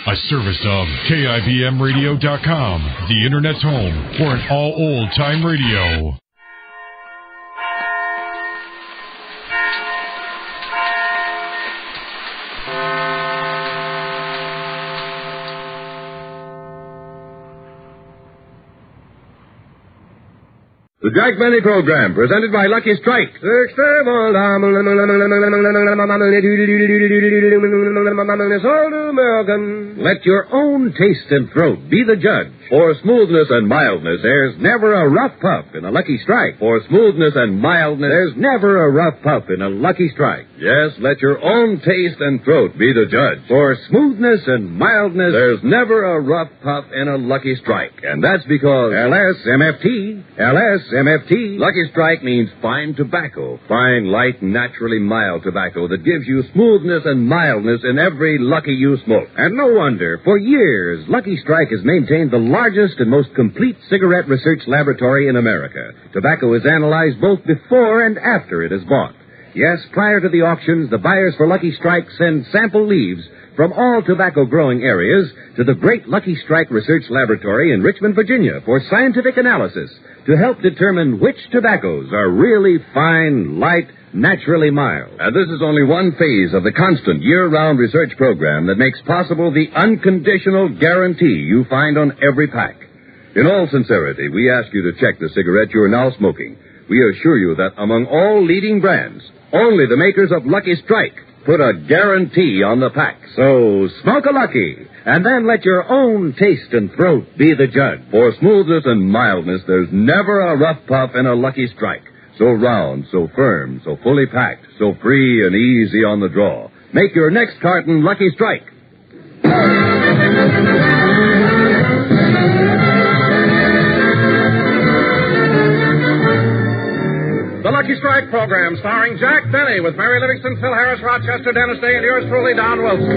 A service of KIBMradio.com, the Internet's home for an all old-time radio. The Jack Benny Program, presented by Lucky Strike. Let your own taste and throat be the judge. For smoothness and mildness, there's never a rough puff in a Lucky Strike. For smoothness and mildness, there's never a rough puff in a Lucky Strike. Yes, let your own taste and throat be the judge. For smoothness and mildness, there's never a rough puff in a Lucky Strike. And that's because LSMFT. Lucky Strike means fine tobacco. Fine, light, naturally mild tobacco that gives you smoothness and mildness in every Lucky you smoke. And no wonder, for years, Lucky Strike has maintained the largest and most complete cigarette research laboratory in America. Tobacco is analyzed both before and after it is bought. Yes, prior to the auctions, the buyers for Lucky Strike send sample leaves from all tobacco-growing areas to the great Lucky Strike Research Laboratory in Richmond, Virginia, for scientific analysis to help determine which tobaccos are really fine, light, naturally mild. And this is only one phase of the constant year-round research program that makes possible the unconditional guarantee you find on every pack. In all sincerity, we ask you to check the cigarette you're now smoking. We assure you that among all leading brands, only the makers of Lucky Strike put a guarantee on the pack. So smoke a Lucky, and then let your own taste and throat be the judge. For smoothness and mildness, there's never a rough puff in a Lucky Strike. So round, so firm, so fully packed, so free and easy on the draw. Make your next carton Lucky Strike. The Lucky Strike program, starring Jack Benny, with Mary Livingston, Phil Harris, Rochester, Dennis Day, and yours truly, Don Wilson.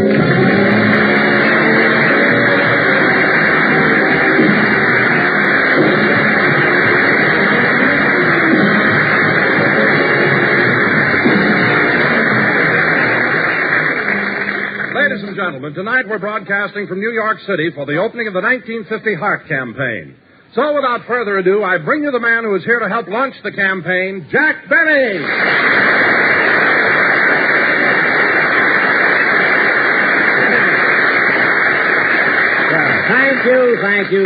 Ladies and gentlemen, tonight we're broadcasting from New York City for the opening of the 1950 Heart Campaign. So, without further ado, I bring you the man who is here to help launch the campaign, Jack Benny.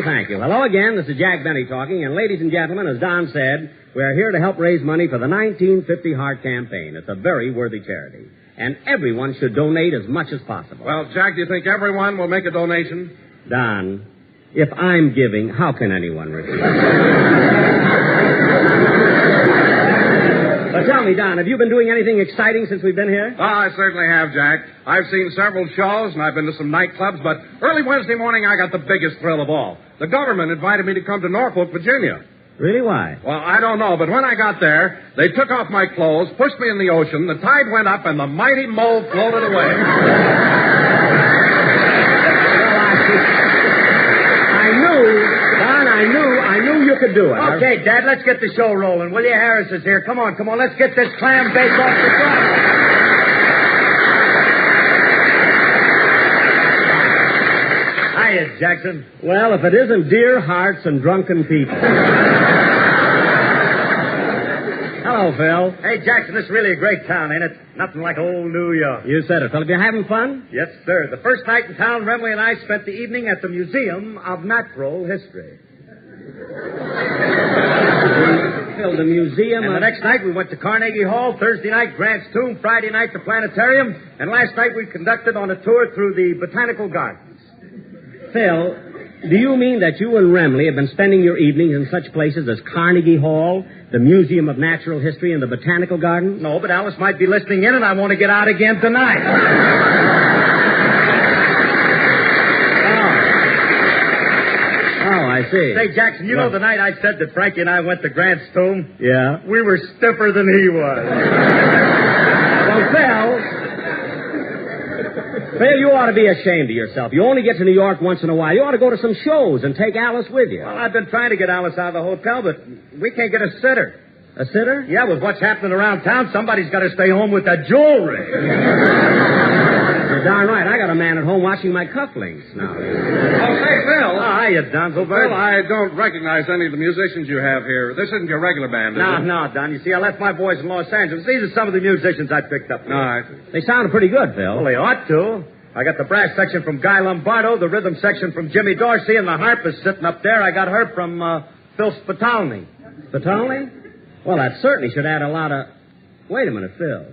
Thank you. Hello again, this is Jack Benny talking, and ladies and gentlemen, as Don said, we are here to help raise money for the 1950 Heart Campaign. It's a very worthy charity, and everyone should donate as much as possible. Well, Jack, do you think everyone will make a donation? Don, if I'm giving, how can anyone refuse? But tell me, Don, have you been doing anything exciting since we've been here? Oh, I certainly have, Jack. I've seen several shows, and I've been to some nightclubs, but early Wednesday morning I got the biggest thrill of all. The government invited me to come to Norfolk, Virginia. Really? Why? Well, I don't know, but when I got there, they took off my clothes, pushed me in the ocean, the tide went up, and the mighty mole floated away. I knew you could do it. Okay, Dad, let's get the show rolling. Will you? Harris is here. Come on, let's get this clam bake off the top. Hiya, Jackson. Well, if it isn't dear hearts and drunken people. Hello, Phil. Hey, Jackson, this is really a great town, ain't it? Nothing like old New York. You said it, Phil. Have you having fun? Yes, sir. The first night in town, Bromley and I spent the evening at the Museum of Natural History. Phil, the museum. And the next night we went to Carnegie Hall, Thursday night Grant's Tomb, Friday night the planetarium, and last night we conducted on a tour through the Botanical Gardens. Phil, do you mean that you and Remley have been spending your evenings in such places as Carnegie Hall, the Museum of Natural History, and the Botanical Gardens? No, but Alice might be listening in, and I want to get out again tonight. Oh, I see. Say, Jackson, you know the night I said that Frankie and I went to Grant's Tomb? Yeah? We were stiffer than he was. Well, Phil, you ought to be ashamed of yourself. You only get to New York once in a while. You ought to go to some shows and take Alice with you. Well, I've been trying to get Alice out of the hotel, but we can't get a sitter. A sitter? Yeah, with what's happening around town, somebody's got to stay home with that jewelry. You're darn right. I got a a man at home watching my cufflinks now. Oh, say, Phil. Hiya, Donzelberg. Phil, I don't recognize any of the musicians you have here. This isn't your regular band, is it? No, Don. You see, I left my boys in Los Angeles. These are some of the musicians I picked up. All right. They sounded pretty good, Phil. Well, they ought to. I got the brass section from Guy Lombardo, the rhythm section from Jimmy Dorsey, and the harp is sitting up there. I got her from Phil Spitalny. Spitalny? Well, that certainly should add a lot of... Wait a minute, Phil.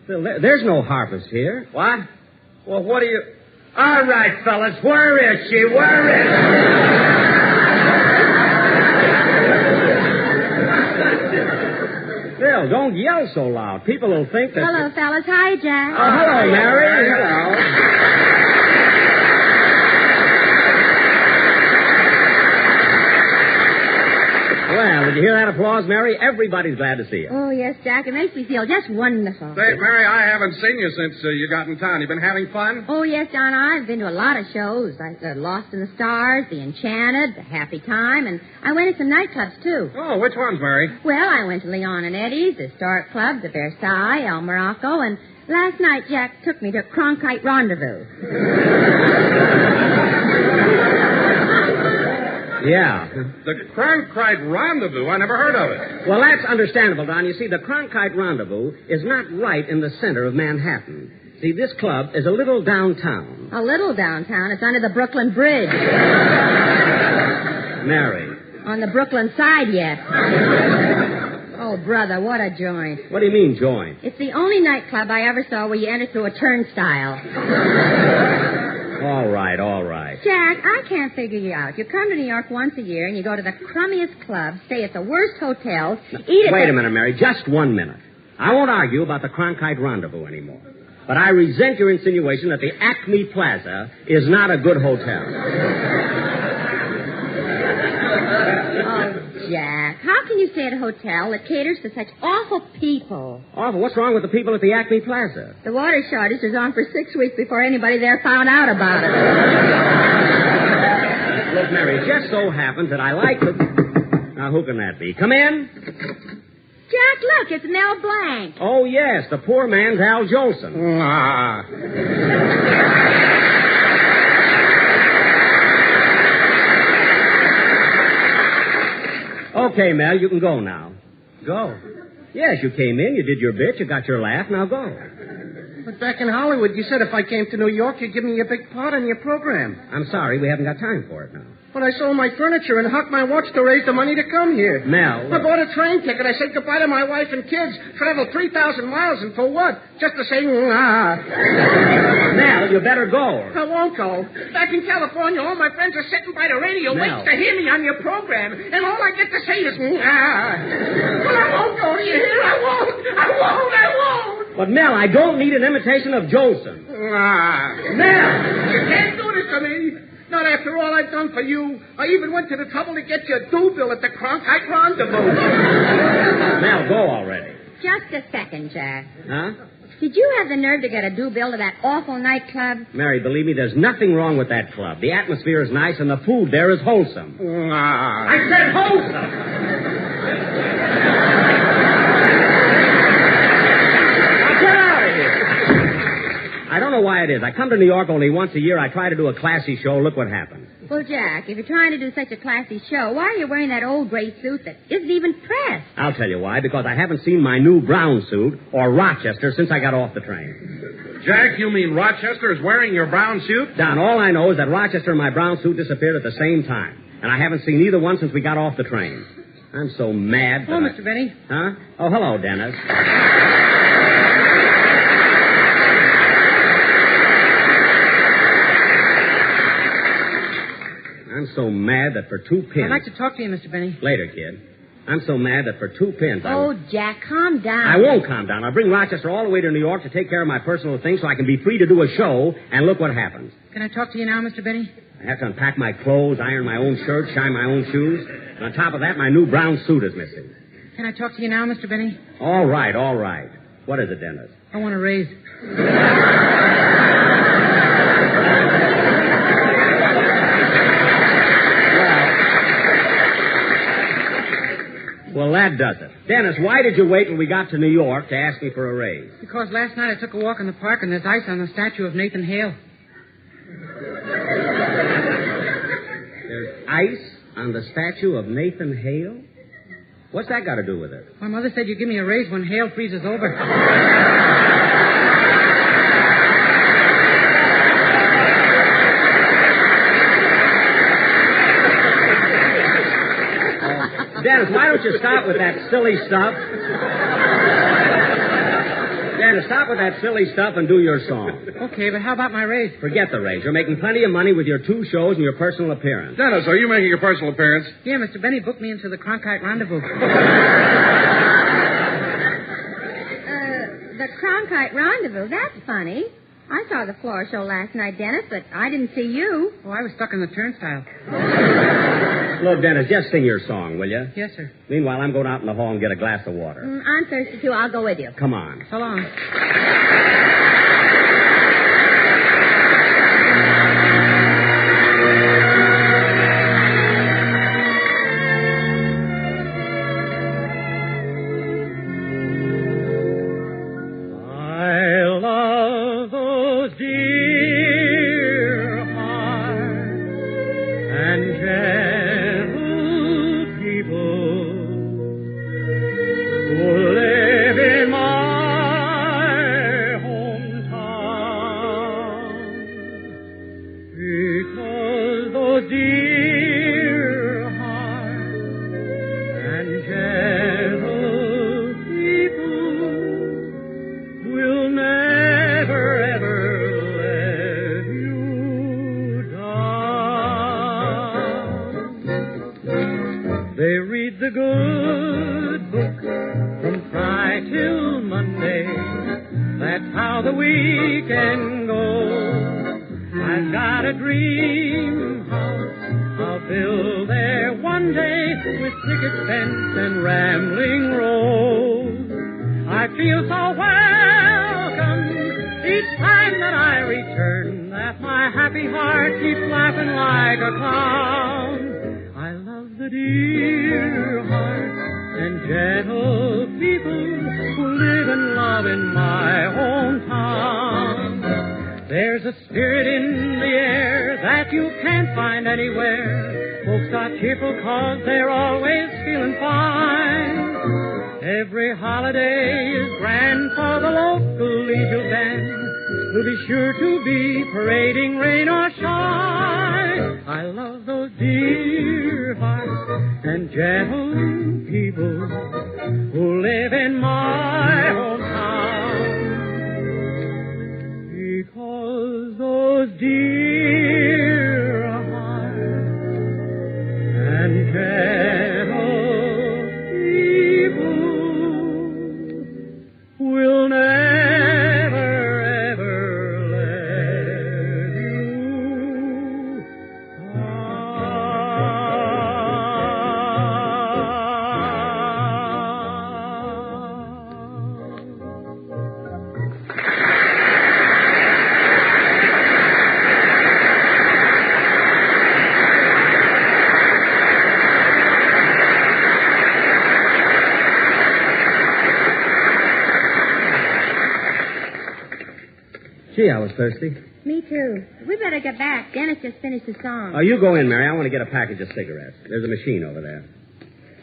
Phil, there's no harpist here. What? Well, what do you... All right, fellas, where is she? Where is she? Phil, don't yell so loud. People will think that... Hello, fellas. Hi, Jack. Oh, hello, Mary. Hello. Well, did you hear that applause, Mary? Everybody's glad to see you. Oh, yes, Jack. It makes me feel just wonderful. Say, Mary, I haven't seen you since you got in town. You been having fun? Oh, yes, Don. I've been to a lot of shows. Lost in the Stars, The Enchanted, The Happy Time, and I went to some nightclubs, too. Oh, which ones, Mary? Well, I went to Leon and Eddie's, the Historic Club, the Versailles, El Morocco, and last night Jack took me to Cronkite Rendezvous. Yeah. The Cronkite Rendezvous? I never heard of it. Well, that's understandable, Don. You see, the Cronkite Rendezvous is not right in the center of Manhattan. See, this club is a little downtown. A little downtown. It's under the Brooklyn Bridge. Mary. On the Brooklyn side yet. Oh, brother, what a joint. What do you mean, joint? It's the only nightclub I ever saw where you enter through a turnstile. All right, all right. Jack, I can't figure you out. You come to New York once a year and you go to the crummiest clubs, stay at the worst hotels, eat at Wait a minute, Mary. Just 1 minute. I won't argue about the Cronkite Rendezvous anymore. But I resent your insinuation that the Acme Plaza is not a good hotel. Oh, Jack, how can you stay at a hotel that caters to such awful people? Awful. What's wrong with the people at the Acme Plaza? The water shortage was on for 6 weeks before anybody there found out about it. Look, Mary, it just so happens that I like the... Now, who can that be? Come in. Jack, look, it's Mel Blanc. Oh, yes, the poor man's Al Jolson. Okay, Mel, you can go now. Go. Yes, you came in, you did your bit, you got your laugh, now go. But back in Hollywood, you said if I came to New York, you'd give me a big part in your program. I'm sorry, we haven't got time for it now. But I sold my furniture and hucked my watch to raise the money to come here. Mel. I bought a train ticket. I said goodbye to my wife and kids. Traveled 3,000 miles, and for what? Just to say, Mel, you better go. I won't go. Back in California, all my friends are sitting by the radio waiting to hear me on your program, and all I get to say is, Well, I won't go. Do you hear? I won't. But, Mel, I don't need an imitation of Jolson. Mel! You can't do this to me. Not after all I've done for you. I even went to the trouble to get you a due bill at the Cronkite Rendezvous. Mel, go already. Just a second, Jack. Huh? Did you have the nerve to get a due bill to that awful nightclub? Mary, believe me, there's nothing wrong with that club. The atmosphere is nice and the food there is wholesome. I said wholesome. I don't know why it is. I come to New York only once a year. I try to do a classy show. Look what happens. Well, Jack, if you're trying to do such a classy show, why are you wearing that old gray suit that isn't even pressed? I'll tell you why. Because I haven't seen my new brown suit or Rochester since I got off the train. Jack, you mean Rochester is wearing your brown suit? Don, all I know is that Rochester and my brown suit disappeared at the same time. And I haven't seen either one since we got off the train. I'm so mad. Oh, Mr. Benny. Huh? Oh, hello, Dennis. I'm so mad that for 2 pins... I'd like to talk to you, Mr. Benny. Later, kid. I'm so mad that for 2 pins... Oh, Jack, calm down. I won't calm down. I'll bring Rochester all the way to New York to take care of my personal things so I can be free to do a show, and look what happens. Can I talk to you now, Mr. Benny? I have to unpack my clothes, iron my own shirt, shine my own shoes, and on top of that, my new brown suit is missing. Can I talk to you now, Mr. Benny? All right, all right. What is it, Dennis? I want a raise. Well, that does does it. Dennis, why did you wait till we got to New York to ask me for a raise? Because last night I took a walk in the park and there's ice on the statue of Nathan Hale. There's ice on the statue of Nathan Hale? What's that got to do with it? My mother said you'd give me a raise when Hale freezes over. Dennis, why don't you stop with that silly stuff? Dennis, stop with that silly stuff and do your song. Okay, but how about my raise? Forget the raise. You're making plenty of money with your 2 shows and your personal appearance. Dennis, are you making a personal appearance? Yeah, Mr. Benny booked me into the Cronkite Rendezvous. The Cronkite Rendezvous, that's funny. I saw the floor show last night, Dennis, but I didn't see you. Oh, I was stuck in the turnstile. Look, Dennis, just sing your song, will you? Yes, sir. Meanwhile, I'm going out in the hall and get a glass of water. I'm thirsty, too. I'll go with you. Come on. So long. Gee, I was thirsty. Me too. We better get back. Dennis just finished the song. Oh, you go in, Mary. I want to get a package of cigarettes. There's a machine over there.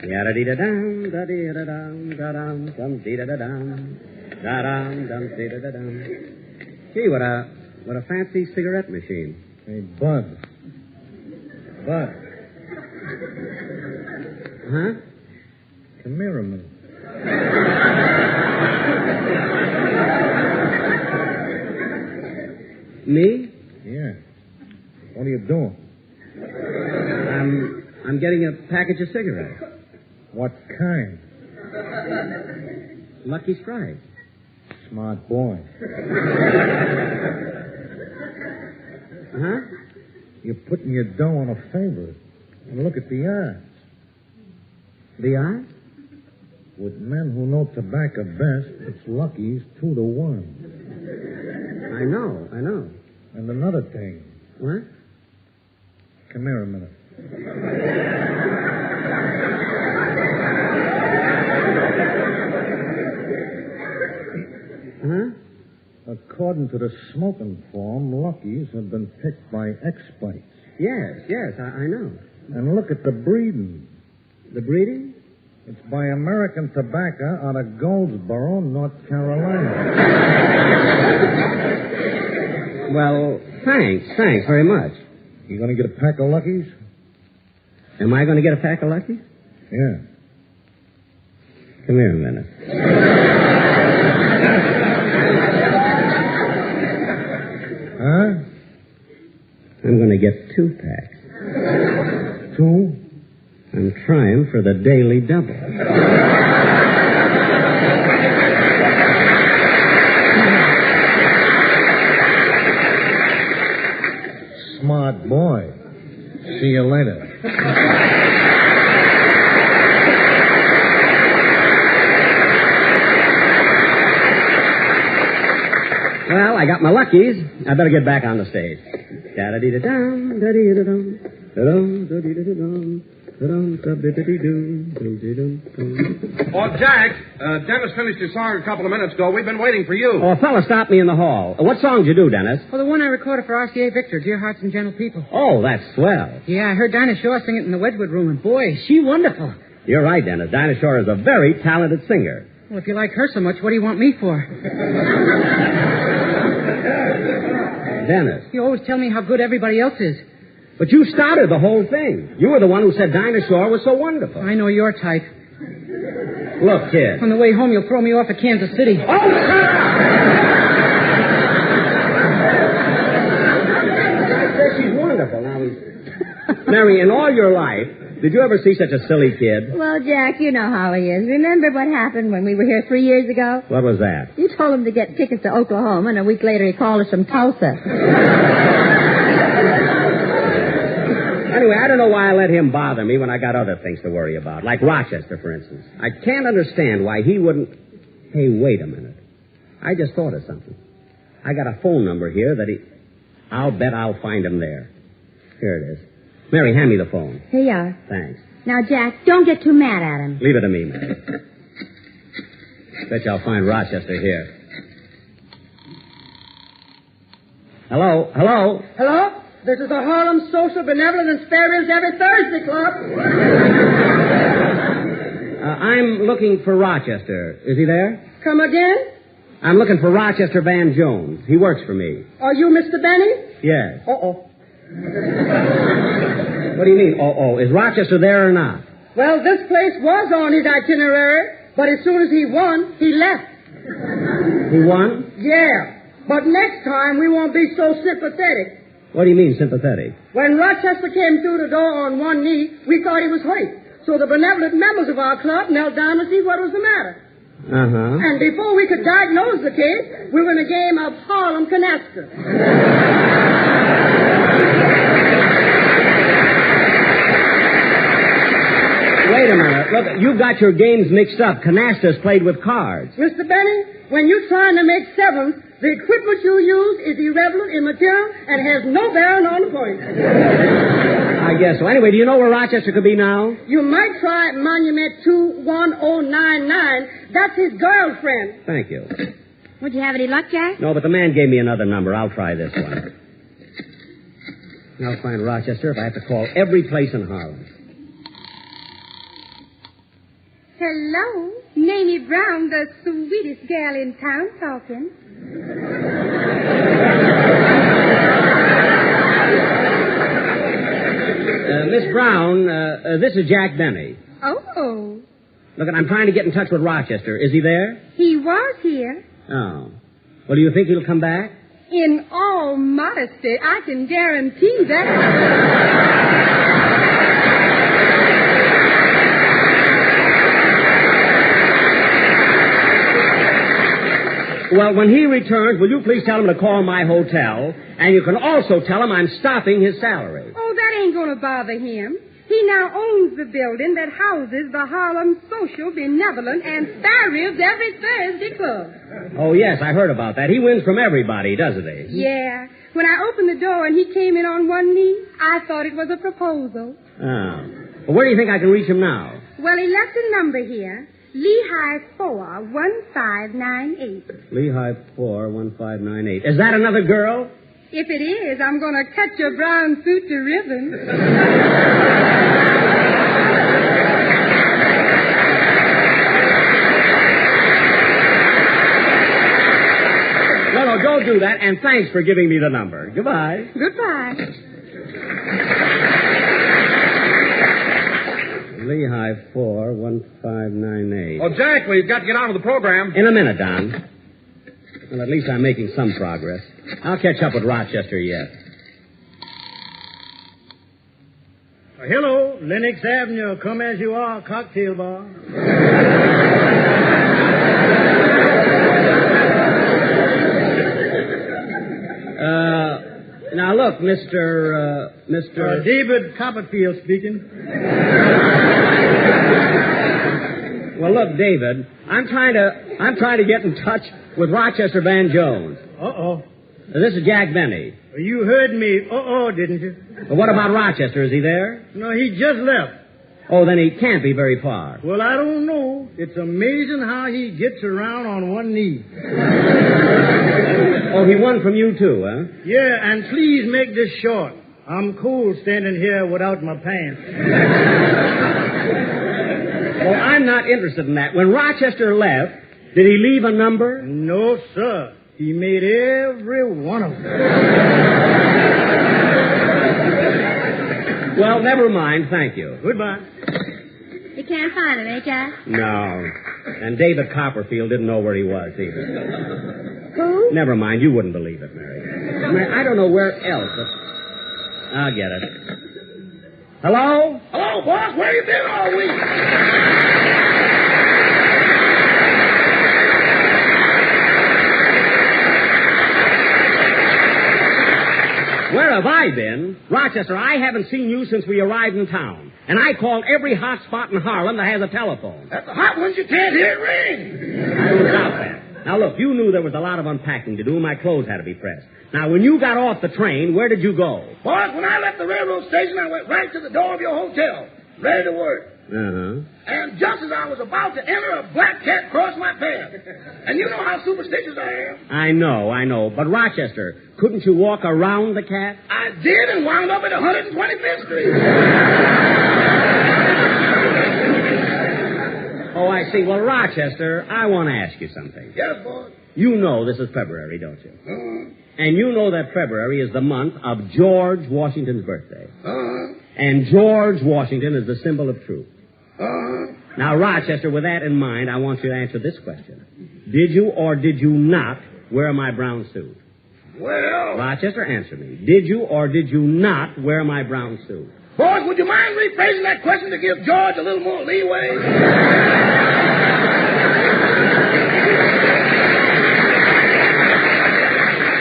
Yada-dee-da-dum, da-dee-da-dum, da-dum, dum-dee-da-da-dum, da-dum, dum-dee-da-da-dum. Gee, what a fancy cigarette machine. Hey, Bud. Bud. Huh? Come here a minute. Me? Yeah. What are you doing? I'm getting a package of cigarettes. What kind? Lucky Strike. Smart boy. Huh? You're putting your dough on a favorite. And look at the odds. The odds? With men who know tobacco best, it's Lucky's 2-1. I know. And another thing. What? Come here a minute. Huh? According to the smoking form, Lucky's have been picked by experts. Yes, I know. And look at the breeding. The breeding? It's by American Tobacco out of Goldsboro, North Carolina. Well, thanks very much. You going to get a pack of Lucky's? Am I going to get a pack of Lucky's? Yeah. Come here a minute. Huh? I'm going to get 2 packs. 2? I'm trying for the daily double. Smart boy. See you later. Well, I got my Lucky's. I better get back on the stage. Da-da-dee-da-dum, da-dee-da-dum, da-dum, da-dee-da-dum, da-dum, da-dee-da-dee-dum. Oh, Jack, Dennis finished his song a couple of minutes ago. We've been waiting for you. Oh, a fella stopped me in the hall. What song did you do, Dennis? Well, the one I recorded for RCA Victor, Dear Hearts and Gentle People. Oh, that's swell. Yeah, I heard Dinah Shore sing it in the Wedgwood room, and boy, is she wonderful. You're right, Dennis. Dinah Shore is a very talented singer. Well, if you like her so much, what do you want me for? Dennis. You always tell me how good everybody else is. But you started the whole thing. You were the one who said Dinah Shore was so wonderful. I know your type. Look, kid. On the way home, you'll throw me off at Kansas City. Oh, she's wonderful. Now, Mary, in all your life, did you ever see such a silly kid? Well, Jack, you know how he is. Remember what happened when we were here 3 years ago? What was that? You told him to get tickets to Oklahoma, and a week later he called us from Tulsa. Anyway, I don't know why I let him bother me when I got other things to worry about, like Rochester, for instance. I can't understand why he wouldn't... Hey, wait a minute. I just thought of something. I got a phone number here that he... I'll bet I'll find him there. Here it is. Mary, hand me the phone. Here you are. Thanks. Now, Jack, don't get too mad at him. Leave it to me, Mary. Bet you I'll find Rochester here. Hello? Hello? This is the Harlem Social Benevolent and Spare Every Thursday Club. I'm looking for Rochester. Is he there? Come again? I'm looking for Rochester Van Jones. He works for me. Are you Mr. Benny? Yes. Uh-oh. What do you mean, uh-oh? Is Rochester there or not? Well, this place was on his itinerary, but as soon as he won, he left. He won? Yeah. But next time, we won't be so sympathetic. What do you mean, sympathetic? When Rochester came through the door on one knee, we thought he was hurt. So the benevolent members of our club knelt down to see what was the matter. Uh-huh. And before we could diagnose the case, we were in a game of Harlem Canasta. Wait a minute. Look, you've got your games mixed up. Canasta's played with cards. Mr. Benny, when you're trying to make sevens, the equipment you use is irrelevant, immaterial, and has no bearing on the point. I guess so. Anyway, do you know where Rochester could be now? You might try Monument 21099. That's his girlfriend. Thank you. Would you have any luck, Jack? No, but the man gave me another number. I'll try this one. I'll find Rochester if I have to call every place in Harlem. Hello. Mamie Brown, the sweetest gal in town, talking. Miss Brown, this is Jack Benny. Oh. Look, I'm trying to get in touch with Rochester. Is he there? He was here. Oh. Well, do you think he'll come back? In all modesty, I can guarantee that. Well, when he returns, will you please tell him to call my hotel? And you can also tell him I'm stopping his salary. Oh, that ain't going to bother him. He now owns the building that houses the Harlem Social Benevolent and Spare Every Thursday Club. Oh, yes, I heard about that. He wins from everybody, doesn't he? Yeah. When I opened the door and he came in on one knee, I thought it was a proposal. Oh. Well, where do you think I can reach him now? Well, he left a number here. Lehigh 41598. Lehigh 41598. Is that another girl? If it is, I'm going to cut your brown suit to ribbons. No, don't do that, and thanks for giving me the number. Goodbye. Goodbye. Lehigh 41598. Oh, Jack, we've got to get on with the program. In a minute, Don. Well, at least I'm making some progress. I'll catch up with Rochester yet. Hello, Lenox Avenue. Come as you are, cocktail bar. Now, look, Mr. David Copperfield speaking. Well, look, David, I'm trying to get in touch with Rochester Van Jones. Uh-oh. This is Jack Benny. You heard me. Didn't you? But what about Rochester? Is he there? No, he just left. Oh, then he can't be very far. Well, I don't know. It's amazing how he gets around on one knee. Oh, he won from you, too, huh? Yeah, and please make this short. I'm cold standing here without my pants. Well, I'm not interested in that. When Rochester left, did he leave a number? No, sir. He made every one of them. Well, never mind. Thank you. Goodbye. You can't find him, eh, Jack? No. And David Copperfield didn't know where he was, either. Who? Never mind. You wouldn't believe it, Mary. I don't know where else. I'll get it. Hello? Hello, boss. Where you been all week? Where have I been? Rochester, I haven't seen you since we arrived in town. And I called every hot spot in Harlem that has a telephone. At the hot ones, you can't hear it ring. I don't doubt that. Now, look, you knew there was a lot of unpacking to do. My clothes had to be pressed. Now, when you got off the train, where did you go? Boss, when I left the railroad station, I went right to the door of your hotel, ready to work. Uh-huh. And just as I was about to enter, a black cat crossed my path. And you know how superstitious I am. I know. But, Rochester, couldn't you walk around the cat? I did and wound up at 125th Street. Oh, I see. Well, Rochester, I want to ask you something. Yes, boss. You know this is February, don't you? And you know that February is the month of George Washington's birthday. And George Washington is the symbol of truth. Now, Rochester, with that in mind, I want you to answer this question. Did you or did you not wear my brown suit? Well... Rochester, answer me. Did you or did you not wear my brown suit? Boss, would you mind rephrasing that question to give George a little more leeway?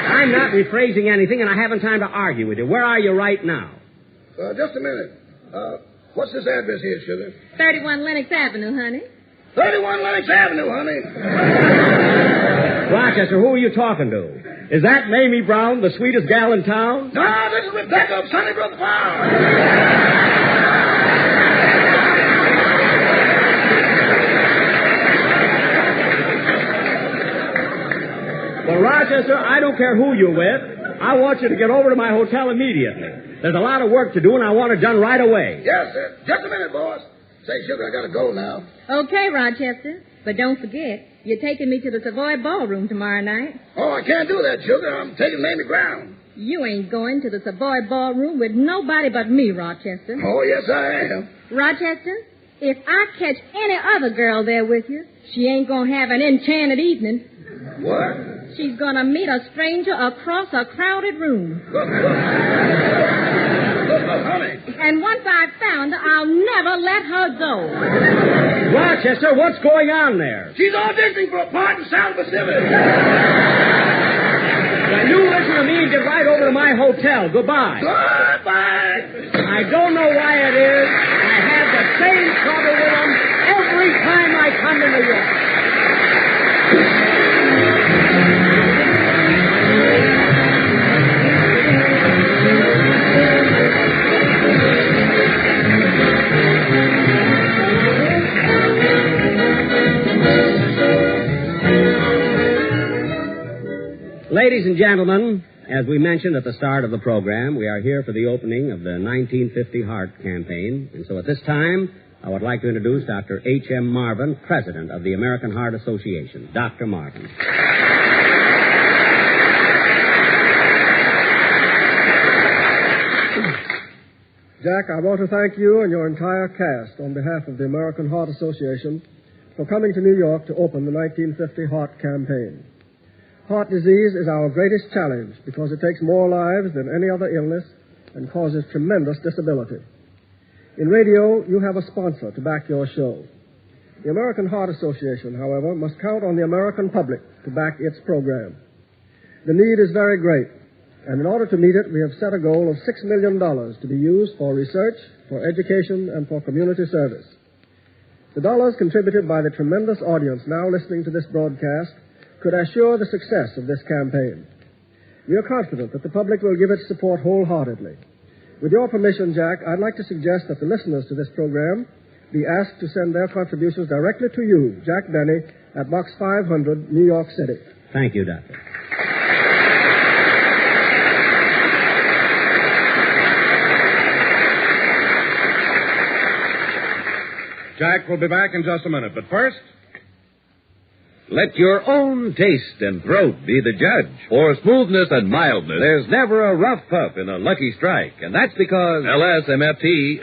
I'm not rephrasing anything, and I haven't time to argue with you. Where are you right now? Just a minute. What's this address here, sugar? 31 Lenox Avenue, honey. 31 Lenox Avenue, honey. Rochester, who are you talking to? Is that Mamie Brown, the sweetest gal in town? No, this is Rebecca of Sunnybrook Farm. Well, Rochester, I don't care who you're with. I want you to get over to my hotel immediately. There's a lot of work to do, and I want it done right away. Yes, sir. Just a minute, boss. Say, sugar, I gotta go now. Okay, Rochester. But don't forget, you're taking me to the Savoy Ballroom tomorrow night. Oh, I can't do that, sugar. I'm taking Mamie Brown. You ain't going to the Savoy Ballroom with nobody but me, Rochester. Oh, yes, I am. Rochester, if I catch any other girl there with you, she ain't going to have an enchanted evening. What? She's going to meet a stranger across a crowded room. Look, honey. And once I've found her, I'll never let her go. Rochester, what's going on there? She's auditioning for a part in South Pacific. Now, you listen to me and get right over to my hotel. Goodbye. Goodbye. I don't know why it is. I have the same trouble with them every time I come to New York. and gentlemen, as we mentioned at the start of the program, we are here for the opening of the 1950 Heart Campaign. And so at this time, I would like to introduce Dr. H.M. Marvin, President of the American Heart Association. Dr. Marvin. Jack, I want to thank you and your entire cast on behalf of the American Heart Association for coming to New York to open the 1950 Heart Campaign. Heart disease is our greatest challenge because it takes more lives than any other illness and causes tremendous disability. In radio, you have a sponsor to back your show. The American Heart Association, however, must count on the American public to back its program. The need is very great, and in order to meet it, we have set a goal of $6 million to be used for research, for education, and for community service. The dollars contributed by the tremendous audience now listening to this broadcast could assure the success of this campaign. We are confident that the public will give its support wholeheartedly. With your permission, Jack, I'd like to suggest that the listeners to this program be asked to send their contributions directly to you, Jack Benny, at Box 500, New York City. Thank you, Doctor. Jack will be back in just a minute, but first... Let your own taste and throat be the judge. For smoothness and mildness, there's never a rough puff in a Lucky Strike. And that's because LSMFT.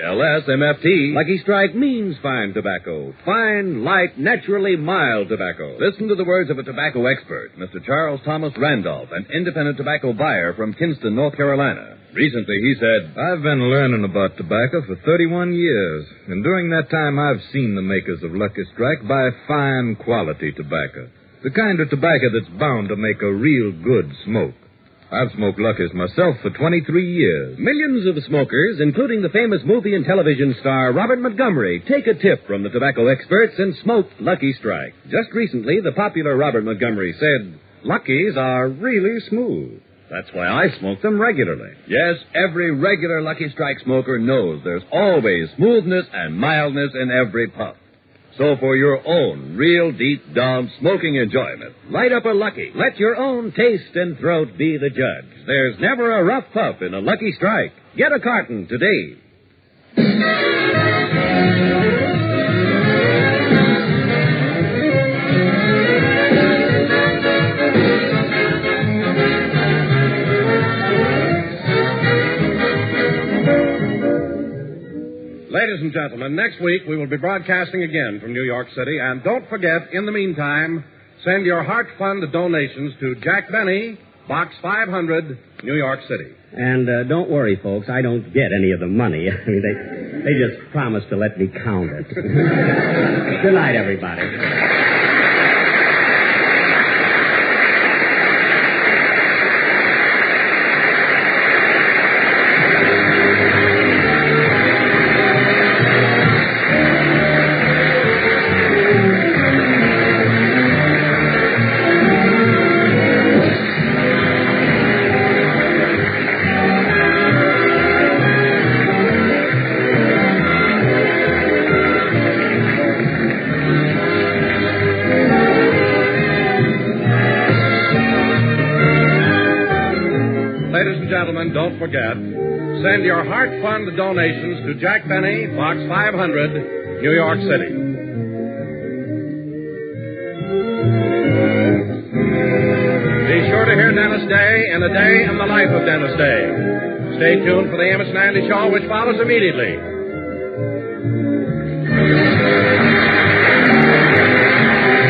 Lucky Strike means fine tobacco. Fine, light, naturally mild tobacco. Listen to the words of a tobacco expert, Mr. Charles Thomas Randolph, an independent tobacco buyer from Kinston, North Carolina. Recently, he said, I've been learning about tobacco for 31 years, and during that time I've seen the makers of Lucky Strike buy fine quality tobacco. The kind of tobacco that's bound to make a real good smoke. I've smoked Lucky's myself for 23 years. Millions of smokers, including the famous movie and television star Robert Montgomery, take a tip from the tobacco experts and smoke Lucky Strike. Just recently, the popular Robert Montgomery said, Lucky's are really smooth. That's why I smoke them regularly. Yes, every regular Lucky Strike smoker knows there's always smoothness and mildness in every puff. So for your own real deep down smoking enjoyment, light up a Lucky. Let your own taste and throat be the judge. There's never a rough puff in a Lucky Strike. Get a carton today. Ladies and gentlemen, next week we will be broadcasting again from New York City. And don't forget, in the meantime, send your Heart Fund donations to Jack Benny, Box 500, New York City. And don't worry, folks, I don't get any of the money. I mean, they just promised to let me count it. Good night, everybody. Don't forget, send your Heart Fund donations to Jack Benny, Box 500, New York City. Be sure to hear Dennis Day and A Day in the Life of Dennis Day. Stay tuned for the Amos and Andy Show, which follows immediately.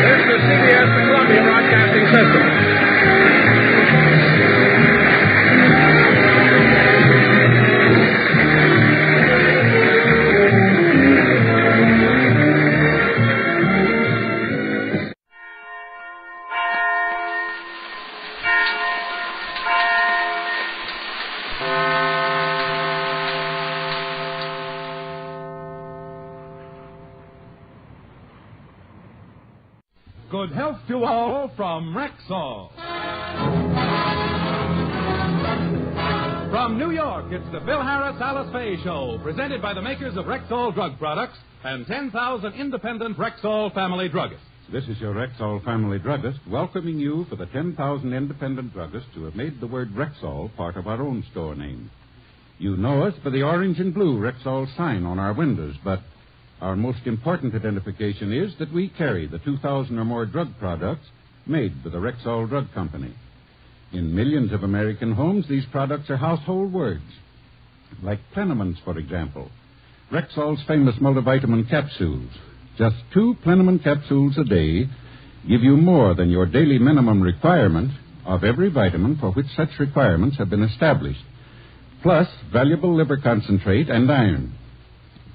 This is CBS, the Columbia Broadcasting System. Good health to all from Rexall. From New York, it's the Bill Harris Alice Faye Show, presented by the makers of Rexall drug products and 10,000 independent Rexall family druggists. This is your Rexall family druggist welcoming you for the 10,000 independent druggists who have made the word Rexall part of our own store name. You know us for the orange and blue Rexall sign on our windows, but our most important identification is that we carry the 2,000 or more drug products made by the Rexall Drug Company. In millions of American homes, these products are household words, like Plenamins, for example. Rexall's famous multivitamin capsules. Just 2 Plenamon capsules a day give you more than your daily minimum requirement of every vitamin for which such requirements have been established, plus valuable liver concentrate and iron.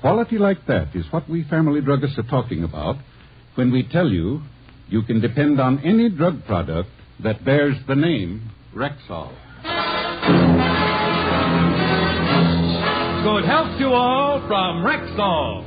Quality like that is what we family druggists are talking about when we tell you you can depend on any drug product that bears the name Rexall. Good health to all from Rexall.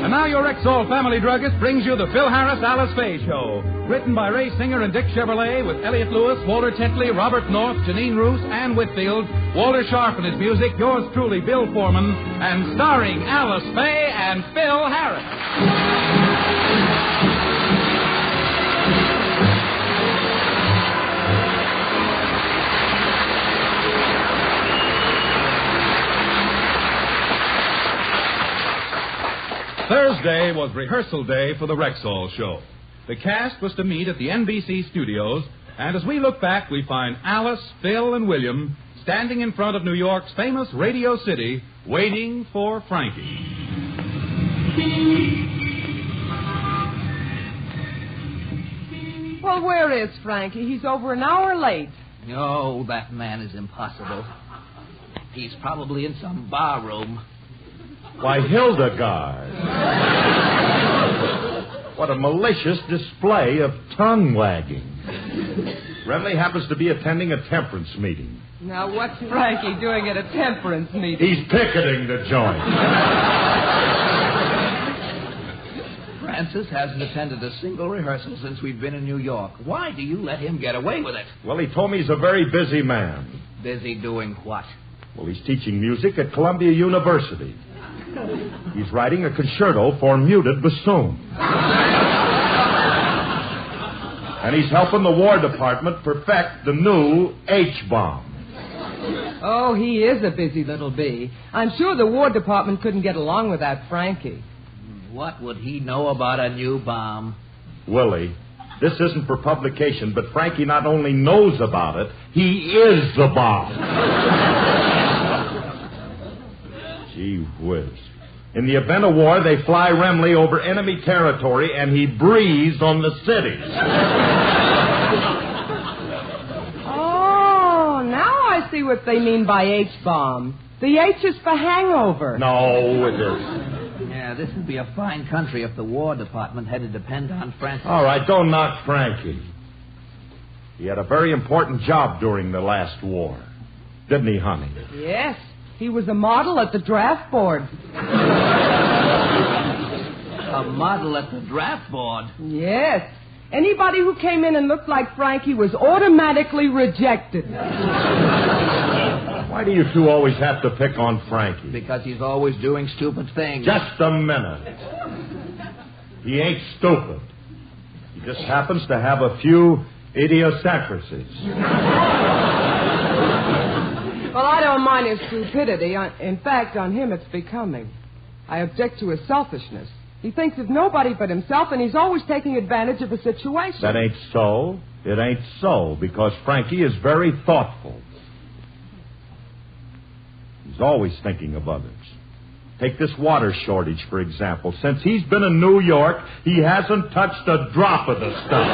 And now your Rexall family druggist brings you the Phil Harris Alice Faye Show. Written by Ray Singer and Dick Chevrolet with Elliot Lewis, Walter Tetley, Robert North, Janine Roos, Ann Whitfield, Walter Sharp and his music, yours truly, Bill Foreman, and starring Alice Faye and Phil Harris. Thursday was rehearsal day for the Rexall show. The cast was to meet at the NBC studios, and as we look back, we find Alice, Phil, and William standing in front of New York's famous Radio City, waiting for Frankie. Well, where is Frankie? He's over an hour late. Oh, that man is impossible. He's probably in some bar room. Why, Hildegard. What a malicious display of tongue wagging. Remley happens to be attending a temperance meeting. Now, what's Frankie doing at a temperance meeting? He's picketing the joint. Francis hasn't attended a single rehearsal since we've been in New York. Why do you let him get away with it? Well, he told me he's a very busy man. Busy doing what? Well, he's teaching music at Columbia University. He's writing a concerto for muted bassoon. And he's helping the War Department perfect the new H-bomb. Oh, he is a busy little bee. I'm sure the War Department couldn't get along without Frankie. What would he know about a new bomb? Willie, this isn't for publication, but Frankie not only knows about it, he is the bomb. Gee whiz. In the event of war, they fly Remley over enemy territory, and he breathes on the cities. Oh, now I see what they mean by H-bomb. The H is for hangover. No, it isn't. Yeah, this would be a fine country if the War Department had to depend on Francis. All right, don't knock Frankie. He had a very important job during the last war. Didn't he, honey? Yes. He was a model at the draft board. A model at the draft board? Yes. Anybody who came in and looked like Frankie was automatically rejected. Why do you two always have to pick on Frankie? Because he's always doing stupid things. Just a minute. He ain't stupid. He just happens to have a few idiosyncrasies. Well, I don't mind his stupidity. In fact, on him it's becoming. I object to his selfishness. He thinks of nobody but himself, and he's always taking advantage of a situation. That ain't so. It ain't so, because Frankie is very thoughtful. He's always thinking of others. Take this water shortage, for example. Since he's been in New York, he hasn't touched a drop of the stuff.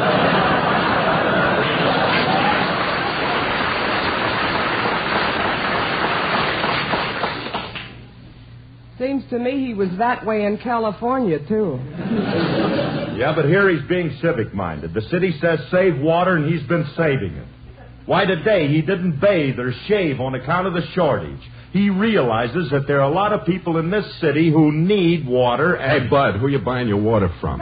Seems to me he was that way in California, too. Yeah, but here he's being civic-minded. The city says save water, and he's been saving it. Why, today he didn't bathe or shave on account of the shortage. He realizes that there are a lot of people in this city who need water and... Hey, Bud, who you buying your water from?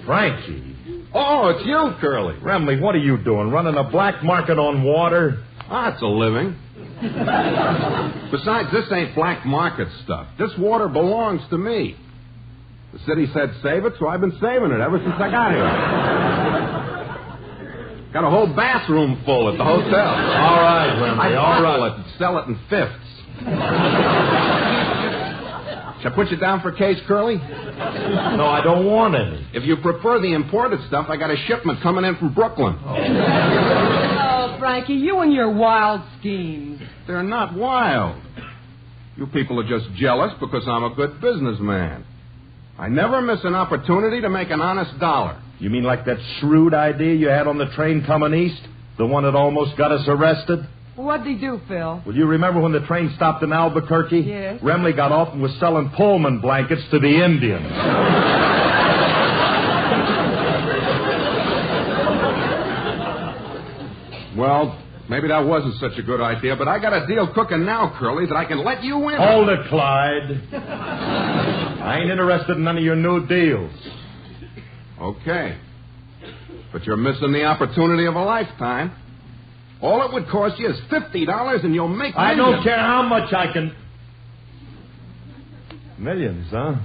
Frankie. Oh, it's you, Curly. Remley, what are you doing? Running a black market on water? Ah, it's a living. Besides, this ain't black market stuff. This water belongs to me. The city said save it, so I've been saving it ever since I got here. Got a whole bathroom full at the hotel. All right, Bromley, all right. Sell it in fifths. Shall I put you down for a case, Curly? No, I don't want any. If you prefer the imported stuff, I got a shipment coming in from Brooklyn. Oh, Frankie, you and your wild schemes. They're not wild. You people are just jealous because I'm a good businessman. I never miss an opportunity to make an honest dollar. You mean like that shrewd idea you had on the train coming east? The one that almost got us arrested? What'd he do, Phil? Well, you remember when the train stopped in Albuquerque? Yes. Bromley got off and was selling Pullman blankets to the Indians. Well, maybe that wasn't such a good idea, but I got a deal cooking now, Curly, that I can let you in. Hold it, Clyde. I ain't interested in none of your new deals. Okay. But you're missing the opportunity of a lifetime. All it would cost you is $50 and you'll make I millions. don't care how much I can... Millions, huh?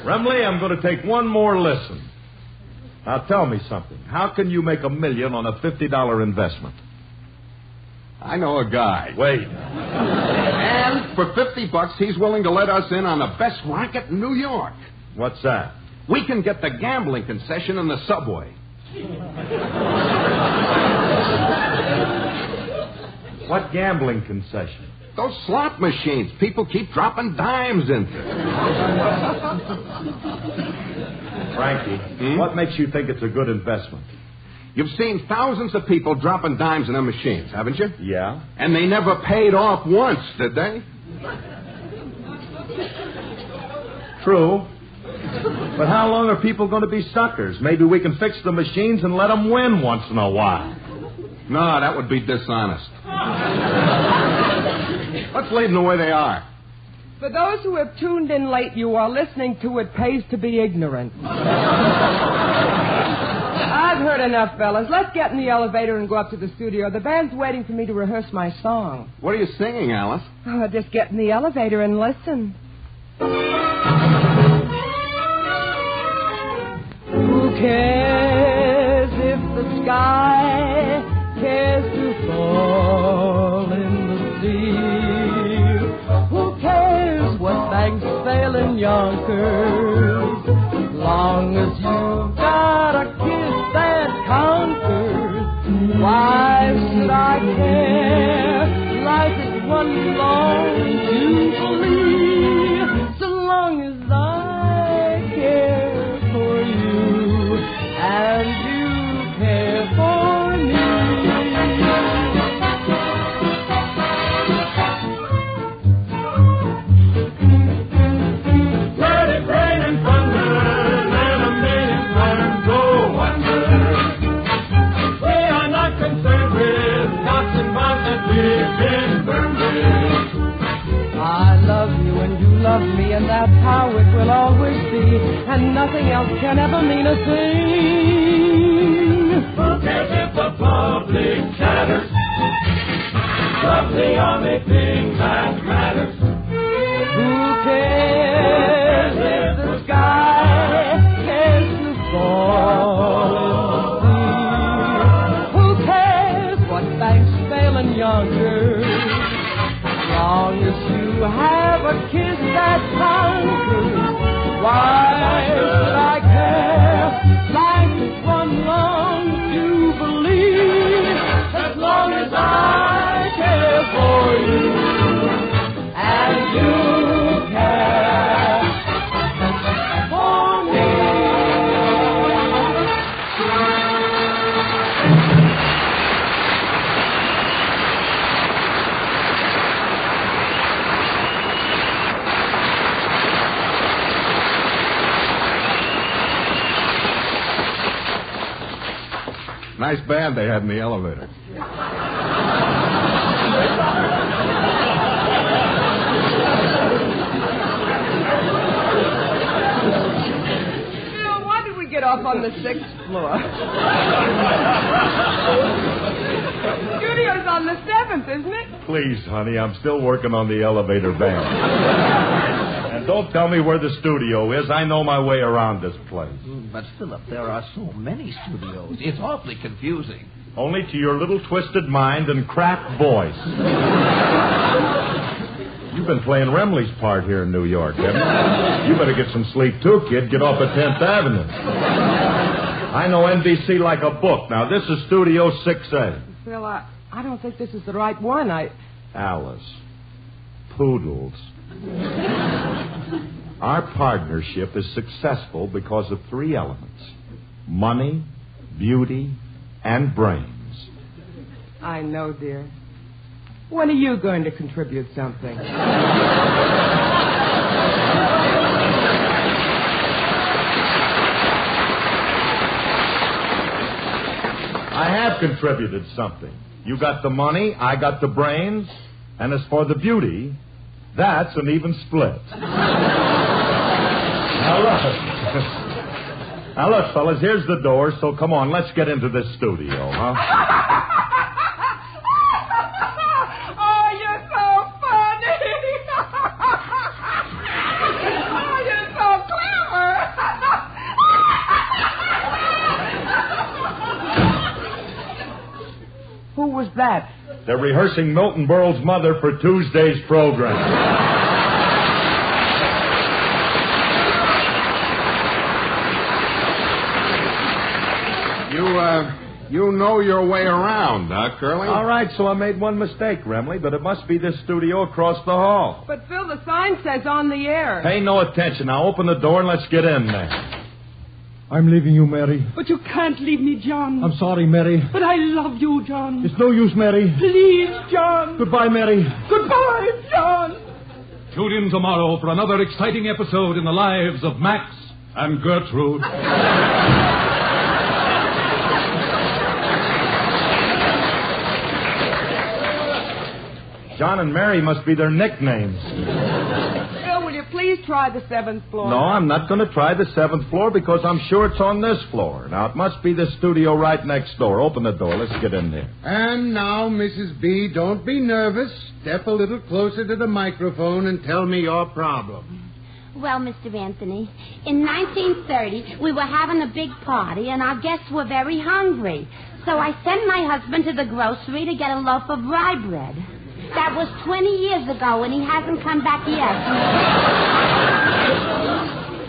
Bromley, I'm going to take one more listen. Now, tell me something. How can you make $1 million on a $50 investment? I know a guy. Wait. And for $50, he's willing to let us in on the best racket in New York. What's that? We can get the gambling concession in the subway. What gambling concession? Those slot machines people keep dropping dimes into. Frankie, what makes you think it's a good investment? You've seen thousands of people dropping dimes in their machines, haven't you? Yeah. And they never paid off once, did they? True. But how long are people going to be suckers? Maybe we can fix the machines and let them win once in a while. No, that would be dishonest. Let's leave them the way they are. For those who have tuned in late, you are listening to It Pays to Be Ignorant. I've heard enough, fellas. Let's get in the elevator and go up to the studio. The band's waiting for me to rehearse my song. What are you singing, Alice? Oh, just get in the elevator and listen. Who cares if the sky cares to fall in the sea? Who cares what banks sail in Yonkers? Long as you've got a kiss that conquers. Why should I care? Life is one long jubilee. So long as I care for you and you care for me. Let it rain and thunder, let a million times go under. We are not concerned with knots and bonds that we've been burned with. I love you and you love me, and that's how it will always be, and nothing else can ever mean a thing. Who cares if the public chatters? Love's the only thing that matters. Who cares if the sky cares to fall in the sea? Who cares what banks fail in Yonkers? Long as you have a kiss that conquers, why should I care? Life is one long jubilee. As long as I care for you and you care for me. Nice band they had in the elevator. get off on the 6th floor. Studio's on the 7th, isn't it? Please, honey, I'm still working on the elevator band. And don't tell me where the studio is. I know my way around this place. But, Philip, there are so many studios. It's awfully confusing. Only to your little twisted mind and cracked voice. You've been playing Remley's part here in New York, haven't you? You better get some sleep, too, kid. Get off at 10th Avenue. I know NBC like a book. Now, this is Studio 6A. Phil, I don't think this is the right one. Alice. Poodles. Our partnership is successful because of 3 elements. Money, beauty, and brains. I know, dear. When are you going to contribute something? I have contributed something. You got the money, I got the brains, and as for the beauty, that's an even split. Now look, fellas, here's the door, so come on, let's get into this studio, huh? Oh, you're so funny! Oh, you're so clever! Who was that? They're rehearsing Milton Berle's mother for Tuesday's program. You know your way around, huh, Curly? All right, so I made one mistake, Remley, but it must be this studio across the hall. But, Phil, the sign says on the air. Pay no attention. Now open the door and let's get in there. I'm leaving you, Mary. But you can't leave me, John. I'm sorry, Mary. But I love you, John. It's no use, Mary. Please, John. Goodbye, Mary. Goodbye, John. Tune in tomorrow for another exciting episode in the lives of Max and Gertrude. John and Mary must be their nicknames. Phil, will you please try the 7th floor? No, I'm not going to try the 7th floor because I'm sure it's on this floor. Now, it must be the studio right next door. Open the door. Let's get in there. And now, Mrs. B, don't be nervous. Step a little closer to the microphone and tell me your problem. Well, Mr. Anthony, in 1930, we were having a big party, and our guests were very hungry. So I sent my husband to the grocery to get a loaf of rye bread. That was 20 years ago, and he hasn't come back yet.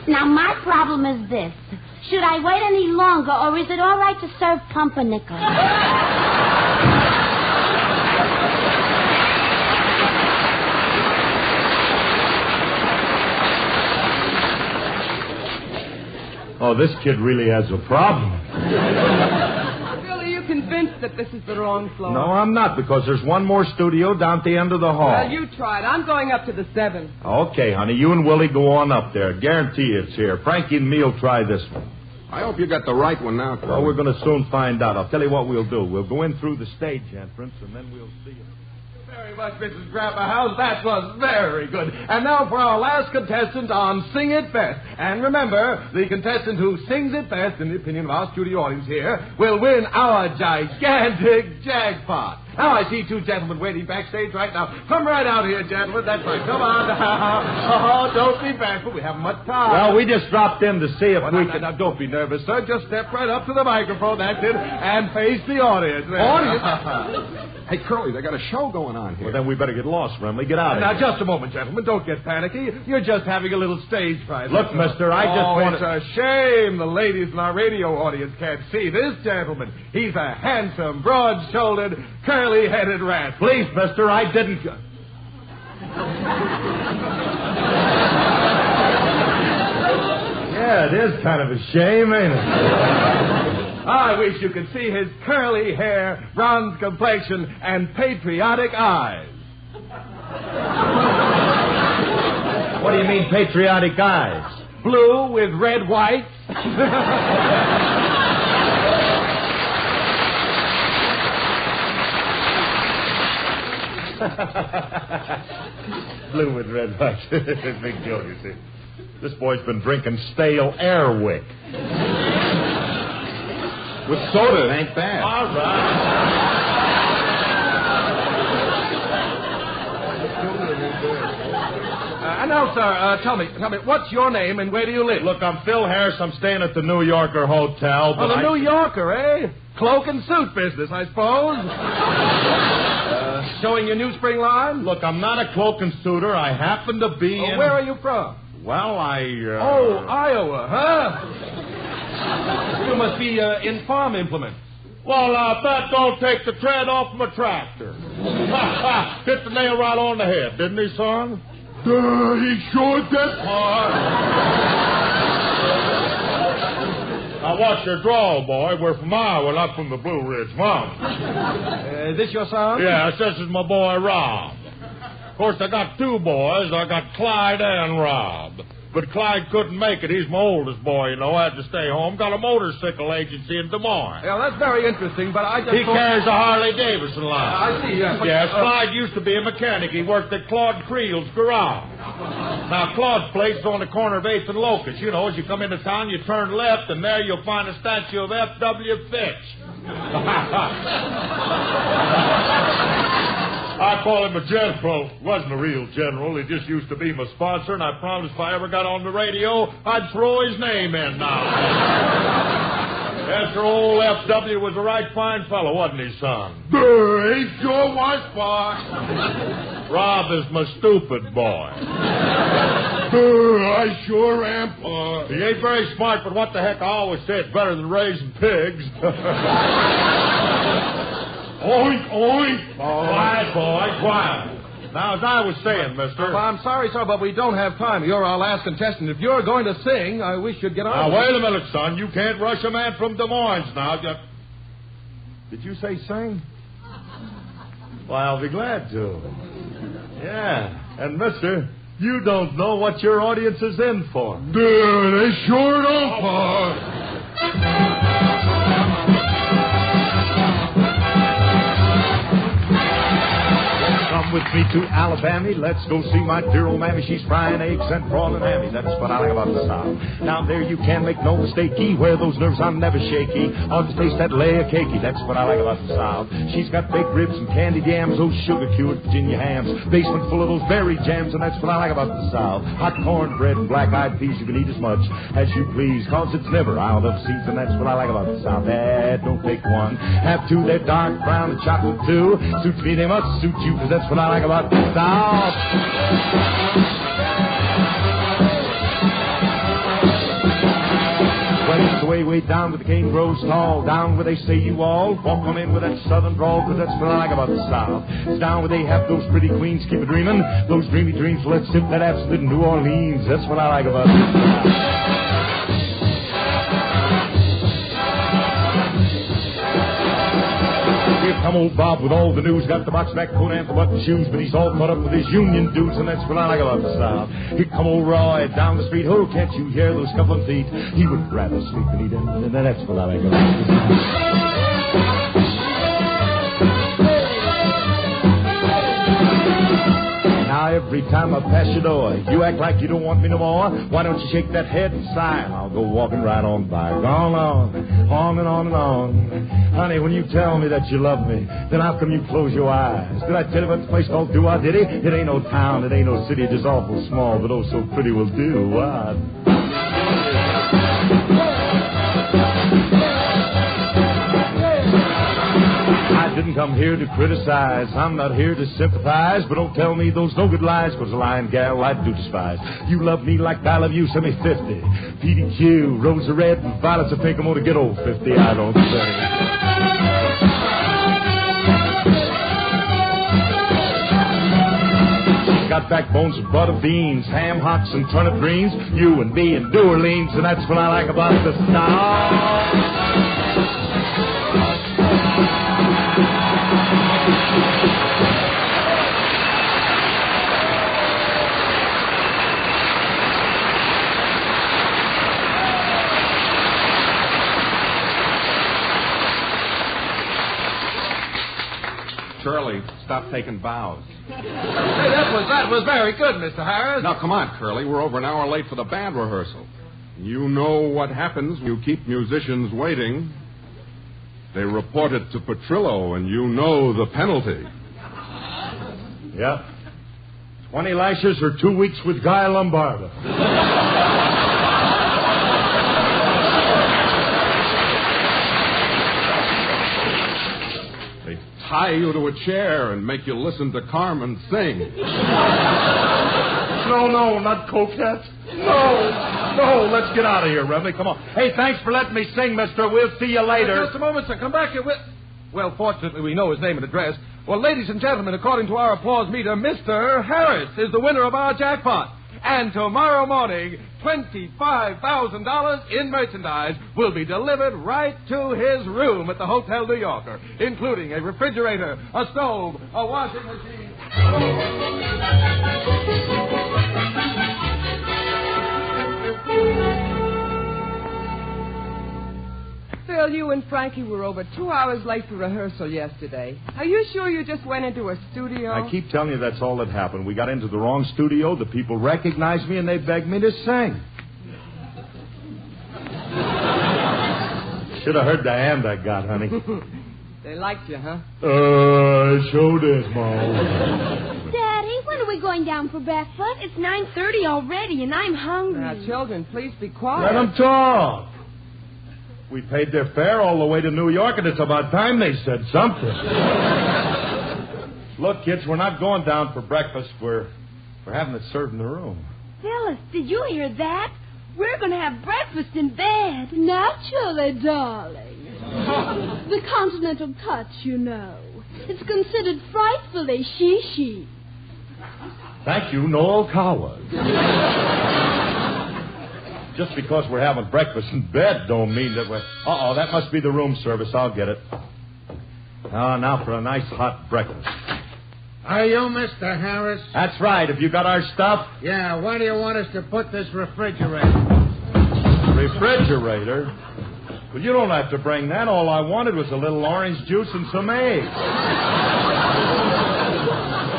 Now, my problem is this. Should I wait any longer, or is it all right to serve pumpernickel? Oh, this kid really has a problem. Convinced that this is the wrong floor? No, I'm not, because there's one more studio down at the end of the hall. Well, you tried. I'm going up to the 7th. Okay, honey, you and Willie go on up there. Guarantee it's here. Frankie and me'll try this one. I hope you got the right one now, Curly. Well, we're going to soon find out. I'll tell you what we'll do. We'll go in through the stage entrance, and then we'll see you. Very much, Mrs. Grapperhouse. That was very good. And now for our last contestant on Sing It Best. And remember, the contestant who sings it best, in the opinion of our studio audience here, will win our gigantic jackpot. Now, I see 2 gentlemen waiting backstage right now. Come right out here, gentlemen. That's right. Come on now. Oh, don't be bashful. We haven't much time. Well, we just dropped in to see if we can... Now, don't be nervous, sir. Just step right up to the microphone. That's it. And face the audience. Audience? Hey, Curly, they got a show going on here. Well, then we better get lost, Remley. Get out of here. here. Now, just a moment, gentlemen. Don't get panicky. You're just having a little stage fright. Look, mister, I just want to... It's a shame the ladies in our radio audience can't see this gentleman. He's a handsome, broad-shouldered, curly-headed rat. Please, mister, I didn't... Yeah, it is kind of a shame, ain't it? I wish you could see his curly hair, bronze complexion, and patriotic eyes. What do you mean, patriotic eyes? Blue with red whites. Blue with red whites. Big deal, you see. This boy's been drinking stale Airwick. With soda, it ain't bad. All right. Now, sir, tell me, what's your name and where do you live? Look, I'm Phil Harris. I'm staying at the New Yorker Hotel. Oh, the New Yorker, eh? Cloak and suit business, I suppose. Showing your new spring line? Look, I'm not a cloak and suitor. I happen to be in... Where are you from? Well, Oh, Iowa, huh? You must be in farm implements. Well, that don't take the tread off my tractor. Hit the nail right on the head, didn't he, son? He sure did, boy. Now, watch your drawl, boy. We're from Iowa, not from the Blue Ridge Mountains. Is this your son? Yes, this is my boy, Rob. Of course, I got two boys. I got Clyde and Rob. But Clyde couldn't make it. He's my oldest boy, you know. I had to stay home. Got a motorcycle agency in Des Moines. Yeah, that's very interesting, but I just... He carries a Harley-Davidson line. I see, yes. Yes, Clyde used to be a mechanic. He worked at Claude Creel's garage. Now, Claude's place is on the corner of 8th and Locust. You know, as you come into town, you turn left, and there you'll find a statue of F.W. Fitch. I call him a general. Wasn't a real general. He just used to be my sponsor, and I promised if I ever got on the radio, I'd throw his name in now. After old F.W. was a right fine fellow, wasn't he, son? He sure was, boy. Rob is my stupid boy. I sure am, boy. He ain't very smart, but what the heck, I always say it's better than raising pigs. Oink, oink. Quiet, boy, quiet. Now, as I was saying, mister... I'm sorry, sir, but we don't have time. You're our last contestant. If you're going to sing, I wish you'd get on. Now, wait a minute, son. You can't rush a man from Des Moines now. Did you say sing? Well, I'll be glad to. Yeah. And, mister, you don't know what your audience is in for. They sure don't, boy. With me to Alabama, let's go see my dear old mammy. She's frying eggs and prawning hammy. That's what I like about the South. Down there you can make no mistakey. Where those nerves are never shaky. Ought to taste that layer cakey. That's what I like about the South. She's got baked ribs and candied yams, those sugar-cured Virginia hams, basement full of those berry jams, and that's what I like about the South. Hot cornbread and black-eyed peas, you can eat as much as you please, cause it's never out of season. That's what I like about the South. Don't take one. Have two, they're dark brown and chocolate too. Suits me, they must suit you, cause that's what I like about the South. When it's way down where the cane grows tall, down where they say you all walk on in with that southern drawl, cause that's what I like about the South. It's down where they have those pretty queens keep a dreaming, those dreamy dreams, let's sip that absolute New Orleans. That's what I like about the South. Come old Bob with all the news, got the box back coat and the button shoes, but he's all caught up with his union dudes, and that's what I like about the South. Here come old Roy down the street, oh, can't you hear those scuffling feet? He would rather sleep than eat, and that's what I like about the South. Now every time I pass your door, you act like you don't want me no more. Why don't you shake that head and sigh, and I'll go walking right on by. Go on and on and on. Honey, when you tell me that you love me, then how come you close your eyes? Did I tell you about the place called Do-I-Diddy? It ain't no town, it ain't no city, just awful small, but oh so pretty will do. What? I didn't come here to criticize. I'm not here to sympathize. But don't tell me those no good lies, cause a lying gal I do despise. You love me like I love you, send me 50. PDQ, roses are red and violets are pink. I'm gonna get old 50, I don't say. Got backbones of butter beans, ham hocks and turnip greens. You and me and New Orleans, and that's what I like about the South. Curly, stop taking bows. Hey, that was very good, Mr. Harris. Now, come on, Curly. We're over an hour late for the band rehearsal. You know what happens when you keep musicians waiting. They report it to Petrillo, and you know the penalty. Yep. 20 lashes or 2 weeks with Guy Lombardo. They tie you to a chair and make you listen to Carmen sing. No, not coquette. No, let's get out of here, Reverend. Come on. Hey, thanks for letting me sing, mister. We'll see you later. Just a moment, sir. Come back here with... Well, fortunately, we know his name and address. Well, ladies and gentlemen, according to our applause meter, Mr. Harris is the winner of our jackpot. And tomorrow morning, $25,000 in merchandise will be delivered right to his room at the Hotel New Yorker, including a refrigerator, a stove, a washing machine. Phil, you and Frankie were over 2 hours late for rehearsal yesterday. Are you sure you just went into a studio? I keep telling you that's all that happened. We got into the wrong studio, the people recognized me, and they begged me to sing. Should have heard the hand I got, honey. They liked you, huh? Show this, Mom. Daddy, when are we going down for breakfast? It's 9:30 already, and I'm hungry. Now, children, please be quiet. Let them talk. We paid their fare all the way to New York, and it's about time they said something. Look, kids, we're not going down for breakfast. We're having it served in the room. Phyllis, did you hear that? We're going to have breakfast in bed. Naturally, darling. The continental touch, you know. It's considered frightfully she. Thank you, Noel Coward. Just because we're having breakfast in bed don't mean that we're... Uh-oh, that must be the room service. I'll get it. Now for a nice hot breakfast. Are you Mr. Harris? That's right. Have you got our stuff? Yeah, where do you want us to put this refrigerator? Refrigerator? Well, you don't have to bring that. All I wanted was a little orange juice and some eggs.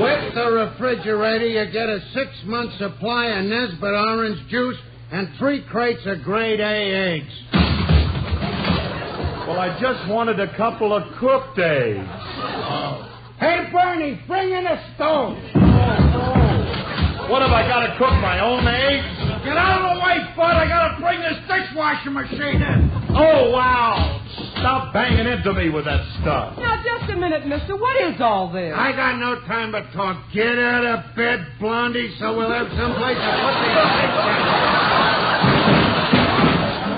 With the refrigerator, you get a 6-month supply of Nesbitt orange juice and 3 crates of grade A eggs. Well, I just wanted a couple of cooked eggs. Hey, Bernie, bring in a stove. What, have I got to cook my own eggs? Get out of the way, Bud. I got to bring this dishwasher machine in. Oh, wow. Stop banging into me with that stuff. Now, just a minute, mister. What is all this? I got no time to talk. Get out of bed, Blondie, so we'll have someplace to put these eggs in.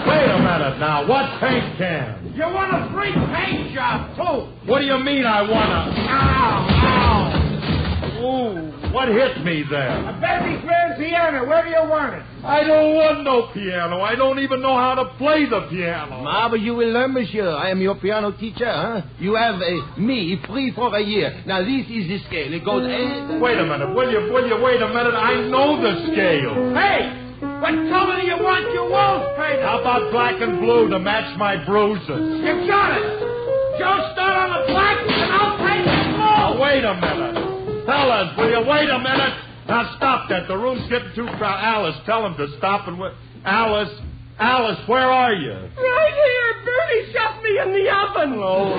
Wait a minute now. What paint can? You want a free paint job, too. What do you mean I want to... Ow. Ooh, what hit me there? A baby grand piano. Where do you want it? I don't want no piano. I don't even know how to play the piano. But you will learn, monsieur. I am your piano teacher, huh? You have me free for a year. Now, this is the scale. It goes... Wait a minute. Will you wait a minute? I know the scale. Hey! What color do you want your walls painted? How about black and blue to match my bruises? You got it. Joe, start on the black, and I'll paint the blue. Now, wait a minute. Fellas, will you wait a minute? Now, stop that. The room's getting too crowded. Alice, tell him to stop and wait. Alice, where are you? Right here. Bernie shoved me in the oven. Oh.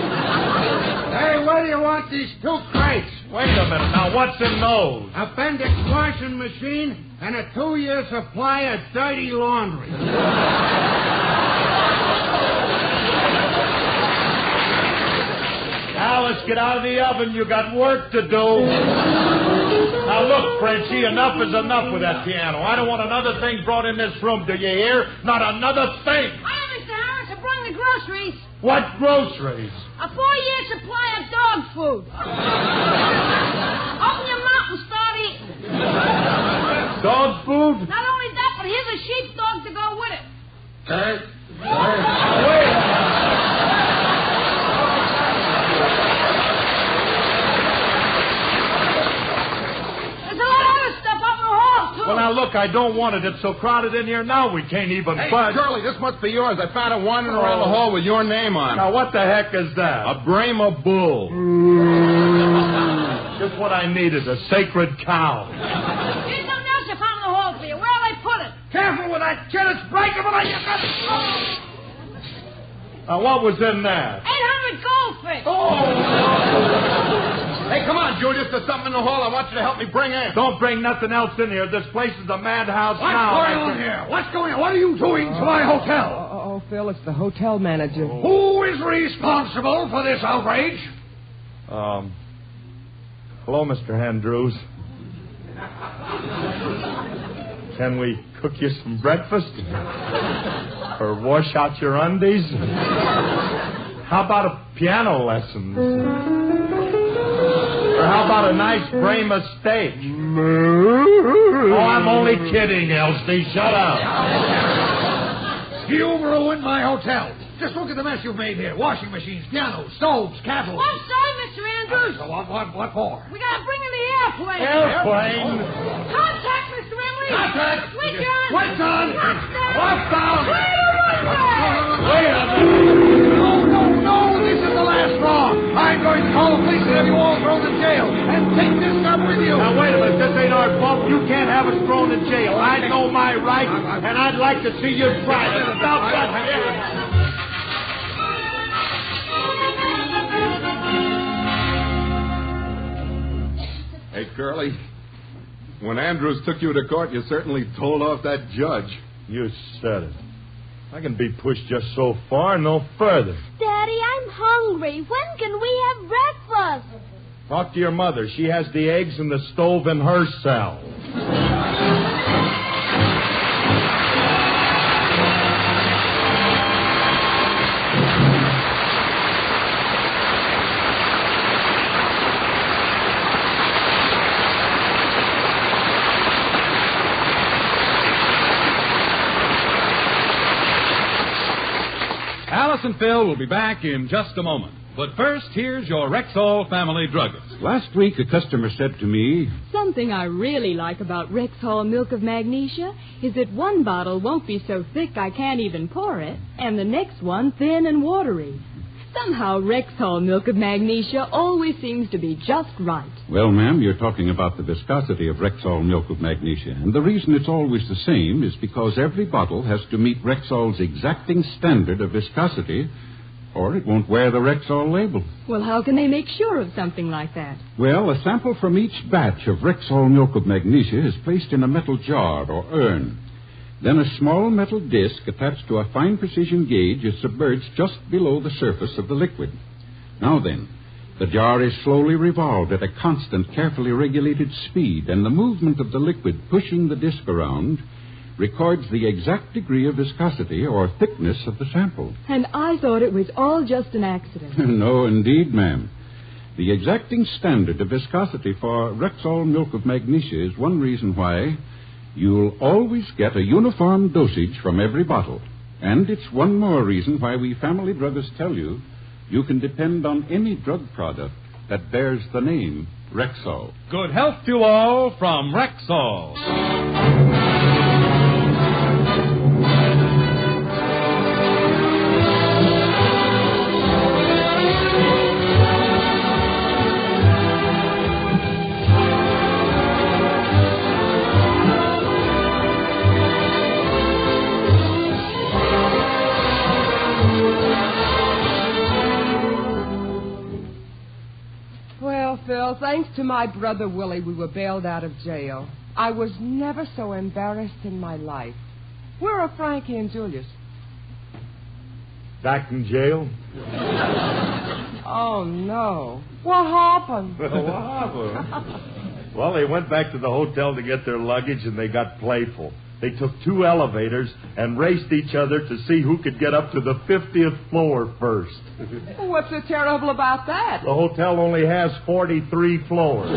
Hey, where do you want these 2 crates? Wait a minute. Now, what's in those? Appendix washing machine and a 2-year supply of dirty laundry. Alice, get out of the oven. You got work to do. Now, look, Frenchie, enough is enough with that piano. I don't want another thing brought in this room. Do you hear? Not another thing. Hi, Mr. Harris. I brought the groceries. What groceries? A 4-year supply of dog food. Open your mouth and start eating. Dog food? Not only that, but here's a sheepdog to go with it. Wait. Well, now, look, I don't want it. It's so crowded in here now we can't even budge. Charlie, this must be yours. I found it wandering around the hall with your name on it. Now, what the heck is that? A Brahma bull. Just what I needed, a sacred cow. Here's something else you found in the hall for you. Where'll I put it? Careful with that kid. It's breakable. What was in that? 800 goldfish. Hey, come on, Julius. There's something in the hall I want you to help me bring in. Don't bring nothing else in here. This place is a madhouse now. What's going on here? What's going on? What are you doing to my hotel? Oh, Phil, it's the hotel manager. Who is responsible for this outrage? Hello, Mr. Andrews. Can we cook you some breakfast? Or wash out your undies? How about a piano lesson? Or how about a nice Brahma steak? Oh, I'm only kidding, Elsie. Shut up. You've ruined my hotel. Just look at the mess you've made here. Washing machines, pianos, stoves, kettles. I'm sorry, Mr. Andrews. So what for? We gotta bring in the airplane. Airplane? Contact, Mr. Emily. Contact. Switch on. What's on? What's down? Wait a minute. No, this is the last straw. I'm going to call the police and have you all thrown in jail. And take this stuff with you. Now, wait a minute. This ain't our fault. You can't have us thrown in jail. I know my rights, and I'd like to see you try it. Stop that. Hey, Curly, when Andrews took you to court, you certainly told off that judge. You said it. I can be pushed just so far, no further. Daddy, I'm hungry. When can we have breakfast? Talk to your mother. She has the eggs in the stove in her cell. Alice and Phil will be back in just a moment. But first, here's your Rexall family druggist. Last week, a customer said to me, something I really like about Rexall Milk of Magnesia is that one bottle won't be so thick I can't even pour it, and the next one thin and watery. Somehow, Rexall Milk of Magnesia always seems to be just right. Well, ma'am, you're talking about the viscosity of Rexall Milk of Magnesia. And the reason it's always the same is because every bottle has to meet Rexall's exacting standard of viscosity, or it won't wear the Rexall label. Well, how can they make sure of something like that? Well, a sample from each batch of Rexall Milk of Magnesia is placed in a metal jar or urn. Then a small metal disc attached to a fine precision gauge is submerged just below the surface of the liquid. Now then, the jar is slowly revolved at a constant, carefully regulated speed, and the movement of the liquid pushing the disc around records the exact degree of viscosity or thickness of the sample. And I thought it was all just an accident. No, indeed, ma'am. The exacting standard of viscosity for Rexall Milk of Magnesia is one reason why you'll always get a uniform dosage from every bottle. And it's one more reason why we family druggists tell you you can depend on any drug product that bears the name Rexall. Good health to all from Rexall. Phil, thanks to my brother Willie, we were bailed out of jail. I was never so embarrassed in my life. Where are Frankie and Julius? Back in jail? Oh, no. What happened? What happened? Well, they went back to the hotel to get their luggage, and they got playful. They took 2 elevators and raced each other to see who could get up to the 50th floor first. What's so terrible about that? The hotel only has 43 floors.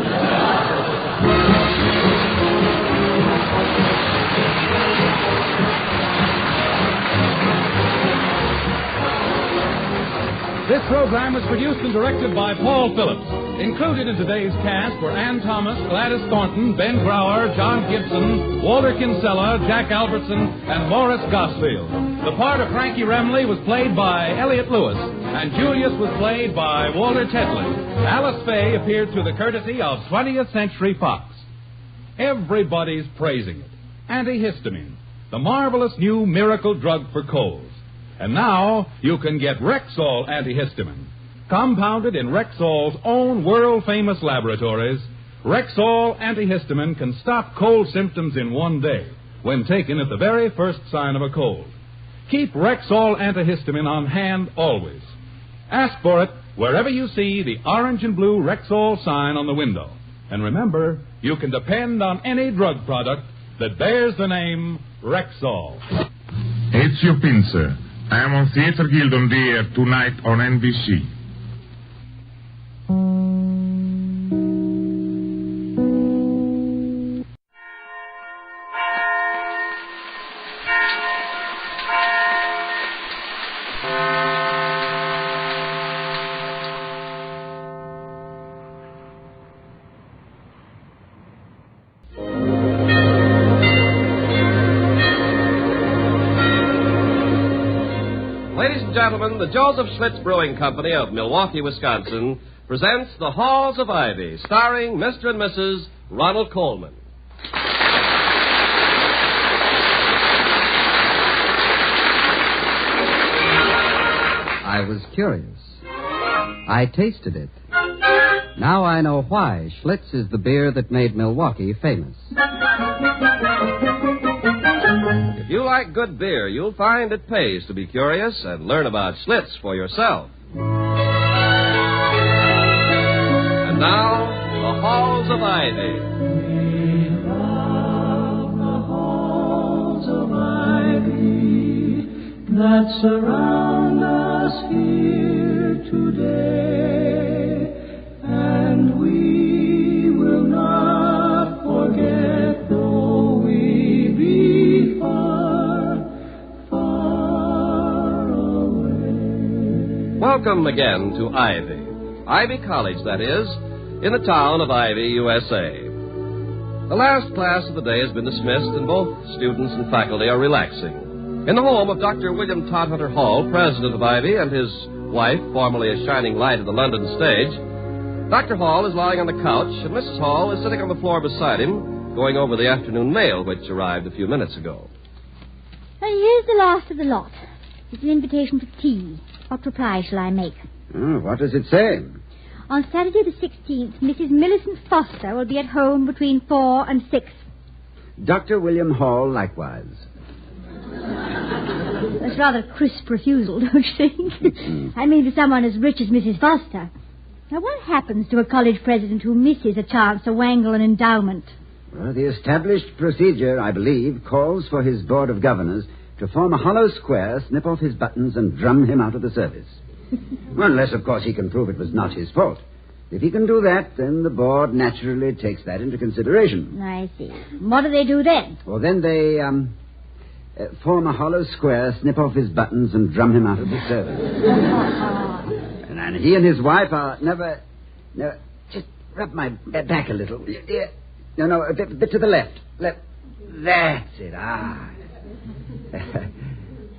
This program was produced and directed by Paul Phillips. Included in today's cast were Ann Thomas, Gladys Thornton, Ben Brower, John Gibson, Walter Kinsella, Jack Albertson, and Morris Gosfield. The part of Frankie Remley was played by Elliot Lewis, and Julius was played by Walter Tetley. Alice Faye appeared through the courtesy of 20th Century Fox. Everybody's praising it. Antihistamine, the marvelous new miracle drug for colds. And now you can get Rexall antihistamine. Compounded in Rexall's own world-famous laboratories, Rexall antihistamine can stop cold symptoms in 1 day when taken at the very first sign of a cold. Keep Rexall antihistamine on hand always. Ask for it wherever you see the orange and blue Rexall sign on the window. And remember, you can depend on any drug product that bears the name Rexall. Ezio Pincer. I am on Theatre Guild on the air tonight on NBC. Gentlemen, the Joseph Schlitz Brewing Company of Milwaukee, Wisconsin, presents The Halls of Ivy, starring Mr. and Mrs. Ronald Coleman. I was curious. I tasted it. Now I know why Schlitz is the beer that made Milwaukee famous. If you like good beer, you'll find it pays to be curious and learn about Schlitz for yourself. And now, The Halls of Ivy. We love the halls of ivy that surround us here today, and we will not forget though we be far, far away. Welcome again to Ivy. Ivy College, that is, in the town of Ivy, USA. The last class of the day has been dismissed, and both students and faculty are relaxing. In the home of Dr. William Todhunter Hall, president of Ivy, and his wife, formerly a shining light of the London stage, Dr. Hall is lying on the couch, and Mrs. Hall is sitting on the floor beside him, going over the afternoon mail, which arrived a few minutes ago. Well, here's the last of the lot. It's an invitation for tea. What reply shall I make? What does it say? On Saturday the 16th, Mrs. Millicent Foster will be at home between 4 and 6. Dr. William Hall likewise. That's rather a crisp refusal, don't you think? I mean, for someone as rich as Mrs. Foster. Now, what happens to a college president who misses a chance to wangle an endowment? Well, the established procedure, I believe, calls for his board of governors to form a hollow square, snip off his buttons, and drum him out of the service. Well, unless, of course, he can prove it was not his fault. If he can do that, then the board naturally takes that into consideration. I see. What do they do then? Well, then they form a hollow square, snip off his buttons, and drum him out of the service. And he and his wife are never... Just rub my back a little. Yeah. No, a bit to the left. That's it.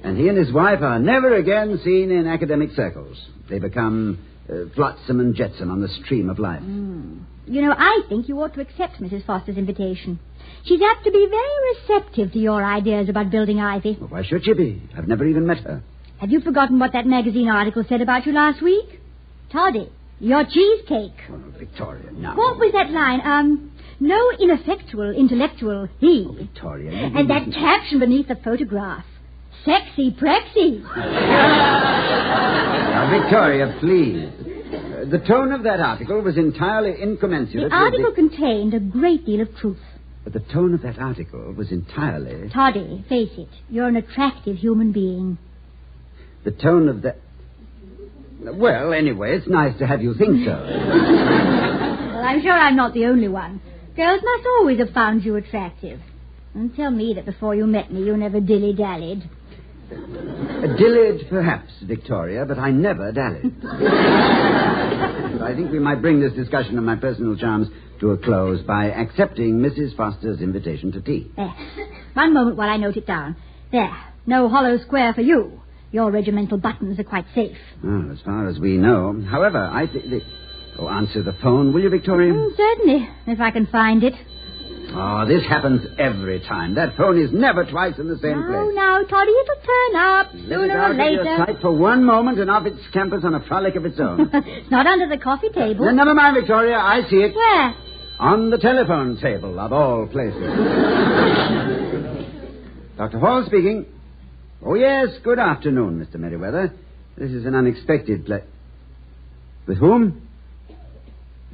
And he and his wife are never again seen in academic circles. They become flotsam and jetsam on the stream of life. You know, I think you ought to accept Mrs. Foster's invitation. She's apt to be very receptive to your ideas about building Ivy. Well, why should she be? I've never even met her. Have you forgotten what that magazine article said about you last week? Toddy, your cheesecake. Oh, Victoria, no. What was that line? No ineffectual intellectual he. Oh, Victoria. And that caption beneath the photograph. Sexy prexy. Now, Victoria, please. The tone of that article was entirely incommensurate. The article contained a great deal of truth. But the tone of that article was entirely... Toddy, face it. You're an attractive human being. The tone of that... Well, anyway, it's nice to have you think so. Well, I'm sure I'm not the only one. Girls must always have found you attractive. And tell me that before you met me, you never dilly-dallied. Dillied, perhaps, Victoria, but I never dallied. I think we might bring this discussion of my personal charms to a close by accepting Mrs. Foster's invitation to tea. There. One moment while I note it down. There. No hollow square for you. Your regimental buttons are quite safe. Oh, as far as we know. However, I think... Oh, answer the phone, will you, Victoria? Certainly, if I can find it. Oh, this happens every time. That phone is never twice in the same place. Now, Toddy, it'll turn up sooner or later. Your sight for one moment and off it scampers on a frolic of its own. It's not under the coffee table. Then never mind, Victoria. I see it. Where? On the telephone table, of all places. Dr. Hall speaking. Oh, yes. Good afternoon, Mr. Merriweather. This is an unexpected With whom?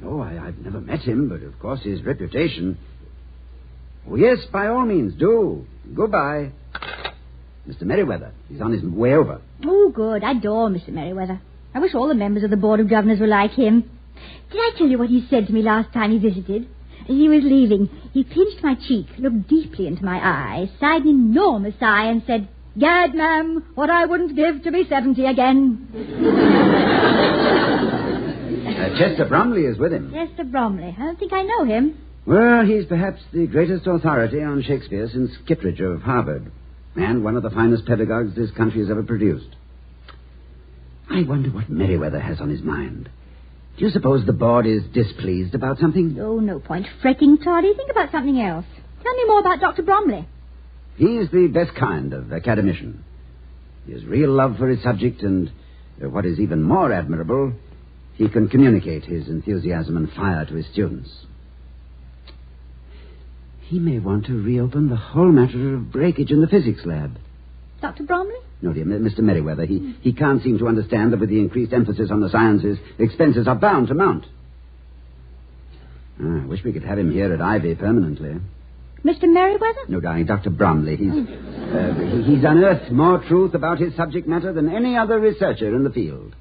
Oh, I've never met him, but of course his reputation... Oh, yes, by all means, do. Goodbye. Mr. Merriweather, he's on his way over. Oh, good. I adore Mr. Merriweather. I wish all the members of the Board of Governors were like him. Did I tell you what he said to me last time he visited? As he was leaving, he pinched my cheek, looked deeply into my eye, sighed an enormous sigh, and said, "Gad, ma'am, what I wouldn't give to be 70 again." Chester Bromley is with him. Chester Bromley. I don't think I know him. Well, he's perhaps the greatest authority on Shakespeare since Kittredge of Harvard, and one of the finest pedagogues this country has ever produced. I wonder what Merriweather has on his mind. Do you suppose the board is displeased about something? Oh, no point fretting, Toddy. Think about something else. Tell me more about Dr. Bromley. He's the best kind of academician. He has real love for his subject, and what is even more admirable, he can communicate his enthusiasm and fire to his students. He may want to reopen the whole matter of breakage in the physics lab. Dr. Bromley? No, dear, Mr. Merriweather. He can't seem to understand that with the increased emphasis on the sciences, expenses are bound to mount. I wish we could have him here at Ivy permanently. Mr. Merriweather? No, darling, Dr. Bromley. He's unearthed more truth about his subject matter than any other researcher in the field.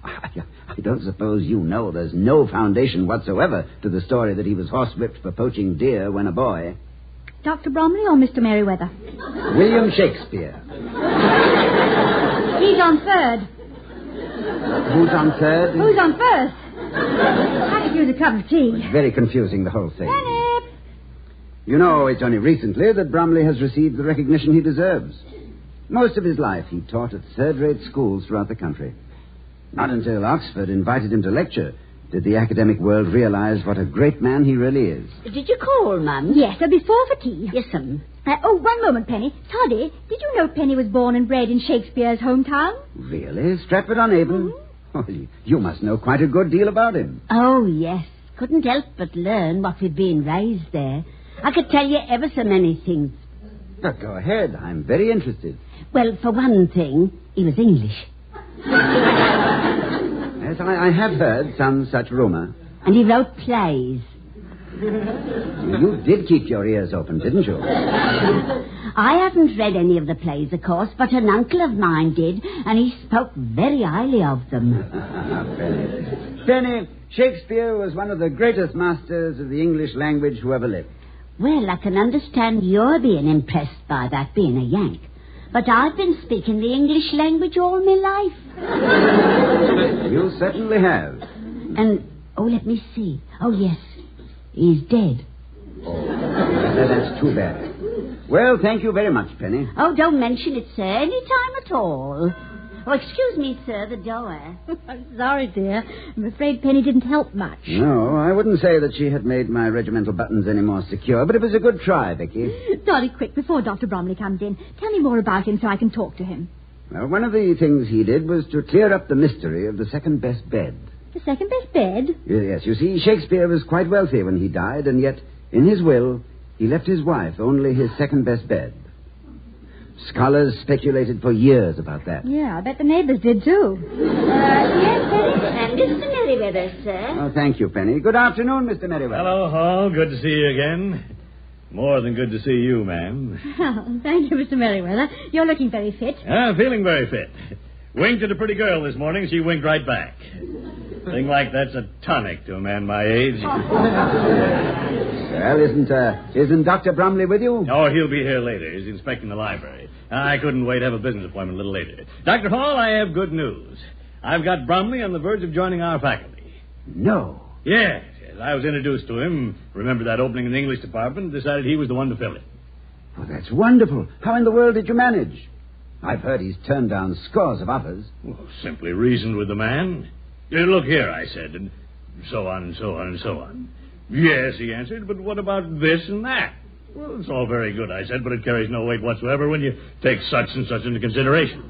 I don't suppose you know there's no foundation whatsoever to the story that he was horsewhipped for poaching deer when a boy. Dr. Bromley or Mr. Merriweather? William Shakespeare. He's on third. Who's on third? Who's on first? I could use a cup of tea. It's very confusing, the whole thing. Philip! You know, it's only recently that Bromley has received the recognition he deserves. Most of his life he taught at third-rate schools throughout the country. Not until Oxford invited him to lecture did the academic world realize what a great man he really is. Did you call, Mum? Yes, before for tea. Yes, Mum. One moment, Penny. Toddy, did you know Penny was born and bred in Shakespeare's hometown? Really? Stratford-on-Avon? Oh, you must know quite a good deal about him. Oh, yes. Couldn't help but learn what we'd been raised there. I could tell you ever so many things. But go ahead. I'm very interested. Well, for one thing, he was English. Yes, I have heard some such rumor. And he wrote plays. You did keep your ears open, didn't you? I haven't read any of the plays, of course, but an uncle of mine did, and he spoke very highly of them. Penny, Shakespeare was one of the greatest masters of the English language who ever lived. Well, I can understand you're being impressed by that, being a Yank. But I've been speaking the English language all my life. You certainly have. And, let me see. Oh, yes. He's dead. Oh, that's too bad. Well, thank you very much, Penny. Oh, don't mention it, sir. Any time at all. Oh, excuse me, sir, the door. I'm sorry, dear. I'm afraid Penny didn't help much. No, I wouldn't say that she had made my regimental buttons any more secure, but it was a good try, Vicky. Dolly, quick, before Dr. Bromley comes in, tell me more about him so I can talk to him. Well, one of the things he did was to clear up the mystery of the second-best bed. The second-best bed? Yes, you see, Shakespeare was quite wealthy when he died, and yet, in his will, he left his wife only his second-best bed. Scholars speculated for years about that. Yeah, I bet the neighbors did, too. Yes, Penny. Mr. Merriweather, sir. Oh, thank you, Penny. Good afternoon, Mr. Merriweather. Hello, Hall. Good to see you again. More than good to see you, ma'am. Oh, thank you, Mr. Merriweather. You're looking very fit. Feeling very fit. Winked at a pretty girl this morning. She winked right back. Thing like that's a tonic to a man my age. Well, isn't Dr. Bromley with you? Oh, he'll be here later. He's inspecting the library. I couldn't wait to have a business appointment a little later. Dr. Hall, I have good news. I've got Bromley on the verge of joining our faculty. No. Yes. I was introduced to him. Remember that opening in the English department? Decided he was the one to fill it. Oh, that's wonderful. How in the world did you manage? I've heard he's turned down scores of offers. Well, simply reasoned with the man. Look here, I said, and so on and so on and so on. Yes, he answered, but what about this and that? Well, it's all very good, I said, but it carries no weight whatsoever when you take such and such into consideration.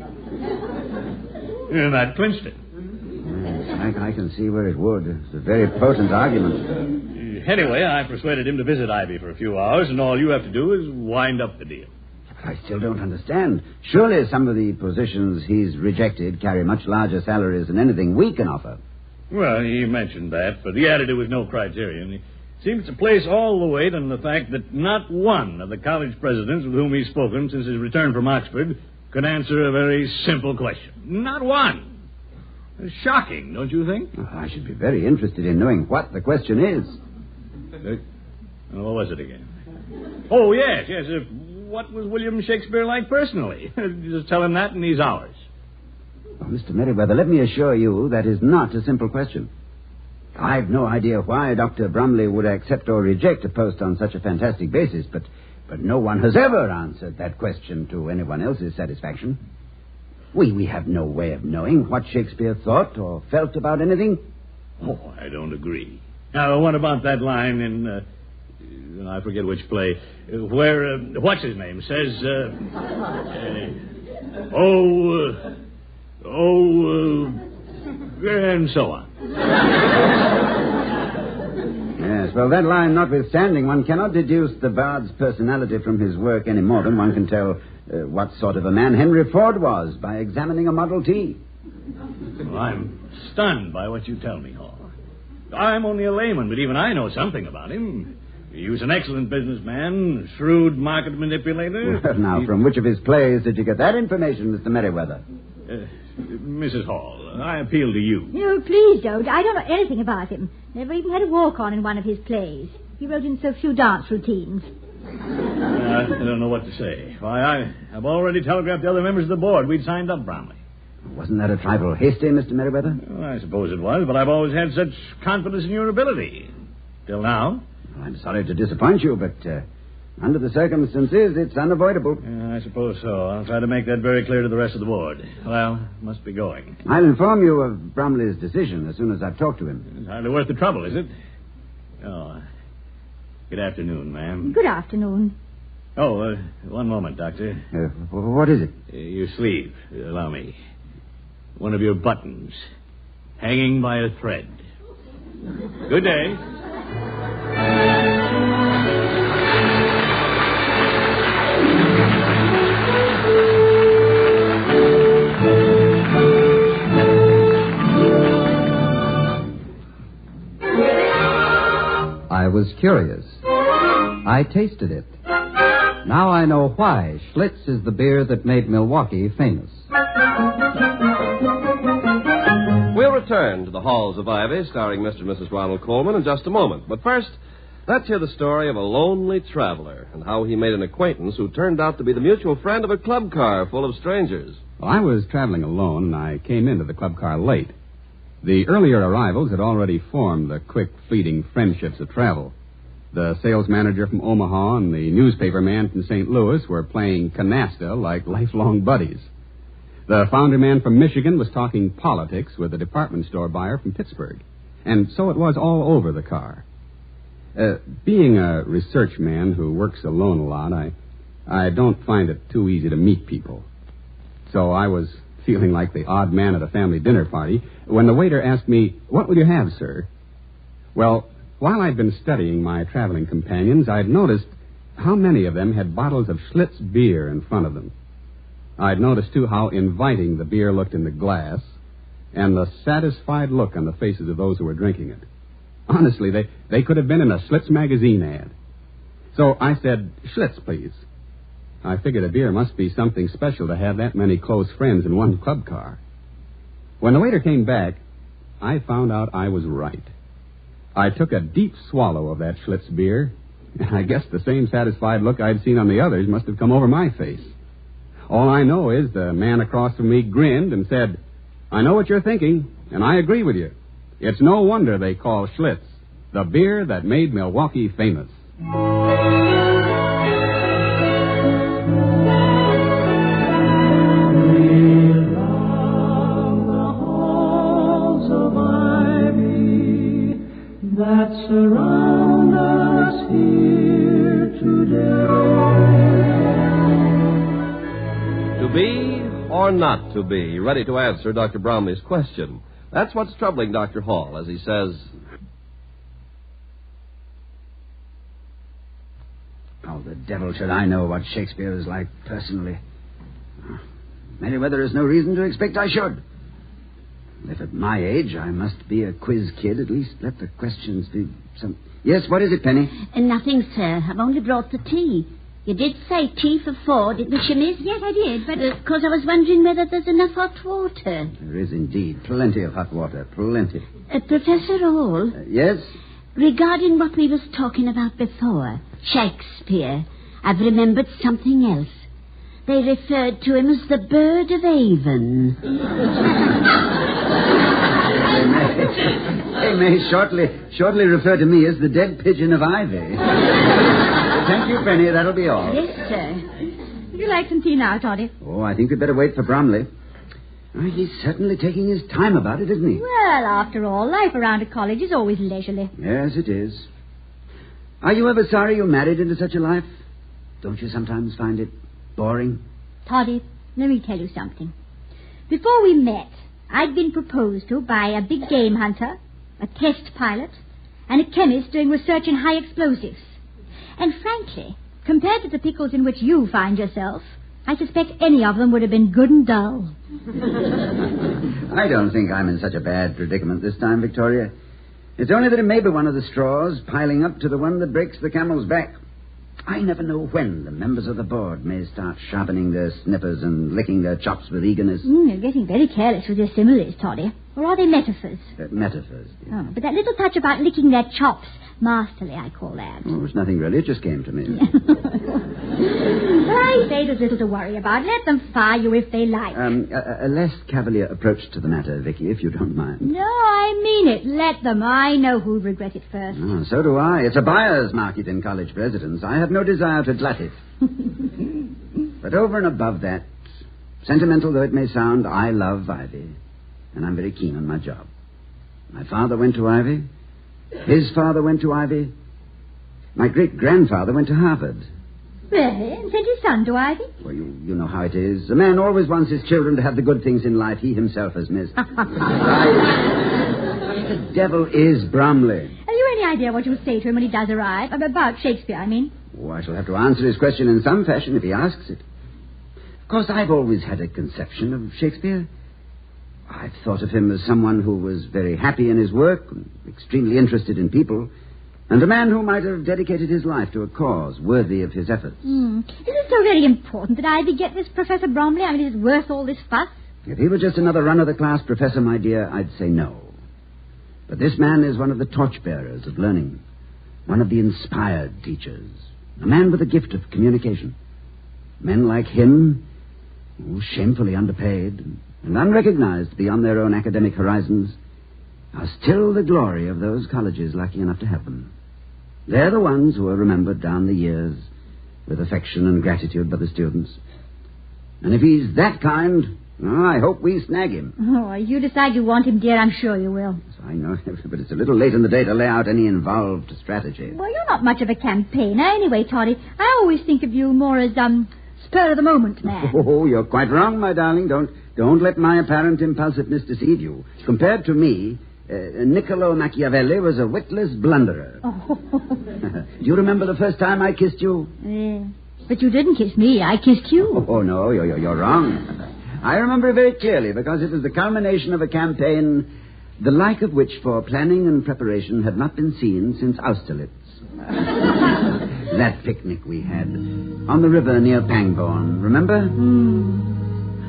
And that clinched it. Yes, I can see where it would. It's a very potent argument. Anyway, I persuaded him to visit Ivy for a few hours, and all you have to do is wind up the deal. I still don't understand. Surely some of the positions he's rejected carry much larger salaries than anything we can offer. Well, he mentioned that, but he added it was no criterion. He seems to place all the weight on the fact that not one of the college presidents with whom he's spoken since his return from Oxford could answer a very simple question. Not one. It's shocking, don't you think? Oh, I should be very interested in knowing what the question is. What was it again? Oh, yes. What was William Shakespeare like personally? Just tell him that in these hours. Oh, Mr. Merriweather, let me assure you that is not a simple question. I've no idea why Dr. Bromley would accept or reject a post on such a fantastic basis, but no one has ever answered that question to anyone else's satisfaction. We have no way of knowing what Shakespeare thought or felt about anything. Oh, I don't agree. Now, what about that line in, I forget which play, where, what's his name, says, and so on. Yes, well, that line notwithstanding, one cannot deduce the bard's personality from his work any more than one can tell what sort of a man Henry Ford was by examining a Model T. Well, I'm stunned by what you tell me, Hall. I'm only a layman, but even I know something about him. He was an excellent businessman, shrewd market manipulator. Well, now, from which of his plays did you get that information, Mr. Merriweather? Mrs. Hall, I appeal to you. No, please don't. I don't know anything about him. Never even had a walk-on in one of his plays. He wrote in so few dance routines. I don't know what to say. Why, I've already telegraphed the other members of the board. We'd signed up Bromley. Wasn't that a trifle hasty, Mr. Merriweather? Well, I suppose it was, but I've always had such confidence in your ability. Till now. Well, I'm sorry to disappoint you, but under the circumstances, it's unavoidable. I suppose so. I'll try to make that very clear to the rest of the board. Well, must be going. I'll inform you of Bromley's decision as soon as I've talked to him. It's hardly worth the trouble, is it? Oh, good afternoon, ma'am. Good afternoon. Oh, one moment, Doctor. What is it? Your sleeve. Allow me. One of your buttons. Hanging by a thread. Good day. I was curious. I tasted it. Now I know why Schlitz is the beer that made Milwaukee famous. We'll return to the halls of Ivy, starring Mr. and Mrs. Ronald Coleman, in just a moment. But first, let's hear the story of a lonely traveler and how he made an acquaintance who turned out to be the mutual friend of a club car full of strangers. Well, I was traveling alone, and I came into the club car late. The earlier arrivals had already formed the quick, fleeting friendships of travel. The sales manager from Omaha and the newspaper man from St. Louis were playing canasta like lifelong buddies. The founder man from Michigan was talking politics with a department store buyer from Pittsburgh. And so it was all over the car. Being a research man who works alone a lot, I don't find it too easy to meet people. So I was feeling like the odd man at a family dinner party when the waiter asked me, "What will you have, sir?" Well, while I'd been studying my traveling companions, I'd noticed how many of them had bottles of Schlitz beer in front of them. I'd noticed, too, how inviting the beer looked in the glass and the satisfied look on the faces of those who were drinking it. Honestly, they could have been in a Schlitz magazine ad. So I said, "Schlitz, please." I figured a beer must be something special to have that many close friends in one club car. When the waiter came back, I found out I was right. I took a deep swallow of that Schlitz beer, and I guess the same satisfied look I'd seen on the others must have come over my face. All I know is the man across from me grinned and said, "I know what you're thinking, and I agree with you. It's no wonder they call Schlitz the beer that made Milwaukee famous." That surround to be, ready to answer Dr. Bromley's question. That's what's troubling Dr. Hall, as he says... Oh, the devil should I know what Shakespeare is like personally. Merriweather has no reason to expect I should. If at my age I must be a quiz kid, at least let the questions be some... Yes, what is it, Penny? Nothing, sir. I've only brought the tea. You did say tea for 4, didn't you, miss? Yes, I did, but... Of course, I was wondering whether there's enough hot water. There is indeed plenty of hot water, plenty. Professor Hall? Yes? Regarding what we was talking about before, Shakespeare, I've remembered something else. They referred to him as the Bird of Avon. They may shortly refer to me as the dead pigeon of ivy. Thank you, Penny. That'll be all. Yes, sir. Would you like some tea now, Toddy? Oh, I think we'd better wait for Bromley. He's certainly taking his time about it, isn't he? Well, after all, life around a college is always leisurely. Yes, it is. Are you ever sorry you married into such a life? Don't you sometimes find it boring? Toddy, let me tell you something. Before we met, I'd been proposed to by a big game hunter, a test pilot, and a chemist doing research in high explosives. And frankly, compared to the pickles in which you find yourself, I suspect any of them would have been good and dull. I don't think I'm in such a bad predicament this time, Victoria. It's only that it may be one of the straws piling up to the one that breaks the camel's back. I never know when the members of the board may start sharpening their snippers and licking their chops with eagerness. You're getting very careless with your similes, Toddy. Or are they metaphors? Metaphors. Dear. Oh, but that little touch about licking their chops, masterly, I call that. Oh, it's nothing really. It just came to me. Well, I say there's little to worry about. Let them fire you if they like. A less cavalier approach to the matter, Vicky, if you don't mind. No, I mean it. Let them. I know who'd regret it first. Oh, so do I. It's a buyer's market in college presidents. I have no desire to glut it. But over and above that, sentimental though it may sound, I love Ivy. And I'm very keen on my job. My father went to Ivy. His father went to Ivy. My great-grandfather went to Harvard. Really? And sent his son to Ivy? Well, you know how it is. A man always wants his children to have the good things in life he himself has missed. The devil is Bromley. Have you any idea what you'll say to him when he does arrive? About Shakespeare, I mean. Oh, I shall have to answer his question in some fashion if he asks it. Of course, I've always had a conception of Shakespeare. I've thought of him as someone who was very happy in his work, and extremely interested in people, and a man who might have dedicated his life to a cause worthy of his efforts. Is it so very important that Ivy get this Professor Bromley? I mean, is it worth all this fuss? If he were just another run-of-the-class professor, my dear, I'd say no. But this man is one of the torchbearers of learning, one of the inspired teachers, a man with a gift of communication. Men like him, shamefully underpaid and unrecognized beyond their own academic horizons, are still the glory of those colleges lucky enough to have them. They're the ones who are remembered down the years with affection and gratitude by the students. And if he's that kind, I hope we snag him. Oh, you decide you want him, dear, I'm sure you will. I know, but it's a little late in the day to lay out any involved strategy. Well, you're not much of a campaigner anyway, Toddy. I always think of you more as, spur-of-the-moment man. Oh, you're quite wrong, my darling. Don't let my apparent impulsiveness deceive you. Compared to me, Niccolo Machiavelli was a witless blunderer. Oh. Do you remember the first time I kissed you? But you didn't kiss me. I kissed you. Oh, no, you're wrong. I remember it very clearly because it was the culmination of a campaign the like of which for planning and preparation had not been seen since Austerlitz. That picnic we had on the river near Pangbourne, remember?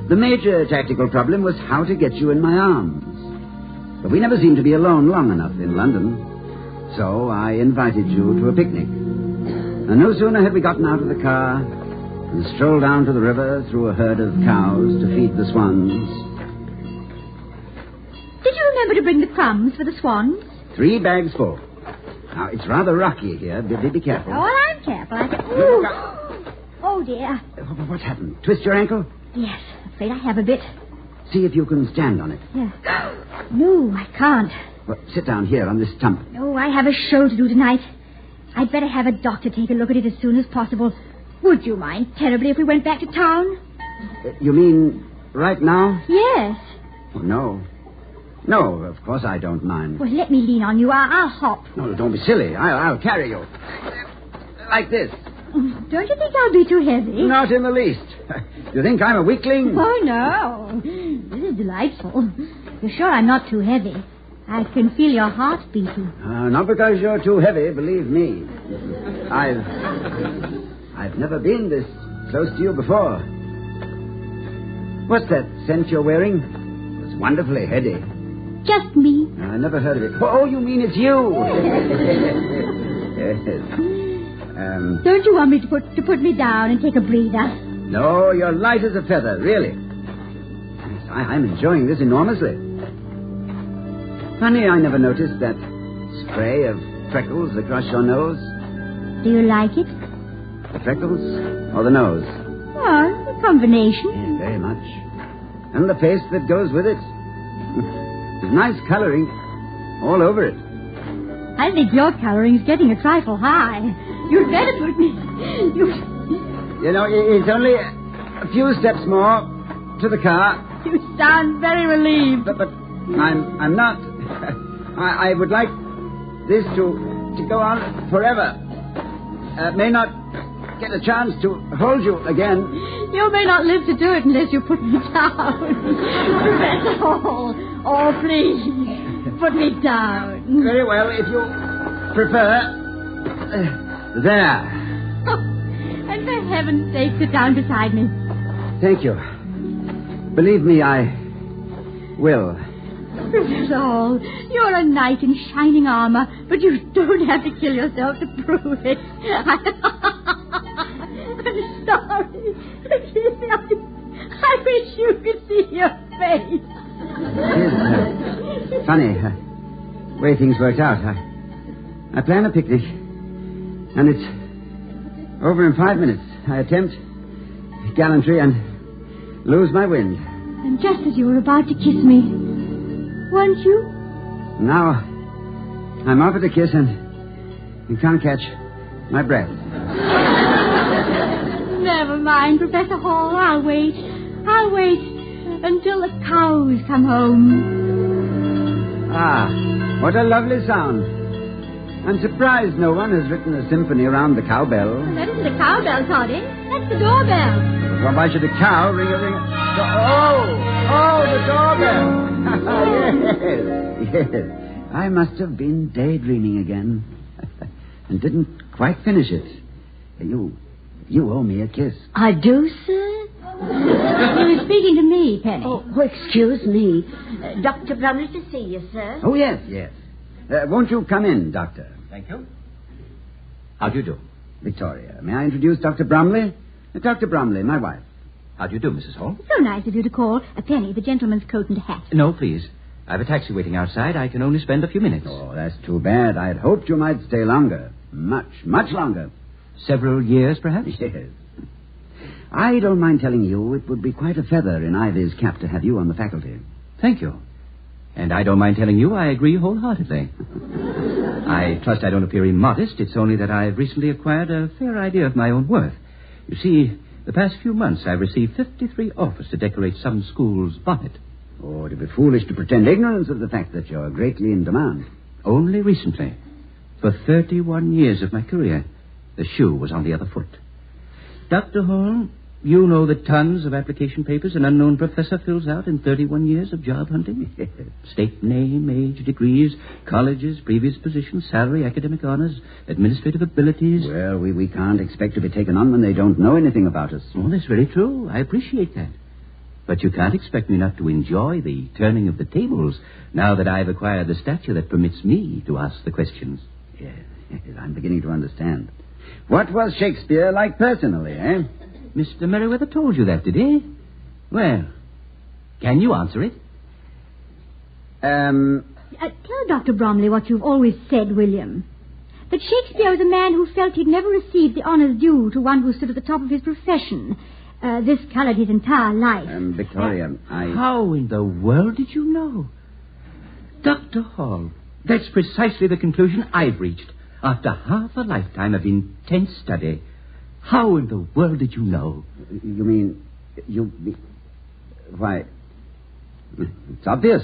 The major tactical problem was how to get you in my arms. But we never seemed to be alone long enough in London. So I invited you to a picnic. And no sooner had we gotten out of the car and strolled down to the river through a herd of cows to feed the swans. Did you remember to bring the crumbs for the swans? 3 bags full. Now, it's rather rocky here. Be careful. Oh, I'm careful. Oh, dear. What happened? Twist your ankle? Yes, afraid I have a bit. See if you can stand on it. Yeah. No, I can't. Well, sit down here on this stump. No, I have a show to do tonight. I'd better have a doctor take a look at it as soon as possible. Would you mind terribly if we went back to town? You mean right now? Yes. Oh, no. No, of course I don't mind. Well, let me lean on you. I'll hop. No, don't be silly. I'll carry you. Like this. Don't you think I'll be too heavy? Not in the least. Do you think I'm a weakling? Oh, no. This is delightful. You're sure I'm not too heavy? I can feel your heart beating. Not because you're too heavy, believe me. I've never been this close to you before. What's that scent you're wearing? It's wonderfully heady. Just me. I never heard of it. Oh, you mean it's you? Yes. Don't you want me to put me down and take a breather? No, you're light as a feather, really. Yes, I'm enjoying this enormously. Funny, I never noticed that spray of freckles across your nose. Do you like it? The freckles or the nose? Oh, a combination. Yeah, very much. And the paste that goes with it. There's nice coloring all over it. I think your coloring's getting a trifle high. You'd better put me... You know, it's only a few steps more to the car. You sound very relieved. But I'm not. I would like this to go on forever. May not get a chance to hold you again. You may not live to do it unless you put me down. That's all. Oh, please, put me down. Very well, if you prefer. There. Oh, and for heaven's sake, sit down beside me. Thank you. Believe me, I will. Professor Hall, you're a knight in shining armor, but you don't have to kill yourself to prove it. I'm sorry. Forgive me. I wish you could see your face. It is funny, way things worked out. I plan a picnic, and it's over in 5 minutes. I attempt gallantry and lose my wind. And just as you were about to kiss me, weren't you? Now, I'm offered a kiss and you can't catch my breath. Never mind, Professor Hall. I'll wait. I'll wait until the cows come home. Ah, what a lovely sound. I'm surprised no one has written a symphony around the cowbell. That isn't a cowbell, Toddy. That's the doorbell. Well, why should a cow ring a ring? Oh, the doorbell. Yes. I must have been daydreaming again. And didn't quite finish it. You owe me a kiss. I do, sir? You were speaking to me, Penny. Oh, excuse me. Dr. Bromley to see you, sir. Oh, yes. Won't you come in, Doctor? Thank you. How do you do? Victoria. May I introduce Dr. Bromley? Dr. Bromley, my wife. How do you do, Mrs. Hall? So nice of you to call. Penny, the gentleman's coat and hat. No, please. I have a taxi waiting outside. I can only spend a few minutes. Oh, that's too bad. I'd hoped you might stay longer. Much longer. Several years, perhaps? Yes. I don't mind telling you it would be quite a feather in Ivy's cap to have you on the faculty. Thank you. And I don't mind telling you I agree wholeheartedly. I trust I don't appear immodest. It's only that I've recently acquired a fair idea of my own worth. You see, the past few months I've received 53 offers to decorate some school's bonnet. Oh, it'd be foolish to pretend ignorance of the fact that you're greatly in demand. Only recently. For 31 years of my career, the shoe was on the other foot. Dr. Hall, you know the tons of application papers an unknown professor fills out in 31 years of job hunting? State name, age, degrees, colleges, previous positions, salary, academic honors, administrative abilities. Well, we can't expect to be taken on when they don't know anything about us. Oh, that's very true. I appreciate that. But you can't expect me not to enjoy the turning of the tables now that I've acquired the stature that permits me to ask the questions. Yes, I'm beginning to understand. What was Shakespeare like personally, eh? Mr. Merriweather told you that, did he? Well, can you answer it? Tell Dr. Bromley what you've always said, William. That Shakespeare was a man who felt he'd never received the honors due to one who stood at the top of his profession. This colored his entire life. Victoria, How in the world did you know? Dr. Hall, that's precisely the conclusion I've reached after half a lifetime of intense study. How in the world did you know? You mean... Why, it's obvious.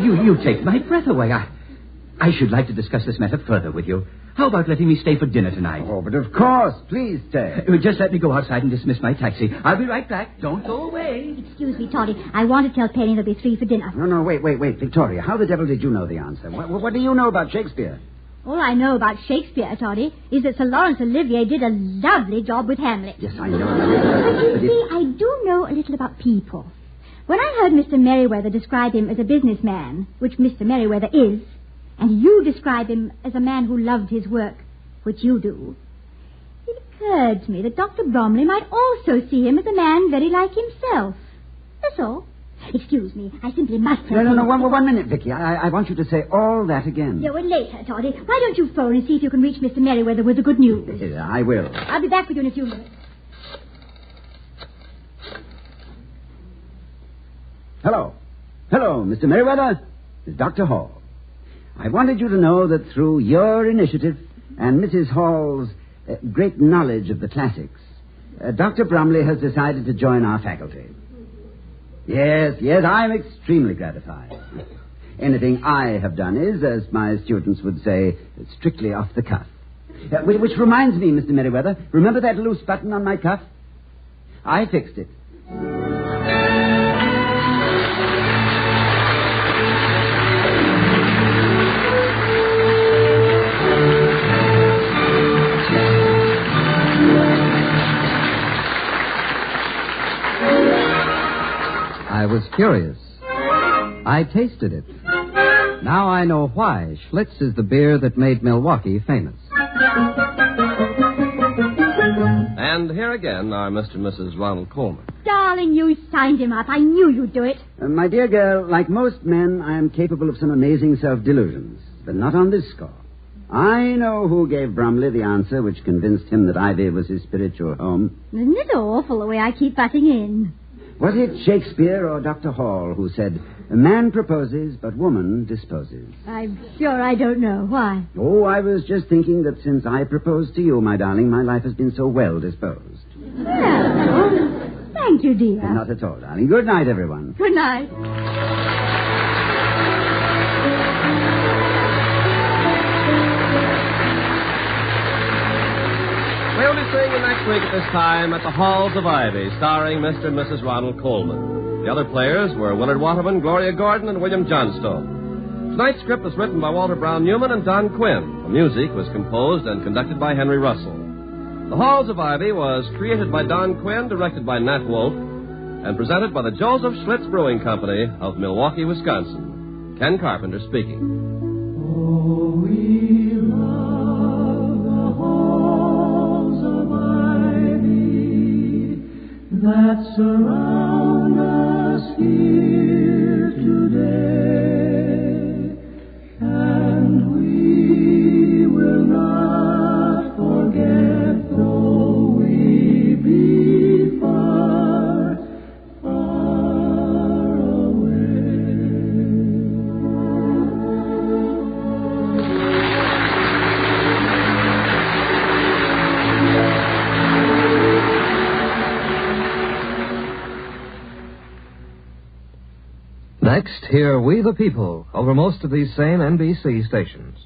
You take my breath away. I should like to discuss this matter further with you. How about letting me stay for dinner tonight? Oh, but of course. Please stay. Just let me go outside and dismiss my taxi. I'll be right back. Don't go away. Excuse me, Toddy. I want to tell Penny they'll be free for dinner. No, wait, Victoria. How the devil did you know the answer? What do you know about Shakespeare? All I know about Shakespeare, Toddy, is that Sir Laurence Olivier did a lovely job with Hamlet. Yes, I know. But you see, I do know a little about people. When I heard Mr. Merriweather describe him as a businessman, which Mr. Merriweather is, and you describe him as a man who loved his work, which you do, it occurred to me that Dr. Bromley might also see him as a man very like himself. That's all. Excuse me, I simply must tell you. No, 1 minute, Vicky. I want you to say all that again. Yeah, well, later, Toddy. Why don't you phone and see if you can reach Mr. Merriweather with the good news? I will. I'll be back with you in a few minutes. Hello, Mr. Merriweather. It's Dr. Hall. I wanted you to know that through your initiative and Mrs. Hall's great knowledge of the classics, Dr. Bromley has decided to join our faculty. Yes, I'm extremely gratified. Anything I have done is, as my students would say, strictly off the cuff. Which reminds me, Mr. Merriweather, remember that loose button on my cuff? I fixed it. I was curious. I tasted it. Now I know why Schlitz is the beer that made Milwaukee famous. And here again are Mr. and Mrs. Ronald Coleman. Darling, you signed him up. I knew you'd do it. My dear girl, like most men, I am capable of some amazing self-delusions, but not on this score. I know who gave Bromley the answer which convinced him that Ivy was his spiritual home. Isn't it awful the way I keep butting in? Was it Shakespeare or Dr. Hall who said, "A man proposes, but woman disposes"? I'm sure I don't know. Why? Oh, I was just thinking that since I proposed to you, my darling, my life has been so well disposed. Well, thank you, dear. Not at all, darling. Good night, everyone. Good night. We'll be seeing you next week at this time at the Halls of Ivy, starring Mr. and Mrs. Ronald Coleman. The other players were Willard Waterman, Gloria Gordon, and William Johnstone. Tonight's script was written by Walter Brown Newman and Don Quinn. The music was composed and conducted by Henry Russell. The Halls of Ivy was created by Don Quinn, directed by Nat Wolfe, and presented by the Joseph Schlitz Brewing Company of Milwaukee, Wisconsin. Ken Carpenter speaking. Oh, we love the halls of ivy that surround us here today, and we will not forget though we be far, far away. Next, hear We the People over most of these same NBC stations.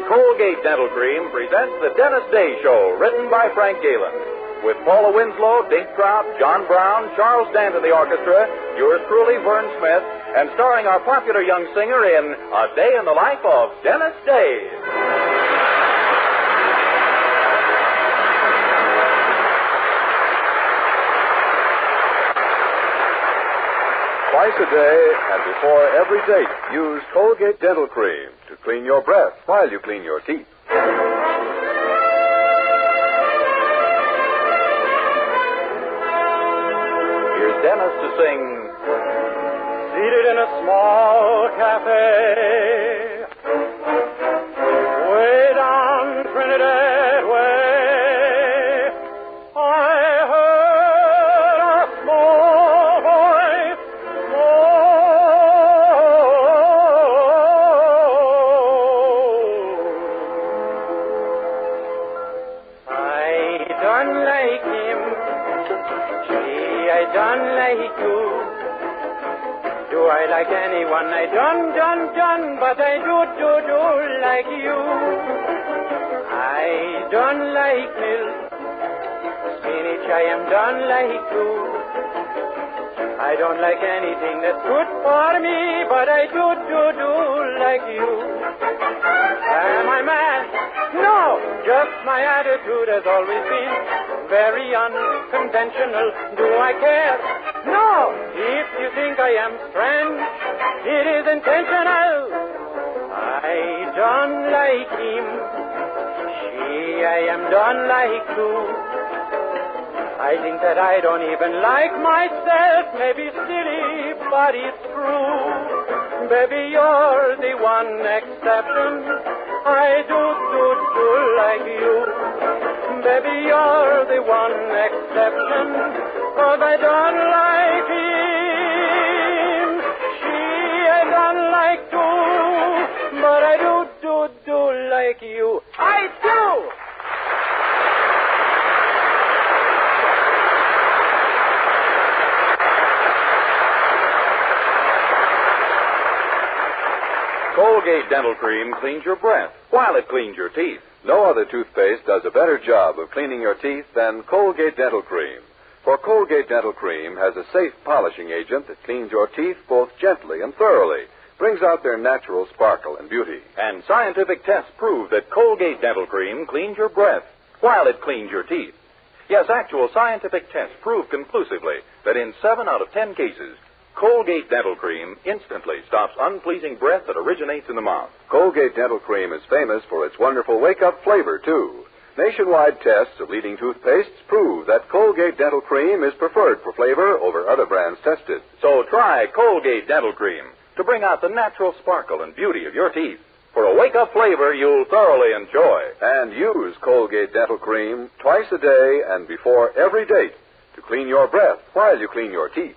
Colgate Dental Cream presents The Dennis Day Show, written by Frank Galen. with Paula Winslow, Dink Trout, John Brown, Charles Dant in the orchestra, yours truly, Vern Smith, and starring our popular young singer in A Day in the Life of Dennis Day. Twice a day and before every date, use Colgate Dental Cream to clean your breath while you clean your teeth. Here's Dennis to sing, Seated in a small cafe, way down Trinidad Way, I heard a small voice, I don't like him, gee, I don't like you. Do I like anyone? I don't, but I do like you. I don't like milk, spinach, I am don't like you. I don't like anything that's good for me, but I do like you. Am I mad? No, just my attitude has always been very unconventional. Do I care? No, if you think I am strange, it is intentional. I don't like him. She, I am don't like too. I think that I don't even like myself. Maybe silly, but it's true. Baby, you're the one exception. I do like you. Baby, you're the one exception. 'Cause I don't like him. She, I don't like too. But I do like you. I do! Colgate Dental Cream cleans your breath while it cleans your teeth. No other toothpaste does a better job of cleaning your teeth than Colgate Dental Cream. For Colgate Dental Cream has a safe polishing agent that cleans your teeth both gently and thoroughly, brings out their natural sparkle and beauty. And scientific tests prove that Colgate Dental Cream cleans your breath while it cleans your teeth. Yes, actual scientific tests prove conclusively that in 7 out of 10 cases, Colgate Dental Cream instantly stops unpleasing breath that originates in the mouth. Colgate Dental Cream is famous for its wonderful wake-up flavor, too. Nationwide tests of leading toothpastes prove that Colgate Dental Cream is preferred for flavor over other brands tested. So try Colgate Dental Cream to bring out the natural sparkle and beauty of your teeth. For a wake-up flavor you'll thoroughly enjoy. And use Colgate Dental Cream twice a day and before every date to clean your breath while you clean your teeth.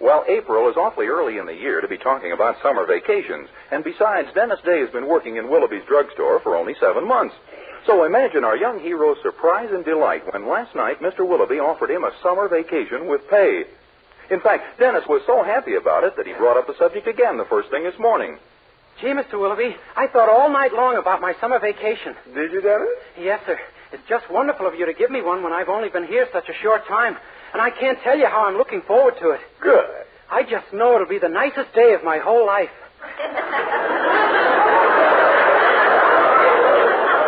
Well, April is awfully early in the year to be talking about summer vacations. And besides, Dennis Day has been working in Willoughby's drugstore for only 7 months. So imagine our young hero's surprise and delight when last night Mr. Willoughby offered him a summer vacation with pay. In fact, Dennis was so happy about it that he brought up the subject again the first thing this morning. Gee, Mr. Willoughby, I thought all night long about my summer vacation. Did you, Dennis? Yes, sir. It's just wonderful of you to give me one when I've only been here such a short time. And I can't tell you how I'm looking forward to it. Good. I just know it'll be the nicest day of my whole life.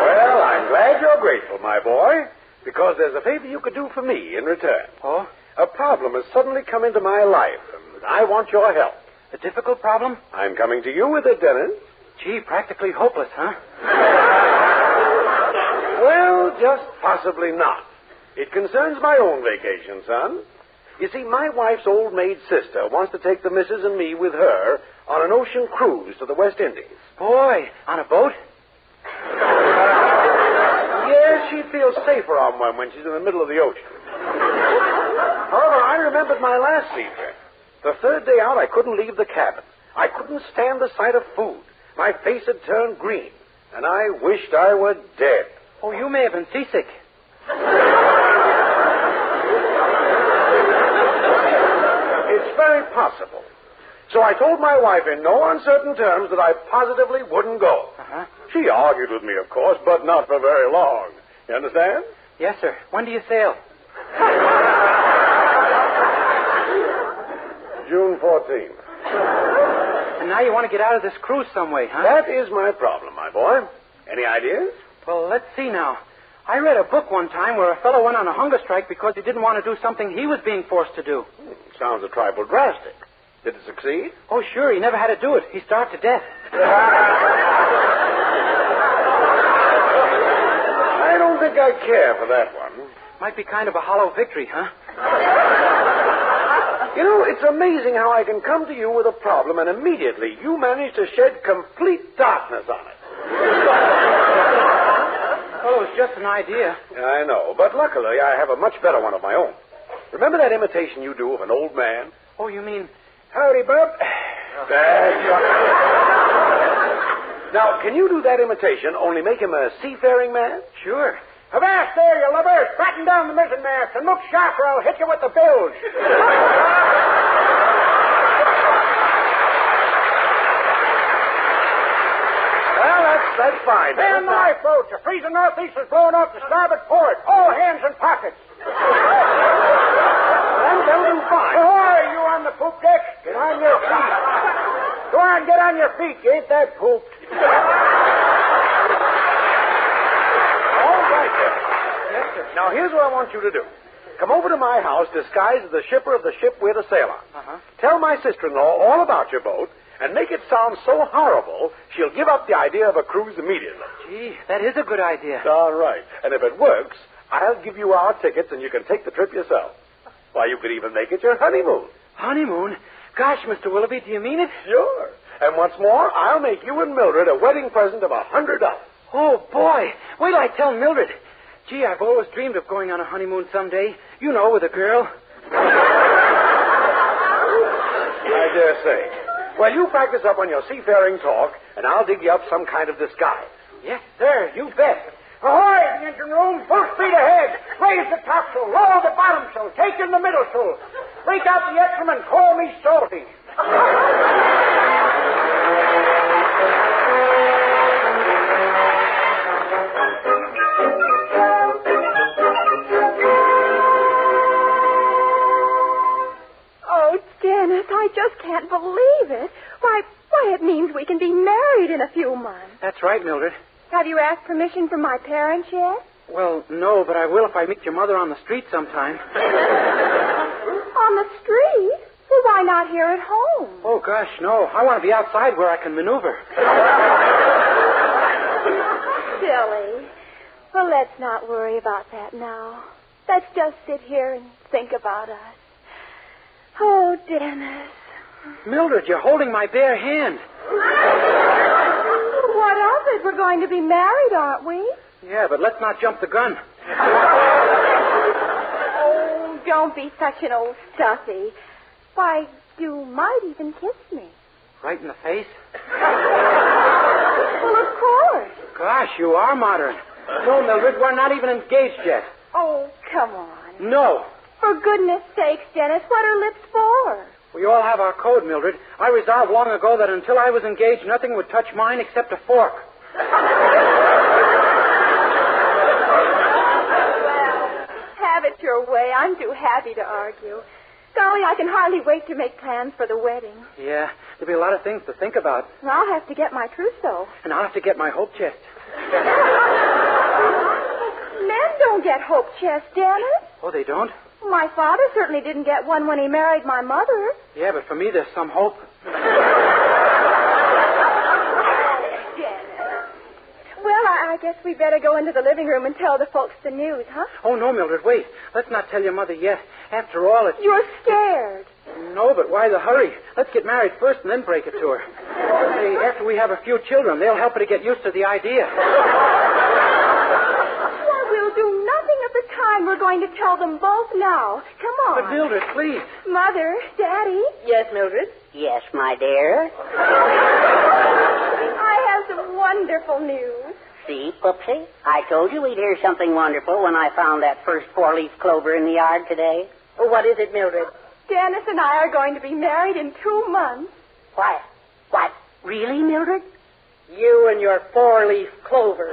Well, I'm glad you're grateful, my boy, because there's a favor you could do for me in return. Oh? A problem has suddenly come into my life, and I want your help. A difficult problem? I'm coming to you with it, Dennis. Gee, practically hopeless, huh? Well, just possibly not. It concerns my own vacation, son. You see, my wife's old maid sister wants to take the missus and me with her on an ocean cruise to the West Indies. Boy, on a boat? Yes, she feels safer on one when she's in the middle of the ocean. However, I remembered my last sea trip. The third day out, I couldn't leave the cabin. I couldn't stand the sight of food. My face had turned green, and I wished I were dead. Oh, you may have been seasick. very possible. So I told my wife in no uncertain terms that I positively wouldn't go. She argued with me, of course, but not for very long. You understand? Yes, sir. When do you sail? June 14th. And now you want to get out of this cruise some way, huh? That is my problem, my boy. Any ideas? Well, let's see now. I read a book one time where a fellow went on a hunger strike because he didn't want to do something he was being forced to do. Sounds a trifle drastic. Did it succeed? Oh, sure. He never had to do it. He starved to death. I don't think I care for that one. Might be kind of a hollow victory, huh? You know, it's amazing how I can come to you with a problem and immediately you manage to shed complete darkness on it. Well, it was just an idea. I know, but luckily I have a much better one of my own. Remember that imitation you do of an old man? Oh, you mean... Howdy, bub. Now, can you do that imitation, only make him a seafaring man? Sure. Avast there, you lubbers! Batten down the mizzen mast and look sharp or I'll hit you with the bilge. Well, that's fine. Man, my boat. The freezing northeast is blowing off the starboard port. All hands in pockets. That'll do fine. Ahoy, you on the poop deck. Get on your feet. Go on, get on your feet. You ain't that pooped. All right, then. Yes, sir. Now, here's what I want you to do. Come over to my house disguised as the shipper of the ship we're to sail on. Tell my sister-in-law all about your boat and make it sound so horrible she'll give up the idea of a cruise immediately. Gee, that is a good idea. All right. And if it works, I'll give you our tickets and you can take the trip yourself. Why, you could even make it your honeymoon. Honeymoon? Gosh, Mr. Willoughby, do you mean it? Sure. And what's more, I'll make you and Mildred a wedding present of $100. Oh, boy. Wait till I tell Mildred. Gee, I've always dreamed of going on a honeymoon someday. You know, with a girl. I dare say. Well, you practice up on your seafaring talk, and I'll dig you up some kind of disguise. Yes, sir. You bet. Ahoy, the engine room. Full speed ahead. Raise the topsail. Lower the bottom sail. Take in the middle sail. Break out the Epsom and call me Salty. Oh, Dennis, I just can't believe it. Why, it means we can be married in a few months. That's right, Mildred. Have you asked permission from my parents yet? Well, no, but I will if I meet your mother on the street sometime. On the street? Well, why not here at home? Oh, gosh, no. I want to be outside where I can maneuver. Silly. Well, let's not worry about that now. Let's just sit here and think about us. Oh, Dennis. Mildred, you're holding my bare hand. What of it? We're going to be married, aren't we? Yeah, but let's not jump the gun. Oh, don't be such an old stuffy. Why, you might even kiss me. Right in the face? Well, of course. Gosh, you are modern. No, Mildred, we're not even engaged yet. Oh, come on. No. For goodness sakes, Dennis, what are lips for? We all have our code, Mildred. I resolved long ago that until I was engaged, nothing would touch mine except a fork. Well, have it your way. I'm too happy to argue. Golly, I can hardly wait to make plans for the wedding. Yeah, there'll be a lot of things to think about. And I'll have to get my trousseau. And I'll have to get my hope chest. Men don't get hope chests, Dennis. Oh, they don't? My father certainly didn't get one when he married my mother. Yeah, but for me, there's some hope. Well, I guess we better go into the living room and tell the folks the news, huh? Oh, no, Mildred, wait. Let's not tell your mother yet. After all, it's... You're scared. No, but why the hurry? Let's get married first and then break it to her. Say, after we have a few children, they'll help her to get used to the idea. Well, we'll do nothing of the kind. We're going to tell them both now. Come on. But, Mildred, please. Mother, Daddy. Yes, Mildred? Yes, my dear. I have some wonderful news. See, Poopsie? I told you we'd hear something wonderful when I found that first four-leaf clover in the yard today. What is it, Mildred? Dennis and I are going to be married in 2 months. What? What? Really, Mildred? You and your four-leaf clover.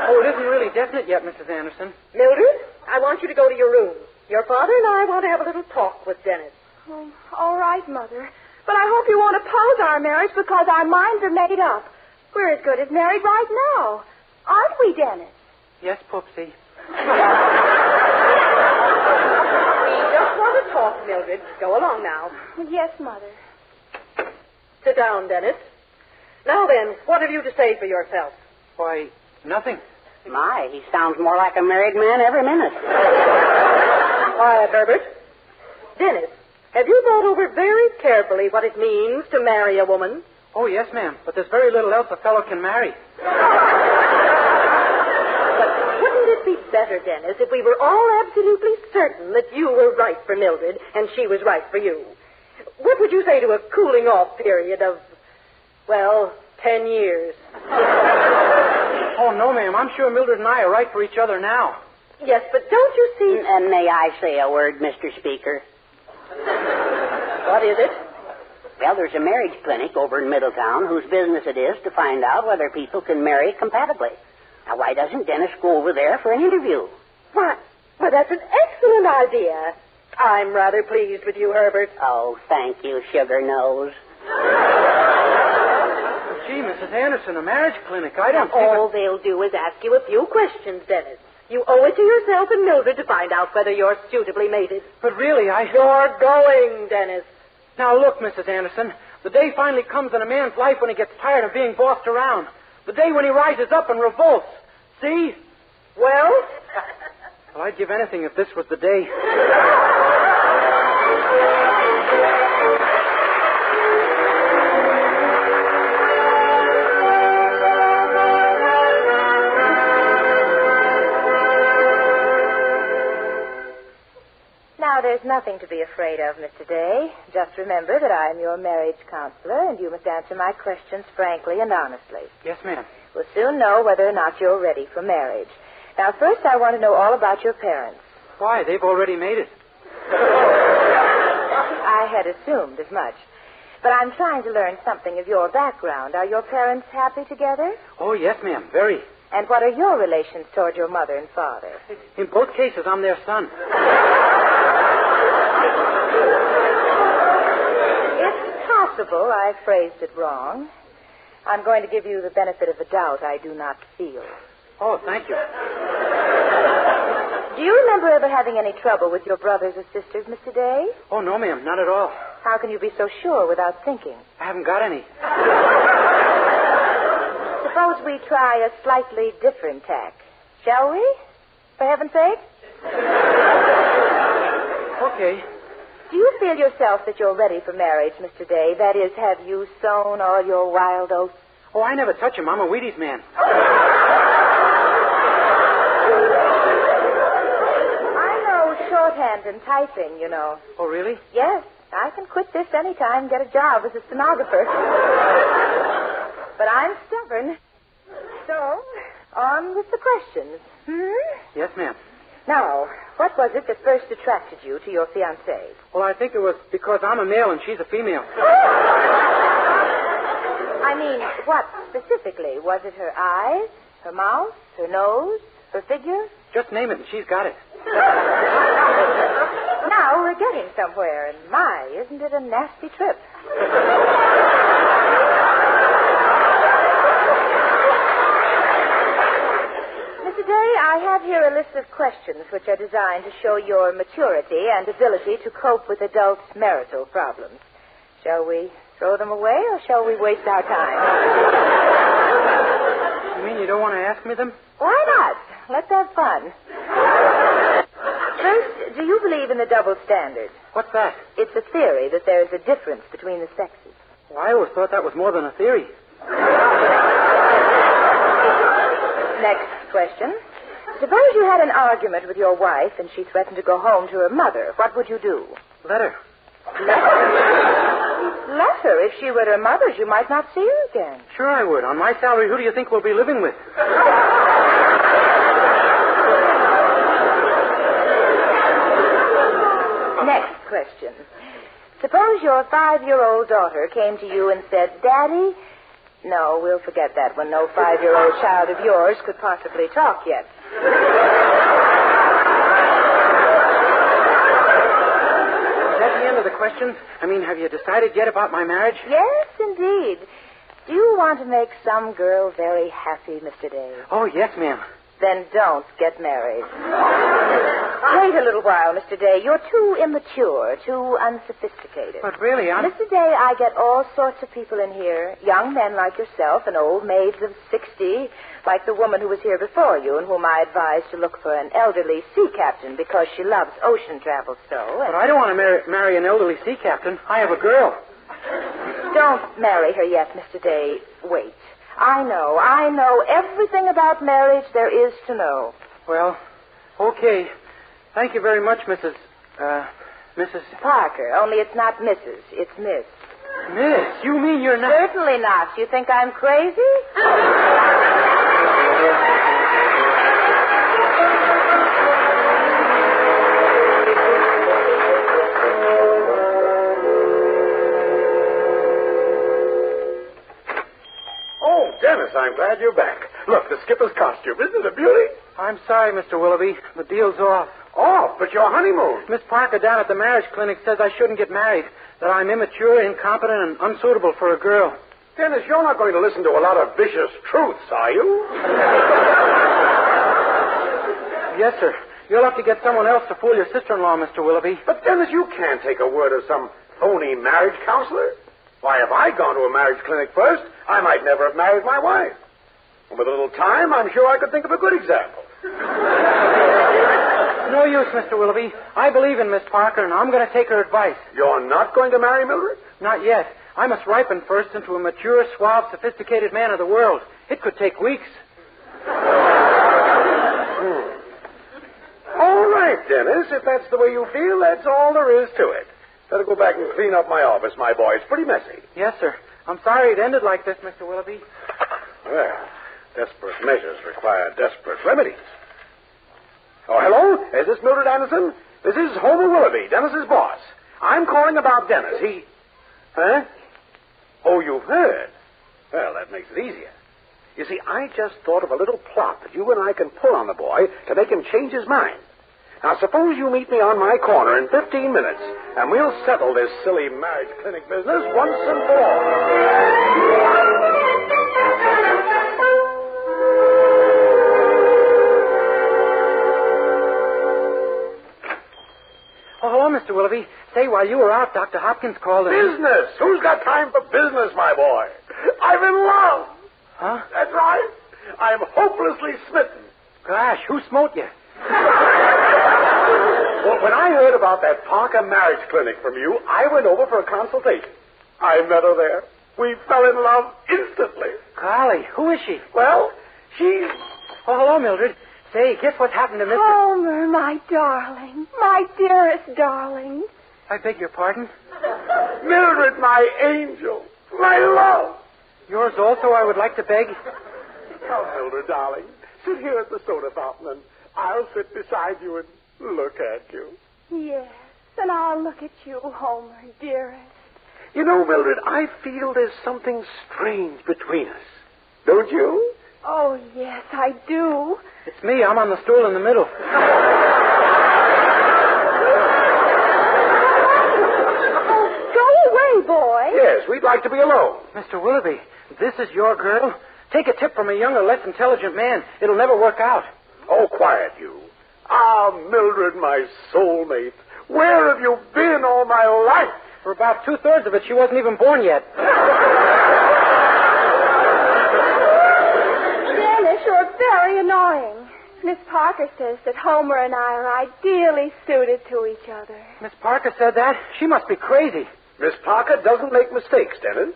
Oh, it isn't really definite yet, Mrs. Anderson. Mildred, I want you to go to your room. Your father and I want to have a little talk with Dennis. Oh, all right, Mother. But I hope you won't oppose our marriage because our minds are made up. We're as good as married right now. Aren't we, Dennis? Yes, Poopsie. We just want to talk, Mildred. Go along now. Yes, Mother. Sit down, Dennis. Now then, what have you to say for yourself? Why, nothing. My, he sounds more like a married man every minute. Quiet, Herbert. Dennis, have you thought over very carefully what it means to marry a woman? Oh, yes, ma'am. But there's very little else a fellow can marry. But wouldn't it be better, Dennis, if we were all absolutely certain that you were right for Mildred and she was right for you? What would you say to a cooling-off period of, 10 years? Oh, no, ma'am. I'm sure Mildred and I are right for each other now. Yes, but don't you see... And may I say a word, Mr. Speaker? What is it? Well, there's a marriage clinic over in Middletown whose business it is to find out whether people can marry compatibly. Now, why doesn't Dennis go over there for an interview? Why, well, that's an excellent idea. I'm rather pleased with you, Herbert. Oh, thank you, Sugar Nose. Gee, Mrs. Anderson, a marriage clinic. I don't think... All they'll do is ask you a few questions, Dennis. You owe it to yourself and Mildred to find out whether you're suitably mated. But really, You're going, Dennis. Now, look, Mrs. Anderson. The day finally comes in a man's life when he gets tired of being bossed around. The day when he rises up and revolts. See? Well? Well, I'd give anything if this was the day. Now, there's nothing to be afraid of, Mr. Day. Just remember that I am your marriage counselor, and you must answer my questions frankly and honestly. Yes, ma'am. We'll soon know whether or not you're ready for marriage. Now, first, I want to know all about your parents. Why? They've already made it. I had assumed as much. But I'm trying to learn something of your background. Are your parents happy together? Oh, yes, ma'am. Very. And what are your relations toward your mother and father? In both cases, I'm their son. It's possible I phrased it wrong. I'm going to give you the benefit of the doubt I do not feel. Oh, thank you. Do you remember ever having any trouble with your brothers or sisters, Mr. Day? Oh, no, ma'am. Not at all. How can you be so sure without thinking? I haven't got any. Suppose we try a slightly different tack. Shall we? For heaven's sake? Okay. Do you feel yourself that you're ready for marriage, Mr. Day? That is, have you sown all your wild oats? Oh, I never touch him. I'm a Wheaties man. I know shorthand and typing, you know. Oh, really? Yes. I can quit this anytime and get a job as a stenographer. But I'm stubborn. So, on with the questions. Yes, ma'am. Now, what was it that first attracted you to your fiancée? Well, I think it was because I'm a male and she's a female. I mean, what specifically? Was it her eyes, her mouth, her nose, her figure? Just name it and she's got it. Now we're getting somewhere, and my, isn't it a nasty trip? Mr. Day, I have here a list of questions which are designed to show your maturity and ability to cope with adult marital problems. Shall we throw them away, or shall we waste our time? You mean you don't want to ask me them? Why not? Let's have fun. First, do you believe in the double standard? What's that? It's a theory that there is a difference between the sexes. Well, I always thought that was more than a theory. Next question. Suppose you had an argument with your wife and she threatened to go home to her mother. What would you do? Let her. Let her. If she were at her mother's, you might not see her again. Sure I would. On my salary, who do you think we'll be living with? question. Suppose your 5-year-old daughter came to you and said, Daddy... No, we'll forget that one. No 5-year-old child of yours could possibly talk yet. Is that the end of the questions? I mean, have you decided yet about my marriage? Yes, indeed. Do you want to make some girl very happy, Mr. Day? Oh, yes, ma'am. Then don't get married. Wait a little while, Mr. Day. You're too immature, too unsophisticated. But really, Mr. Day, I get all sorts of people in here, young men like yourself and old maids of 60, like the woman who was here before you and whom I advised to look for an elderly sea captain because she loves ocean travel so. But I don't want to marry an elderly sea captain. I have a girl. Don't marry her yet, Mr. Day. Wait. I know everything about marriage there is to know. Well, okay. Thank you very much, Mrs. Parker, only it's not Mrs., it's Miss. Miss? You mean you're not... Certainly not. You think I'm crazy? Dennis, I'm glad you're back. Look, the skipper's costume. Isn't it a beauty? I'm sorry, Mr. Willoughby. The deal's off. Off? But your honeymoon. Miss Parker down at the marriage clinic says I shouldn't get married, that I'm immature, incompetent, and unsuitable for a girl. Dennis, you're not going to listen to a lot of vicious truths, are you? Yes, sir. You'll have to get someone else to fool your sister-in-law, Mr. Willoughby. But, Dennis, you can't take a word of some phony marriage counselor. Why, if I'd gone to a marriage clinic first, I might never have married my wife. And with a little time, I'm sure I could think of a good example. No use, Mr. Willoughby. I believe in Miss Parker, and I'm going to take her advice. You're not going to marry Mildred? Not yet. I must ripen first into a mature, suave, sophisticated man of the world. It could take weeks. All right, Dennis. If that's the way you feel, that's all there is to it. Better go back and clean up my office, my boy. It's pretty messy. Yes, sir. I'm sorry it ended like this, Mr. Willoughby. Well, desperate measures require desperate remedies. Oh, hello? Is this Mildred Anderson? This is Homer Willoughby, Dennis's boss. I'm calling about Dennis. He... Huh? Oh, you've heard? Well, that makes it easier. You see, I just thought of a little plot that you and I can pull on the boy to make him change his mind. Now, suppose you meet me on my corner in 15 minutes, and we'll settle this silly marriage clinic business once and for all. Oh, hello, Mr. Willoughby. Say, while you were out, Dr. Hopkins called and... Business! Who's got time for business, my boy? I'm in love! Huh? That's right. I'm hopelessly smitten. Gosh, who smote you? Well, when I heard about that Parker marriage clinic from you, I went over for a consultation. I met her there. We fell in love instantly. Golly, who is she? Well, she's... Oh, hello, Mildred. Say, guess what's happened to Mr... Homer, my darling. My dearest darling. I beg your pardon? Mildred, my angel. My love. Yours also, I would like to beg. Oh, Mildred, darling, sit here at the soda fountain, and I'll sit beside you and look at you. Yes, and I'll look at you, Homer, dearest. You know, Mildred, I feel there's something strange between us. Don't you? Oh, yes, I do. It's me. I'm on the stool in the middle. Oh, go away, boy. Yes, we'd like to be alone. Mr. Willoughby, this is your girl? Take a tip from a younger, less intelligent man. It'll never work out. Oh, quiet, you. Ah, Mildred, my soulmate. Where have you been all my life? For about 2/3 of it, she wasn't even born yet. Dennis, you're very annoying. Miss Parker says that Homer and I are ideally suited to each other. Miss Parker said that? She must be crazy. Miss Parker doesn't make mistakes, Dennis.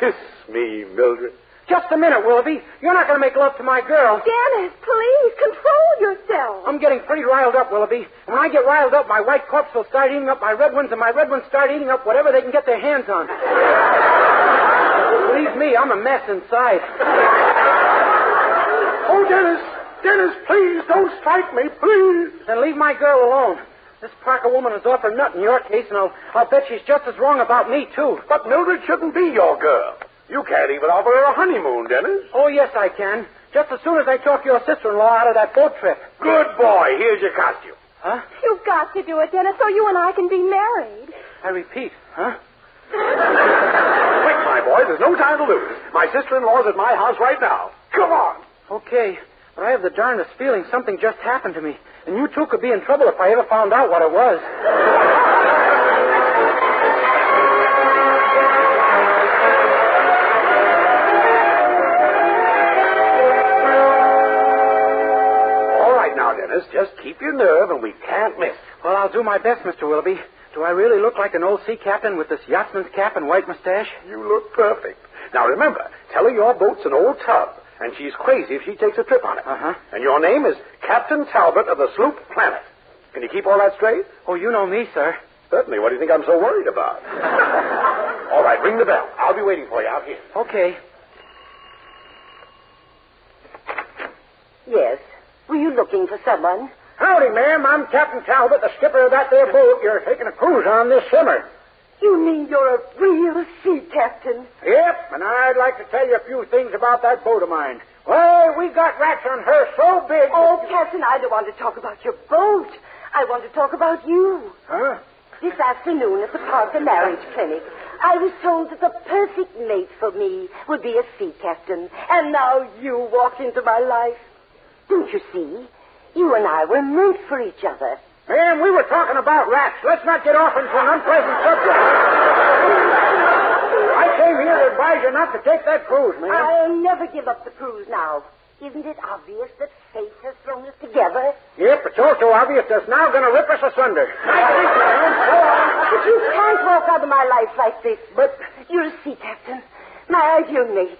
Kiss me, Mildred. Just a minute, Willoughby. You're not going to make love to my girl. Dennis, please, control yourself. I'm getting pretty riled up, Willoughby. And when I get riled up, my white corpse will start eating up my red ones, and my red ones start eating up whatever they can get their hands on. Believe me, I'm a mess inside. Oh, Dennis, please, don't strike me, please. Then leave my girl alone. This Parker woman is off her nut in your case, and I'll bet she's just as wrong about me, too. But Mildred shouldn't be your girl. You can't even offer her a honeymoon, Dennis. Oh, yes, I can. Just as soon as I talk your sister-in-law out of that boat trip. Good boy. Here's your costume. Huh? You've got to do it, Dennis, so you and I can be married. I repeat, huh? Quick, my boy. There's no time to lose. My sister-in-law's at my house right now. Come on. Okay, but I have the darndest feeling something just happened to me. And you two could be in trouble if I ever found out what it was. All right now, Dennis. Just keep your nerve and we can't miss. Well, I'll do my best, Mr. Willoughby. Do I really look like an old sea captain with this yachtsman's cap and white mustache? You look perfect. Now, remember, tell her your boat's an old tub, and she's crazy if she takes a trip on it. Uh-huh. And your name is Captain Talbot of the sloop Planet. Can you keep all that straight? Oh, you know me, sir. Certainly. What do you think I'm so worried about? All right, ring the bell. I'll be waiting for you out here. Okay. Yes. Were you looking for someone? Howdy, ma'am. I'm Captain Talbot, the skipper of that there boat you're taking a cruise on this summer. You mean you're a real sea captain? Yep, and I'd like to tell you a few things about that boat of mine. Well, we got rats on her so big... Oh, Captain, I don't want to talk about your boat. I want to talk about you. Huh? This afternoon at the Parker Marriage Clinic, I was told that the perfect mate for me would be a sea captain. And now you walk into my life. Don't you see? You and I were meant for each other. Ma'am, we were talking about rats. Let's not get off into an unpleasant subject. I came here to advise you not to take that cruise, ma'am. I'll never give up the cruise now. Isn't it obvious that fate has thrown us together? Yep, it's also obvious that's now going to rip us asunder. But you can't walk out of my life like this. But you're a sea captain. My ideal mate.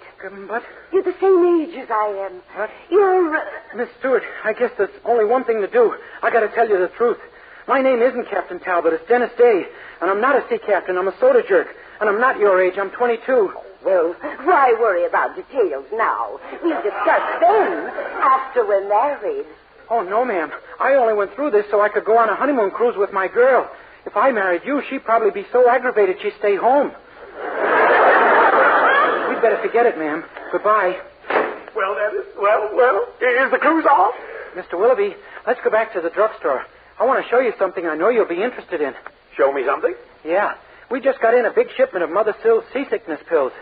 But... You're the same age as I am. What? You're... Miss Stewart, I guess there's only one thing to do. I got to tell you the truth. My name isn't Captain Talbot. It's Dennis Day. And I'm not a sea captain. I'm a soda jerk. And I'm not your age. I'm 22. Well, why worry about details now? We'll discuss them after we're married. Oh, no, ma'am. I only went through this so I could go on a honeymoon cruise with my girl. If I married you, she'd probably be so aggravated she'd stay home. We'd better forget it, ma'am. Goodbye. Well, Dennis, well, is the cruise off? Mr. Willoughby, let's go back to the drugstore. I want to show you something I know you'll be interested in. Show me something? Yeah. We just got in a big shipment of Mother Sill's seasickness pills.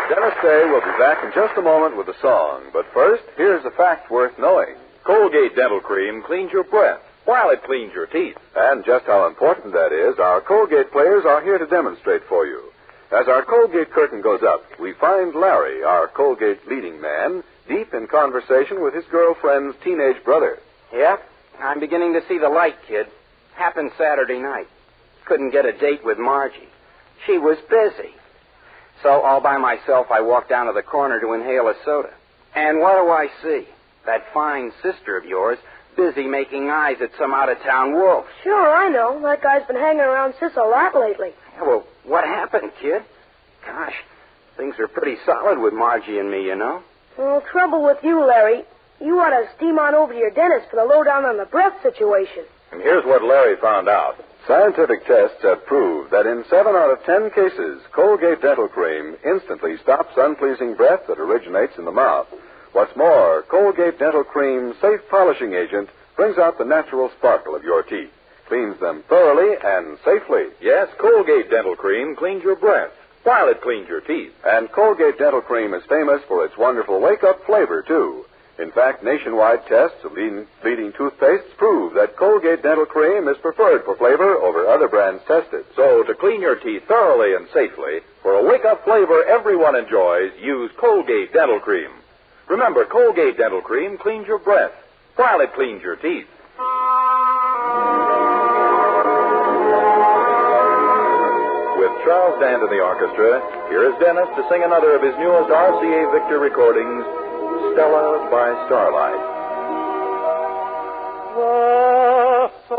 Dennis Day will be back in just a moment with a song. But first, here's a fact worth knowing. Colgate Dental Cream cleans your breath while it cleans your teeth. And just how important that is, our Colgate players are here to demonstrate for you. As our Colgate curtain goes up, we find Larry, our Colgate leading man, deep in conversation with his girlfriend's teenage brother. Yep, I'm beginning to see the light, kid. Happened Saturday night. Couldn't get a date with Margie. She was busy. So all by myself, I walked down to the corner to inhale a soda. And what do I see? That fine sister of yours busy making eyes at some out-of-town wolf. Sure, I know. That guy's been hanging around Sis a lot lately. Yeah, well, what happened, kid? Gosh, things are pretty solid with Margie and me, you know. Well, trouble with you, Larry. You ought to steam on over to your dentist for the lowdown on the breath situation. And here's what Larry found out. Scientific tests have proved that in 7 out of 10 cases, Colgate Dental Cream instantly stops unpleasing breath that originates in the mouth. What's more, Colgate Dental Cream's safe polishing agent brings out the natural sparkle of your teeth, cleans them thoroughly and safely. Yes, Colgate Dental Cream cleans your breath while it cleans your teeth. And Colgate Dental Cream is famous for its wonderful wake-up flavor, too. In fact, nationwide tests of leading toothpastes prove that Colgate Dental Cream is preferred for flavor over other brands tested. So, to clean your teeth thoroughly and safely, for a wake-up flavor everyone enjoys, use Colgate Dental Cream. Remember, Colgate Dental Cream cleans your breath while it cleans your teeth. With Charles Dant in the orchestra, here is Dennis to sing another of his newest RCA Victor recordings, Stella by Starlight. The sun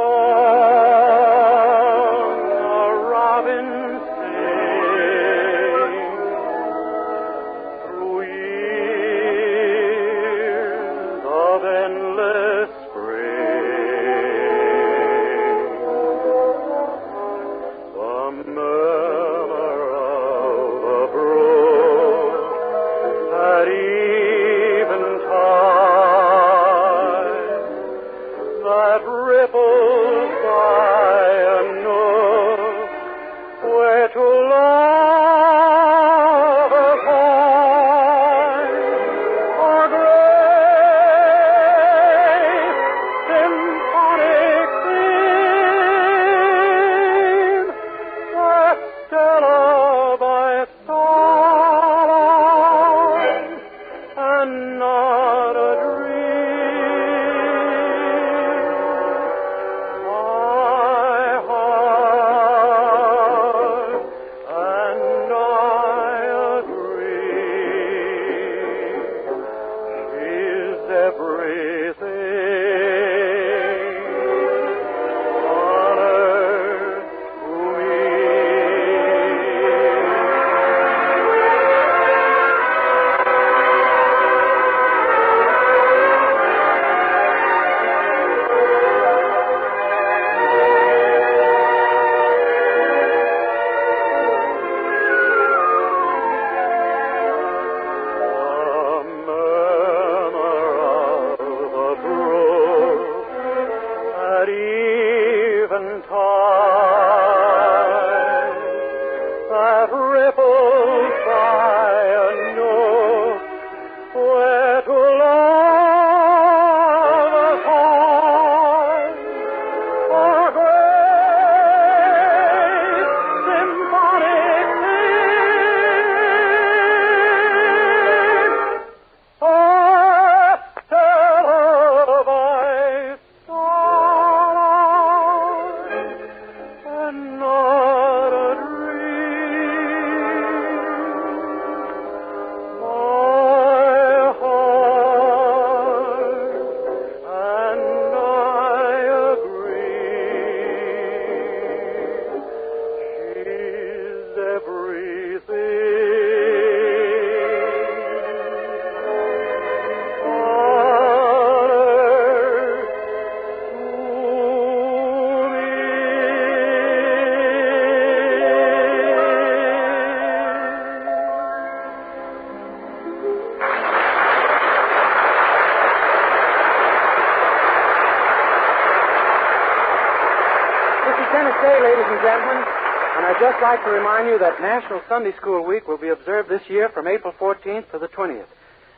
Dennis Day, ladies and gentlemen. And I'd just like to remind you that National Sunday School Week will be observed this year from April 14th to the 20th.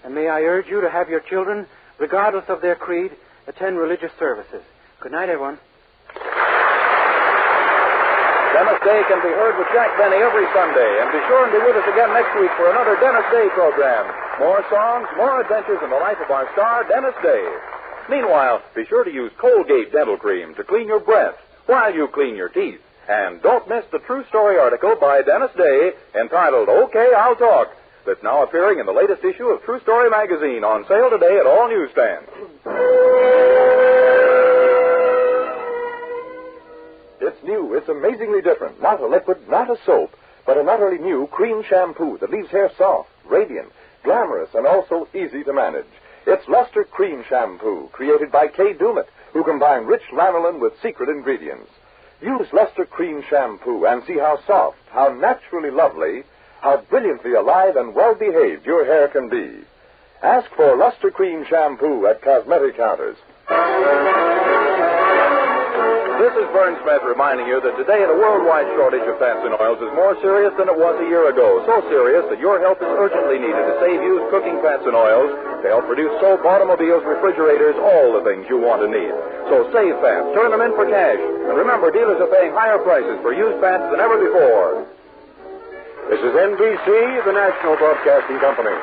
And may I urge you to have your children, regardless of their creed, attend religious services. Good night, everyone. Dennis Day can be heard with Jack Benny every Sunday. And be sure and be with us again next week for another Dennis Day program. More songs, more adventures in the life of our star, Dennis Day. Meanwhile, be sure to use Colgate Dental Cream to clean your breath while you clean your teeth. And don't miss the true story article by Dennis Day entitled, Okay, I'll Talk, that's now appearing in the latest issue of True Story magazine, on sale today at all newsstands. It's new. It's amazingly different. Not a liquid, not a soap, but an utterly new cream shampoo that leaves hair soft, radiant, glamorous, and also easy to manage. It's Luster Cream Shampoo, created by Kay Dumet, who combined rich lanolin with secret ingredients. Use Luster Cream Shampoo and see how soft, how naturally lovely, how brilliantly alive and well-behaved your hair can be. Ask for Luster Cream Shampoo at cosmetic counters. This is Vern Smith reminding you that today the worldwide shortage of fats and oils is more serious than it was a year ago. So serious that your help is urgently needed to save used cooking fats and oils, to help produce soap, automobiles, refrigerators, all the things you want and need. So save fats, turn them in for cash. And remember, dealers are paying higher prices for used fats than ever before. This is NBC, the National Broadcasting Company.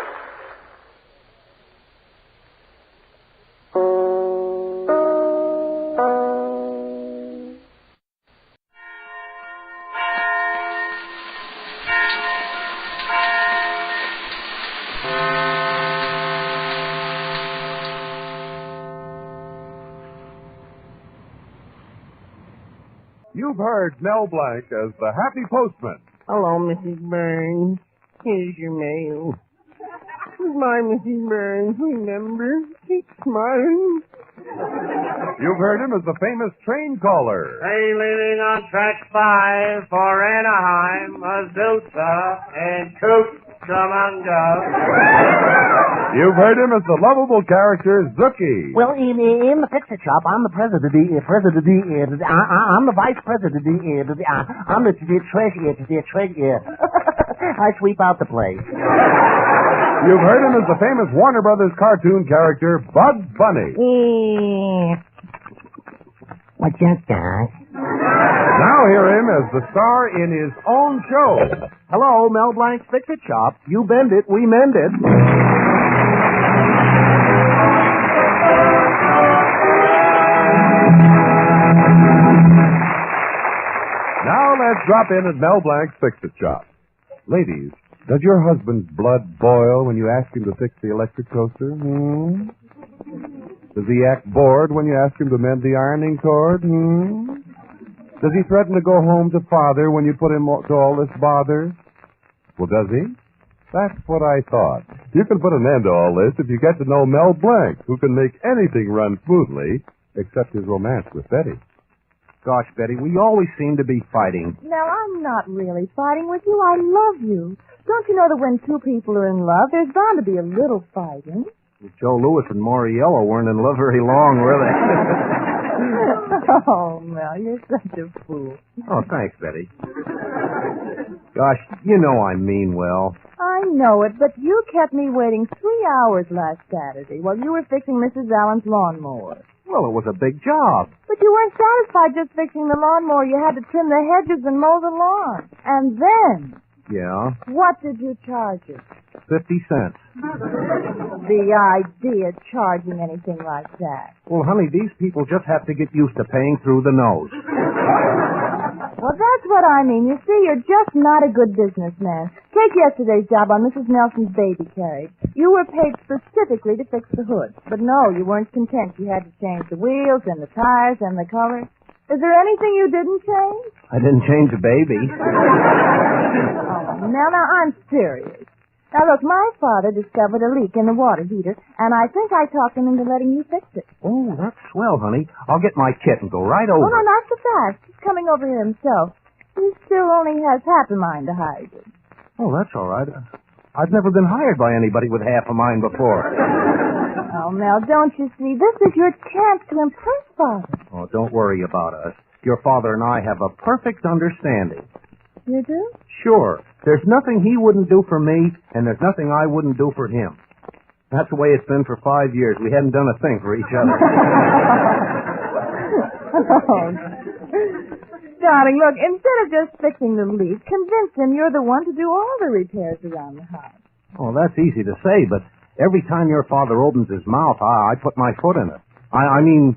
You've heard Mel Blanc as the Happy Postman. Hello, Mrs. Burns. Here's your mail. Goodbye, Mrs. Burns. Remember, keep smiling. You've heard him as the famous train caller. Train leaving on track 5 for Anaheim, Azusa, and Cucamonga. You've heard him as the lovable character Zookie. Well, in the picture shop, I'm the president. I'm the vice president. I'm the treasurer. I sweep out the place. You've heard him as the famous Warner Brothers cartoon character Bugs Bunny. What's up, guys? Now hear him as the star in his own show. Hello, Mel Blanc's Fix-It Shop. You bend it, we mend it. Now let's drop in at Mel Blanc's Fix-It Shop. Ladies, does your husband's blood boil when you ask him to fix the electric toaster? Does he act bored when you ask him to mend the ironing cord? Does he threaten to go home to father when you put him to all this bother? Well, does he? That's what I thought. You can put an end to all this if you get to know Mel Blanc, who can make anything run smoothly except his romance with Betty. Gosh, Betty, we always seem to be fighting. Now, I'm not really fighting with you. I love you. Don't you know that when two people are in love, there's bound to be a little fighting? Joe Louis and Moriello weren't in love very long, were they? Oh, Mel, you're such a fool. Oh, thanks, Betty. Gosh, you know I mean well. I know it, but you kept me waiting 3 hours last Saturday while you were fixing Mrs. Allen's lawnmower. Well, it was a big job. But you weren't satisfied just fixing the lawnmower. You had to trim the hedges and mow the lawn. And then... Yeah? What did you charge it? 50 cents. The idea of charging anything like that. Well, honey, these people just have to get used to paying through the nose. Well, that's what I mean. You see, you're just not a good businessman. Take yesterday's job on Mrs. Nelson's baby carriage. You were paid specifically to fix the hood. But no, you weren't content. You had to change the wheels and the tires and the color. Is there anything you didn't change? I didn't change the baby. Oh, now, I'm serious. Now, look, my father discovered a leak in the water heater, and I think I talked him into letting you fix it. Oh, that's swell, honey. I'll get my kit and go right over. Oh, no, not so fast. He's coming over here himself. He still only has half a mind to hire you. Oh, that's all right. I've never been hired by anybody with half a mind before. Oh, Mel, don't you see? This is your chance to impress Father. Oh, don't worry about us. Your father and I have a perfect understanding. You do? Sure. There's nothing he wouldn't do for me, and there's nothing I wouldn't do for him. That's the way it's been for 5 years. We hadn't done a thing for each other. Oh. Darling, look, instead of just fixing the leak, convince him you're the one to do all the repairs around the house. Oh, that's easy to say, but every time your father opens his mouth, I put my foot in it. I mean,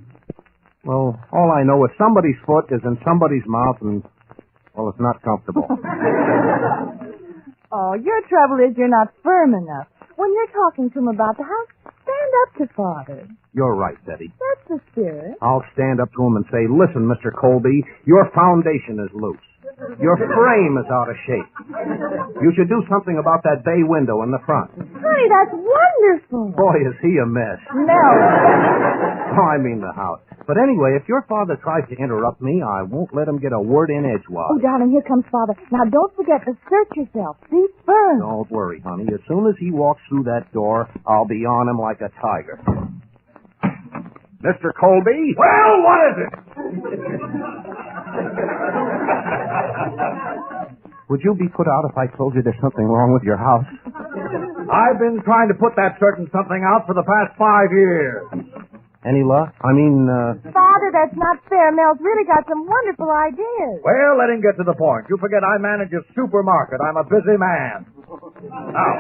well, all I know is somebody's foot is in somebody's mouth, and, well, it's not comfortable. Oh, your trouble is you're not firm enough. When you're talking to him about the house, stand up to Father. You're right, Betty. That's the spirit. I'll stand up to him and say, listen, Mr. Colby, your foundation is loose. Your frame is out of shape. You should do something about that bay window in the front. Honey, that's wonderful. Boy, is he a mess. Mel. Oh, I mean the house. But anyway, if your father tries to interrupt me, I won't let him get a word in edgewise. Oh, darling, here comes Father. Now, don't forget to search yourself. Be firm. Don't worry, honey. As soon as he walks through that door, I'll be on him like a tiger. Mr. Colby? Well, what is it? Would you be put out if I told you there's something wrong with your house? I've been trying to put that certain something out for the past 5 years. Any luck? Father, that's not fair. Mel's really got some wonderful ideas. Well, let him get to the point. You forget I manage a supermarket. I'm a busy man. Now,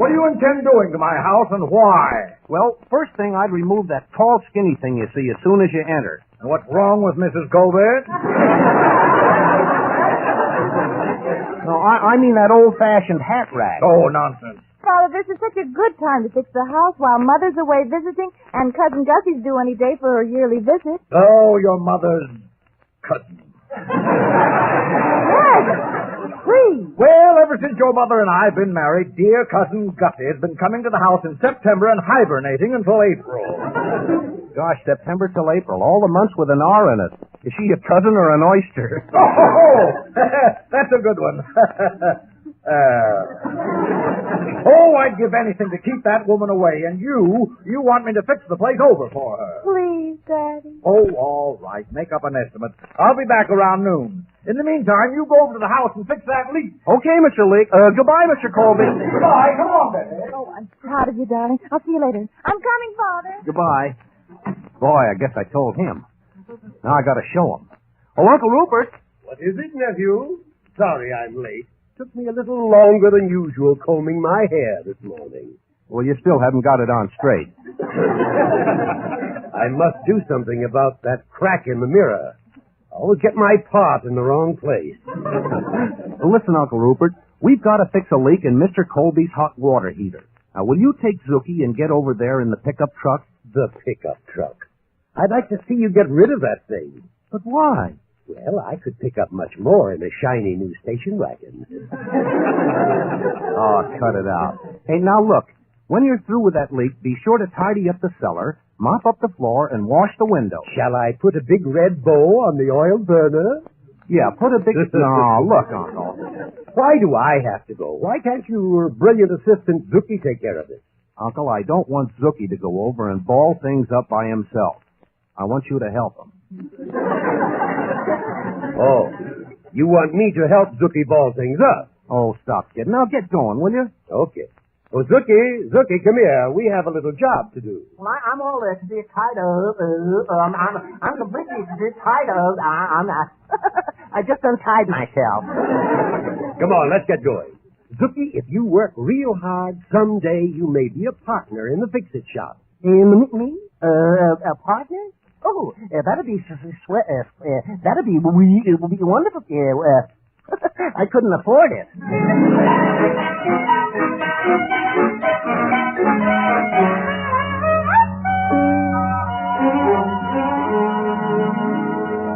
what do you intend doing to my house and why? Well, first thing, I'd remove that tall, skinny thing you see as soon as you enter. And what's wrong with Mrs. Colbys? No, I mean that old-fashioned hat rack. Oh, nonsense. Father, this is such a good time to fix the house while Mother's away visiting and Cousin Gussie's due any day for her yearly visit. Oh, your mother's cousin. Yes, please. Well, ever since your mother and I have been married, dear Cousin Gussie has been coming to the house in September and hibernating until April. Gosh, September till April, all the months with an R in it. Is she a cousin or an oyster? Oh, that's a good one. I'd give anything to keep that woman away, and you want me to fix the place over for her. Please, Daddy. Oh, all right. Make up an estimate. I'll be back around noon. In the meantime, you go over to the house and fix that leak. Okay, Mr. Leak. Goodbye, Mr. Colby. Goodbye. Come on, Betty. Oh, I'm proud of you, darling. I'll see you later. I'm coming, Father. Goodbye. Boy, I guess I told him. Now I gotta show him. Oh, Uncle Rupert. What is it, nephew? Sorry I'm late. Took me a little longer than usual combing my hair this morning. Well, you still haven't got it on straight. I must do something about that crack in the mirror. I always get my part in the wrong place. Well, listen, Uncle Rupert. We've got to fix a leak in Mr. Colby's hot water heater. Now, will you take Zookie and get over there in the pickup truck? The pickup truck. I'd like to see you get rid of that thing. But why? Well, I could pick up much more in a shiny new station wagon. Oh, cut it out. Hey, now look. When you're through with that leak, be sure to tidy up the cellar, mop up the floor, and wash the window. Shall I put a big red bow on the oil burner? Yeah, put a big... No, look, Uncle. Why do I have to go? Why can't your brilliant assistant Zookie take care of it? Uncle, I don't want Zookie to go over and ball things up by himself. I want you to help him. Oh, you want me to help Zookie ball things up? Oh, stop, kid. Now get going, will you? Okay. Oh, Zookie, come here. We have a little job to do. Well, I'm all tied up. I'm completely tied up. I just untied myself. Come on, let's get going. Zookie, if you work real hard, someday you may be a partner in the fix-it shop. Me? A partner? Oh, that'd be that'd be wonderful. I couldn't afford it.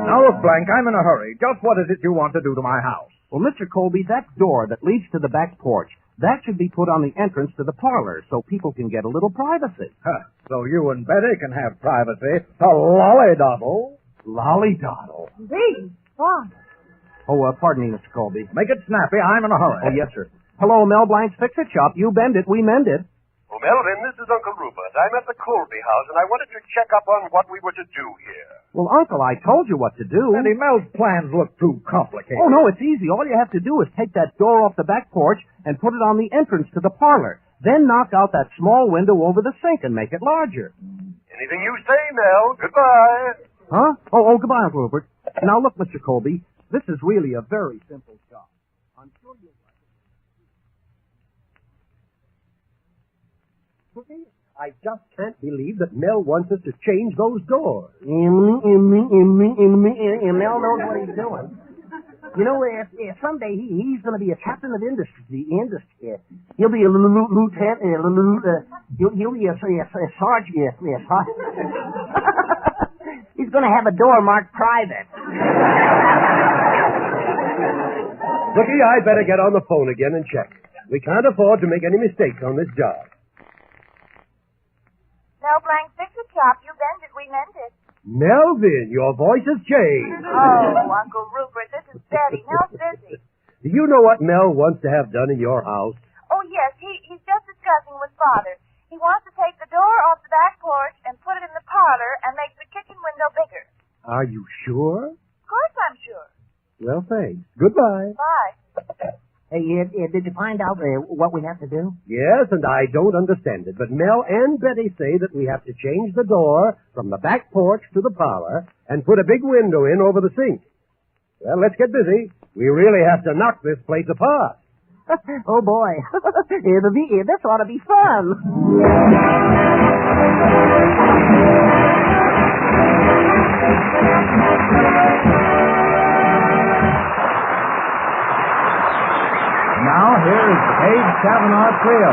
Now look, Blank, I'm in a hurry. Just what is it you want to do to my house? Well, Mr. Colby, that door that leads to the back porch, that should be put on the entrance to the parlor so people can get a little privacy. Huh. So you and Betty can have privacy. A lolly-doddle. Lolly-doddle? Big fun. Oh, pardon me, Mr. Colby. Make it snappy. I'm in a hurry. Oh, yes, sir. Hello, Mel Blanc's Fix-It Shop. You bend it, we mend it. Oh, Melvin, this is Uncle Rupert. I'm at the Colby house, and I wanted to check up on what we were to do here. Well, Uncle, I told you what to do. Eddie, Mel's plans look too complicated. Oh, no, it's easy. All you have to do is take that door off the back porch and put it on the entrance to the parlor. Then knock out that small window over the sink and make it larger. Anything you say, Mel. Goodbye. Huh? Oh, goodbye, Uncle Rupert. Now, look, Mr. Colby, this is really a very simple job. I'm sure you'll like it. I just can't believe that Mel wants us to change those doors. Mel knows what he's doing. You know, if someday he's going to be a captain of industry. He'll be a lieutenant. He'll be a sergeant. He's going to have a door marked private. Looky, I'd better get on the phone again and check. We can't afford to make any mistakes on this job. Mel Blanc, fix the chop. You bend it, we mend it. Melvin, your voice has changed. Oh, Uncle Rupert, this is Betty. Mel's busy. Do you know what Mel wants to have done in your house? Oh, yes, he's just discussing with Father. He wants to take the door off the back porch and put it in the parlor and make the kitchen window bigger. Are you sure? Of course I'm sure. Well, thanks. Goodbye. Bye. Hey, did you find out what we have to do? Yes, and I don't understand it, but Mel and Betty say that we have to change the door from the back porch to the parlor and put a big window in over the sink. Well, let's get busy. We really have to knock this place apart. Oh, boy. This ought to be fun. Now, here is the Page Kavanaugh Trio.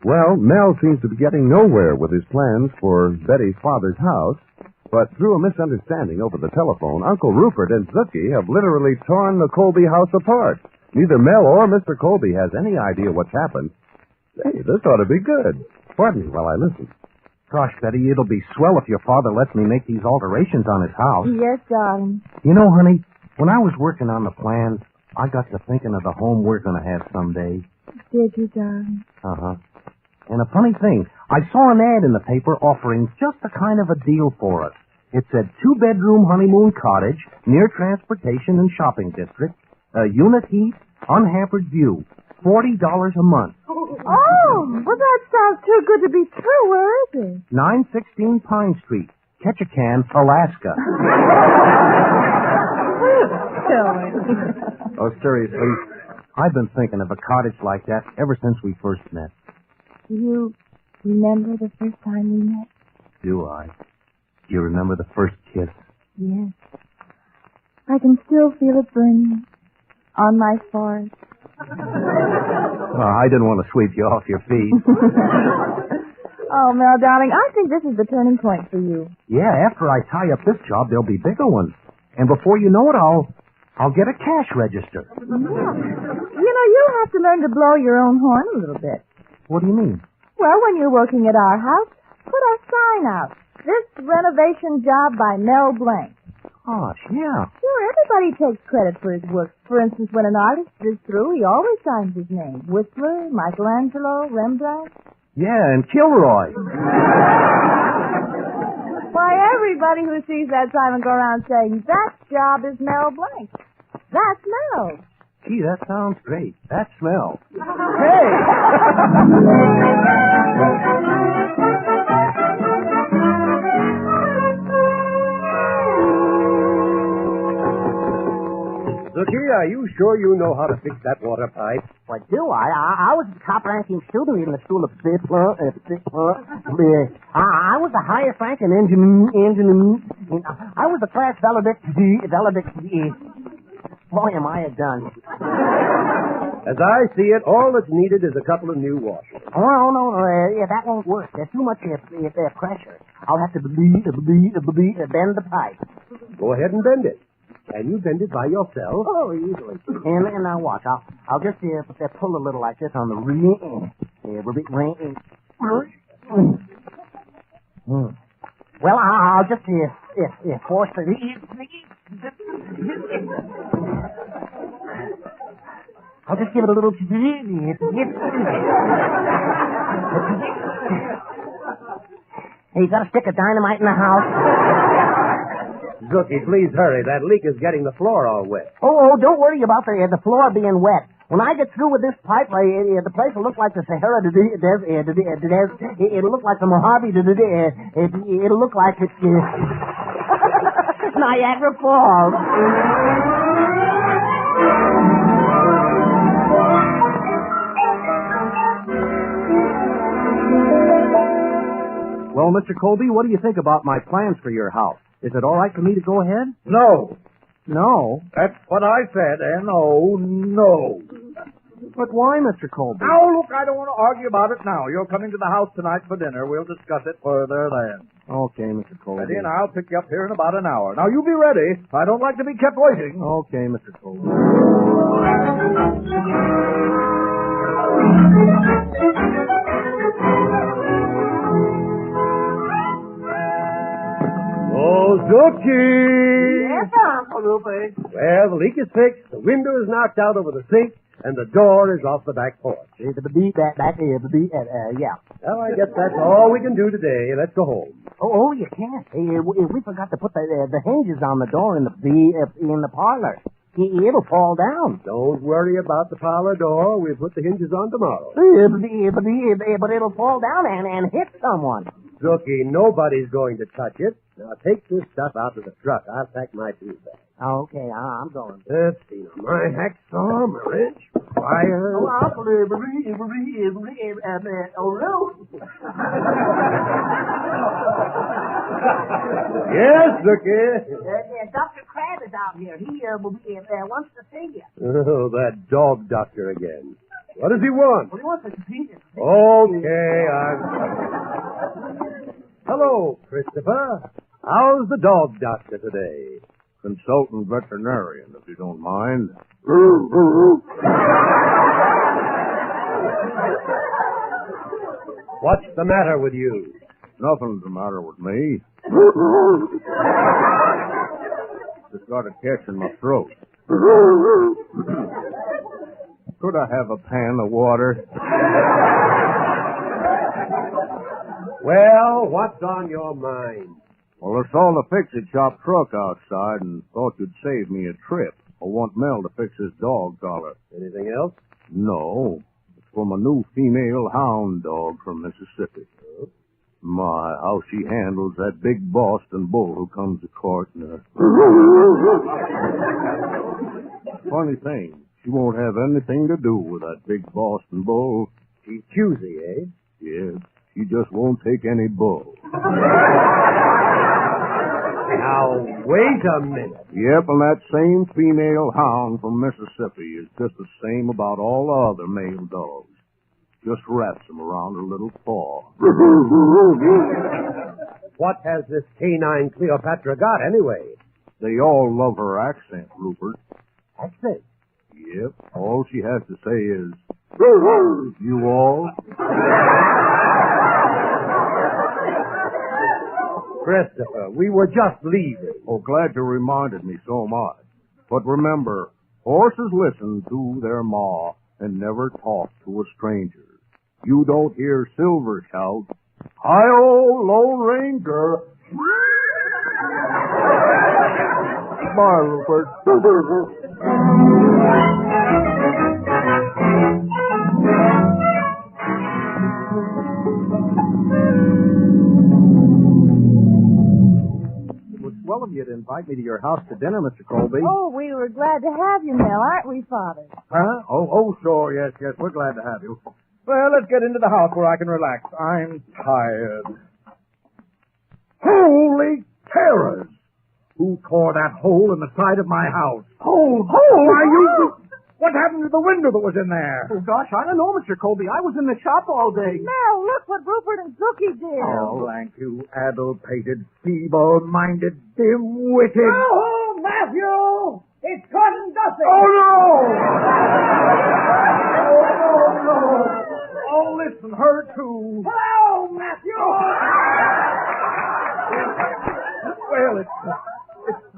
Well, Mel seems to be getting nowhere with his plans for Betty's father's house, but through a misunderstanding over the telephone, Uncle Rupert and Zookie have literally torn the Colby house apart. Neither Mel or Mr. Colby has any idea what's happened. Hey, this ought to be good. Pardon me while I listen. Gosh, Betty, it'll be swell if your father lets me make these alterations on his house. Yes, darling. You know, honey, when I was working on the plans, I got to thinking of the home we're going to have someday. Did you, darling? Uh-huh. And a funny thing, I saw an ad in the paper offering just a kind of a deal for us. It said 2-bedroom honeymoon cottage, near transportation and shopping district, unit heat, unhampered view, $40 a month. Oh, well, that sounds too good to be true. Where is it? 916 Pine Street, Ketchikan, Alaska. Oh, seriously, I've been thinking of a cottage like that ever since we first met. Do you remember the first time we met? Do I? Do you remember the first kiss? Yes. I can still feel it burning on my forehead. Well, I didn't want to sweep you off your feet. Oh, Mel, darling, I think this is the turning point for you. Yeah, after I tie up this job, there'll be bigger ones. And before you know it, I'll get a cash register. Yeah. You know, you have to learn to blow your own horn a little bit. What do you mean? Well, when you're working at our house, put a sign out. This renovation job by Mel Blanc. Gosh, yeah. Sure, everybody takes credit for his work. For instance, when an artist is through, he always signs his name. Whistler, Michelangelo, Rembrandt. Yeah, and Kilroy. Why, everybody who sees that sign will go around saying, that job is Mel Blanc. That's Mel. Gee, that sounds great. That smell. Hey! Zookie, are you sure you know how to fix that water pipe? What do I? I was a top-ranking student in the school of I was the highest-ranking engineer. I was the class valedictorian. Boy, am I a dunce. As I see it, all that's needed is a couple of new washers. Oh, no, yeah, that won't work. There's too much pressure. I'll have to bend the pipe. Go ahead and bend it. Can you bend it by yourself? Oh, easily. And now watch. I'll just pull a little like this on the ring. Well, I'll just force the. I'll just give it a little. Hey, you got a stick of dynamite in the house? Zookie, please hurry. That leak is getting the floor all wet. Oh, don't worry about the floor being wet. When I get through with this pipe, the place will look like the Sahara Desert. It'll look like the Mojave Desert. It'll look like it's Niagara Falls. Well, Mr. Colby, what do you think about my plans for your house? Is it all right for me to go ahead? No. No. That's what I said, no. But why, Mr. Colby? Now, look, I don't want to argue about it now. You're coming to the house tonight for dinner. We'll discuss it further then. Okay, Mr. Colby. Ready, and I'll pick you up here in about an hour. Now, you be ready. I don't like to be kept waiting. Okay, Mr. Colby. Oh, Zookie! Yes, Uncle Rupert. Well, the leak is fixed, the window is knocked out over the sink, and the door is off the back porch. Yeah. Well, I guess that's all we can do today. Let's go home. Oh, you can't. We forgot to put the hinges on the door in the parlor. It'll fall down. Don't worry about the parlor door. We'll put the hinges on tomorrow. But it'll fall down and hit someone. Zookie, nobody's going to touch it. Now, take this stuff out to the truck. I'll pack my tools back. Okay, I'm going. Let's see. My hacksaw, my wrench, fire. Yes, Zookie. Dr. Crab is out here. He wants to see you. Oh, that dog doctor again. What does he want? Well, he wants to see you. Okay, Hello, Christopher. How's the dog doctor today? Consultant veterinarian, if you don't mind. What's the matter with you? Nothing's the matter with me. Just got a catch in my throat. Could I have a pan of water? Well, what's on your mind? Well, I saw the fix-it-shop truck outside and thought you'd save me a trip. I want Mel to fix his dog collar. Anything else? No. It's for my new female hound dog from Mississippi. My, how she handles that big Boston bull who comes to court. Funny thing, She won't have anything to do with that big Boston bull. She's choosy, eh? Yes, she just won't take any bull. Now, wait a minute. Yep, and that same female hound from Mississippi is just the same about all the other male dogs. Just wraps them around her little paw. What has this canine Cleopatra got, anyway? They all love her accent, Rupert. Accent? Yep, all she has to say is, you all? Christopher, we were just leaving. Oh, glad you reminded me so much. But remember, horses listen to their ma and never talk to a stranger. You don't hear Silver shout, "Hi-oh, Lone Ranger!" Bye, Rupert. Well of you to invite me to your house to dinner, Mr. Colby. Oh, we were glad to have you, Mel, aren't we, Father? Huh? Oh, sure, yes, we're glad to have you. Well, let's get into the house where I can relax. I'm tired. Holy terrors! Who tore that hole in the side of my house? Hole! Why, you... What happened to the window that was in there? Oh, gosh, I don't know, Mr. Colby. I was in the shop all day. Mel, look what Rupert and Zookie did. Oh, thank you, addle-pated, feeble-minded, dim-witted... Oh, Matthew! It's Cousin Gussie! Oh, no! Oh, no! Oh, listen, her too. Hello, Matthew! Well, it's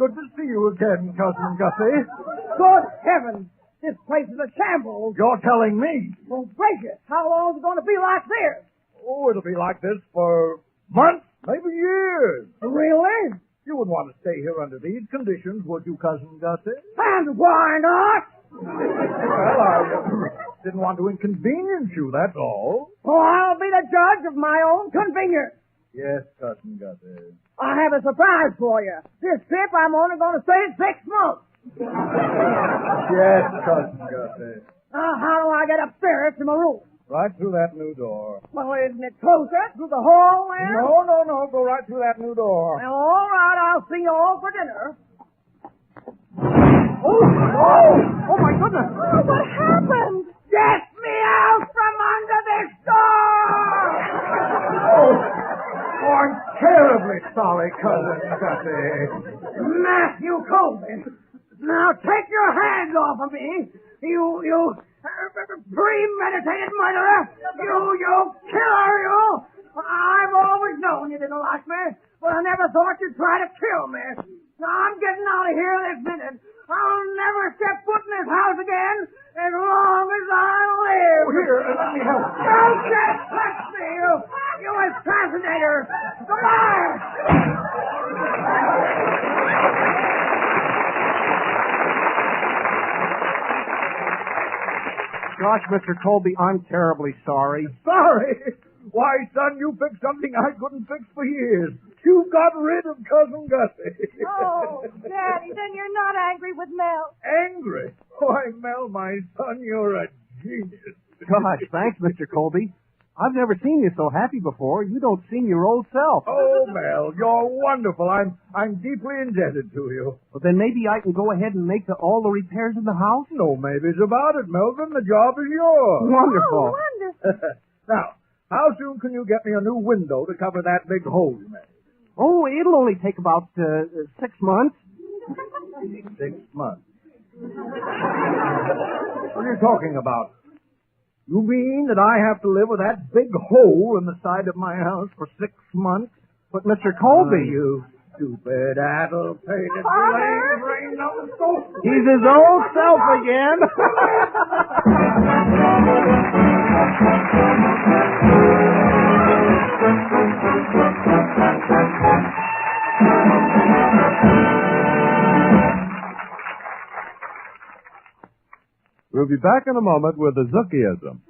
good to see you again, Cousin Gussie. Good heavens! This place is a shambles. You're telling me? Well, gracious, how long is it going to be like this? Oh, it'll be like this for months, maybe years. Really? You wouldn't want to stay here under these conditions, would you, Cousin Gussie? And why not? Well, I didn't want to inconvenience you, that's all. Oh, I'll be the judge of my own convenience. Yes, Cousin Gussie. I have a surprise for you. This trip, I'm only going to stay 6 months. Yes, Cousin Gussie. Now, how do I get upstairs to my room? Right through that new door. Well, isn't it closer? Through the hall there? No. Go right through that new door. Well, all right. I'll see you all for dinner. Oh, my goodness. Oh, what happened? Get me out from under this door! Oh, I'm terribly sorry, Cousin Gussie. Matthew Colbys, now take your hands off of me. You premeditated murderer. You killer, you. I've always known you didn't like me, but I never thought you'd try to kill me. Now, I'm getting out of here this minute. I'll never step foot in this house again as long as I live. Oh, here, let me help you. Don't just touch me, you assassinator. Goodbye. Gosh, Mr. Colby, I'm terribly sorry. Sorry? Why, son, you fixed something I couldn't fix for years. You got rid of Cousin Gussie. Oh, Daddy, then you're not angry with Mel. Angry? Why, Mel, my son, you're a genius. Gosh, thanks, Mr. Colby. I've never seen you so happy before. You don't seem your old self. Oh, Mel, you're wonderful. I'm deeply indebted to you. Well, then maybe I can go ahead and make all the repairs in the house? No maybes about it, Melvin. The job is yours. Wonderful. Oh, wonderful. Now, how soon can you get me a new window to cover that big hole you made? Oh, it'll only take about 6 months. 6 months? What are you talking about? You mean that I have to live with that big hole in the side of my house for 6 months? But, Mr. Colby... You stupid, addle-pated, brain number. He's his old self again. We'll be back in a moment with the Zookieism.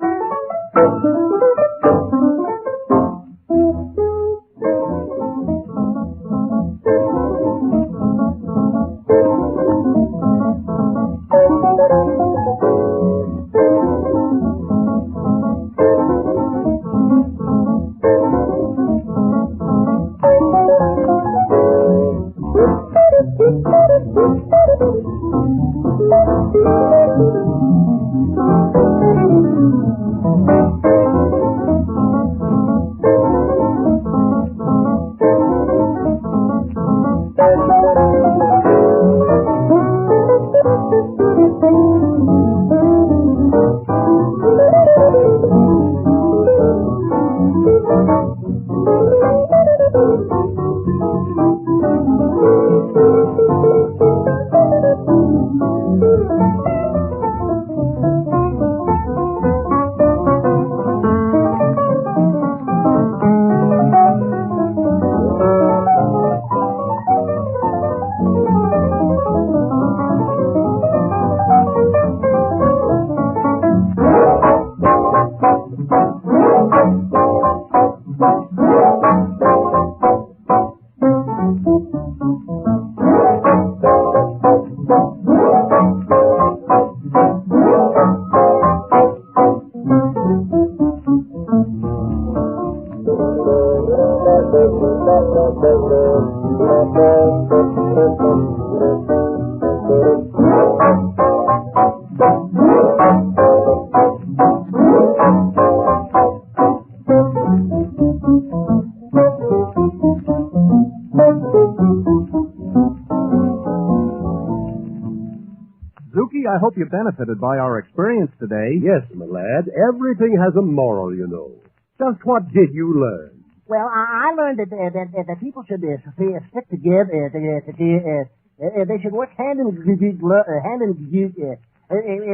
I hope you benefited by our experience today. Yes, my lad. Everything has a moral, you know. Just what did you learn? Well, I learned that people should stick together. They should work hand in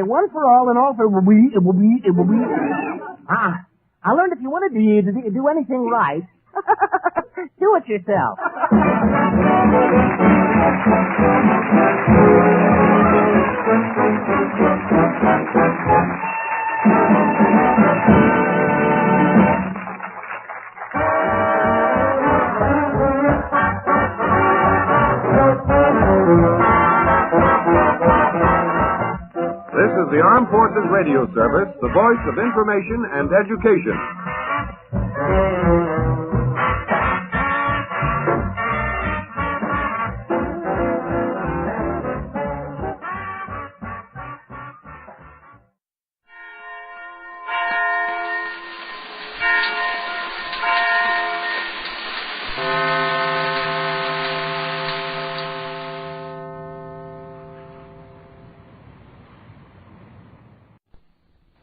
one for all and all for we. I learned if you want to do anything right, do it yourself. This is the Armed Forces Radio Service, the voice of information and education.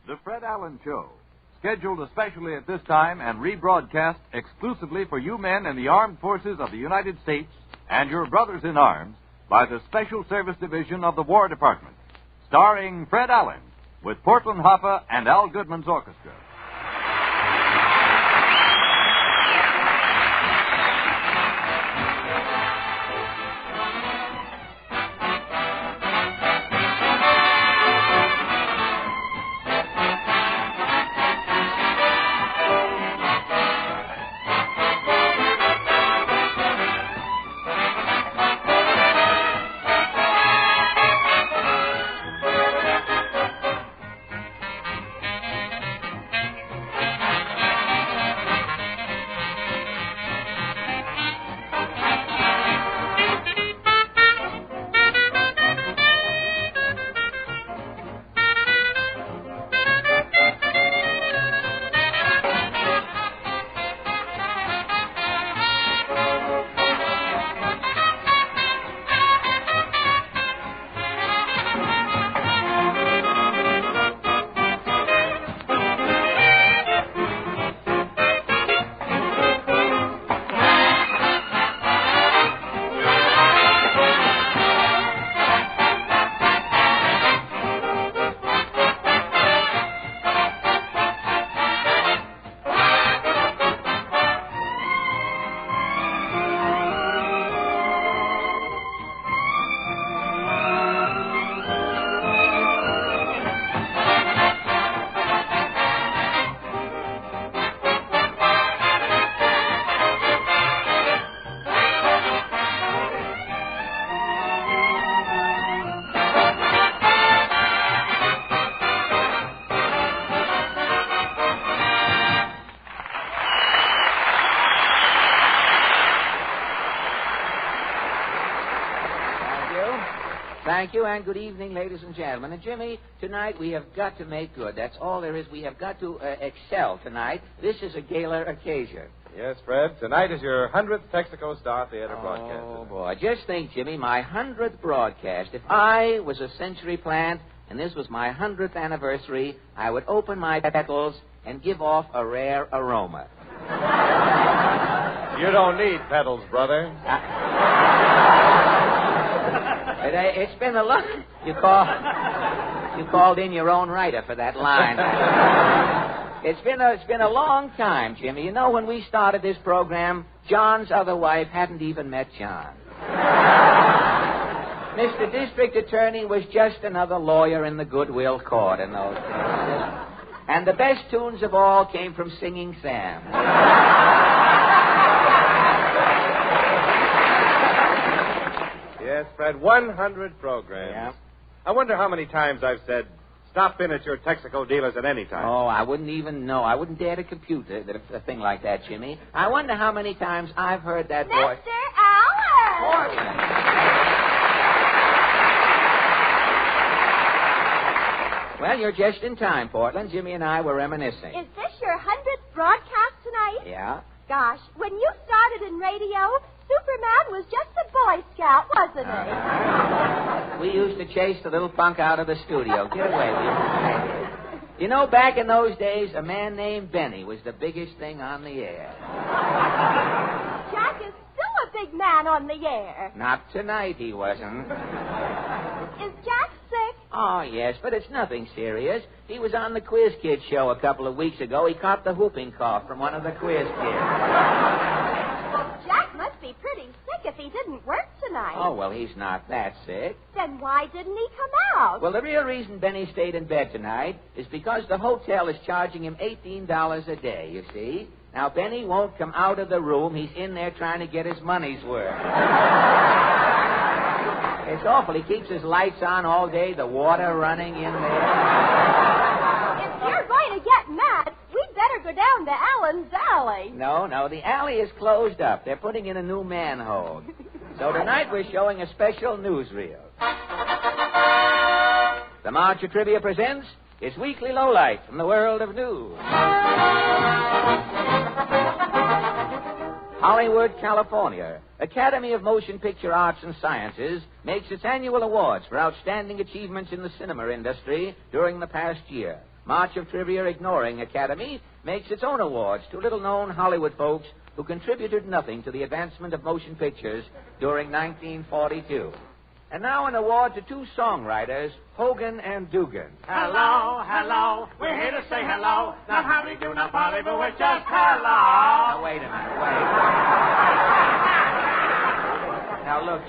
The Fred Allen Show, scheduled especially at this time and rebroadcast exclusively for you men in the Armed Forces of the United States and your brothers in arms by the Special Service Division of the War Department, starring Fred Allen with Portland Hoffa and Al Goodman's orchestra. Thank you, and good evening, ladies and gentlemen. And, Jimmy, tonight we have got to make good. That's all there is. We have got to excel tonight. This is a gala occasion. Yes, Fred. Tonight is your 100th Texaco Star Theater broadcast. Oh, boy. Just think, Jimmy, my 100th broadcast. If I was a century plant and this was my 100th anniversary, I would open my petals and give off a rare aroma. You don't need petals, brother. It's been a long... You called in your own writer for that line. It's been a long time, Jimmy. You know, when we started this program, John's other wife hadn't even met John. Mr. District Attorney was just another lawyer in the Goodwill Court in those days. And the best tunes of all came from Singing Sam. Yes, Fred, 100 programs. Yeah. I wonder how many times I've said, Stop in at your Texaco dealers at any time. Oh, I wouldn't even know. I wouldn't dare to compute a thing like that, Jimmy. I wonder how many times I've heard that voice. Mr. Allen! Well, you're just in time, Portland. Jimmy and I were reminiscing. Is this your 100th broadcast tonight? Yeah? Gosh, when you started in radio, Superman was just a Boy Scout, wasn't he? We used to chase the little punk out of the studio. Get away with you. You know, back in those days, a man named Benny was the biggest thing on the air. Jack is still a big man on the air. Not tonight, he wasn't. Is Jack sick? Oh, yes, but it's nothing serious. He was on the Quiz Kid show a couple of weeks ago. He caught the whooping cough from one of the quiz kids. Well, Jack must be pretty sick if he didn't work tonight. Oh, well, he's not that sick. Then why didn't he come out? Well, the real reason Benny stayed in bed tonight is because the hotel is charging him $18 a day, you see. Now, Benny won't come out of the room. He's in there trying to get his money's worth. It's awful. He keeps his lights on all day, the water running in there. If you're going to get mad, we'd better go down to Allen's Alley. No, the alley is closed up. They're putting in a new manhole. So tonight we're showing a special newsreel. The March of Trivia presents its weekly lowlight from the world of news. Hollywood, California. Academy of Motion Picture Arts and Sciences makes its annual awards for outstanding achievements in the cinema industry during the past year. March of Trivia, ignoring Academy, makes its own awards to little-known Hollywood folks who contributed nothing to the advancement of motion pictures during 1942. And now an award to two songwriters, Hogan and Dugan. Hello, hello, we're here to say hello. Not howdy do, not party, but we're just hello. Now, wait a minute, Now, look,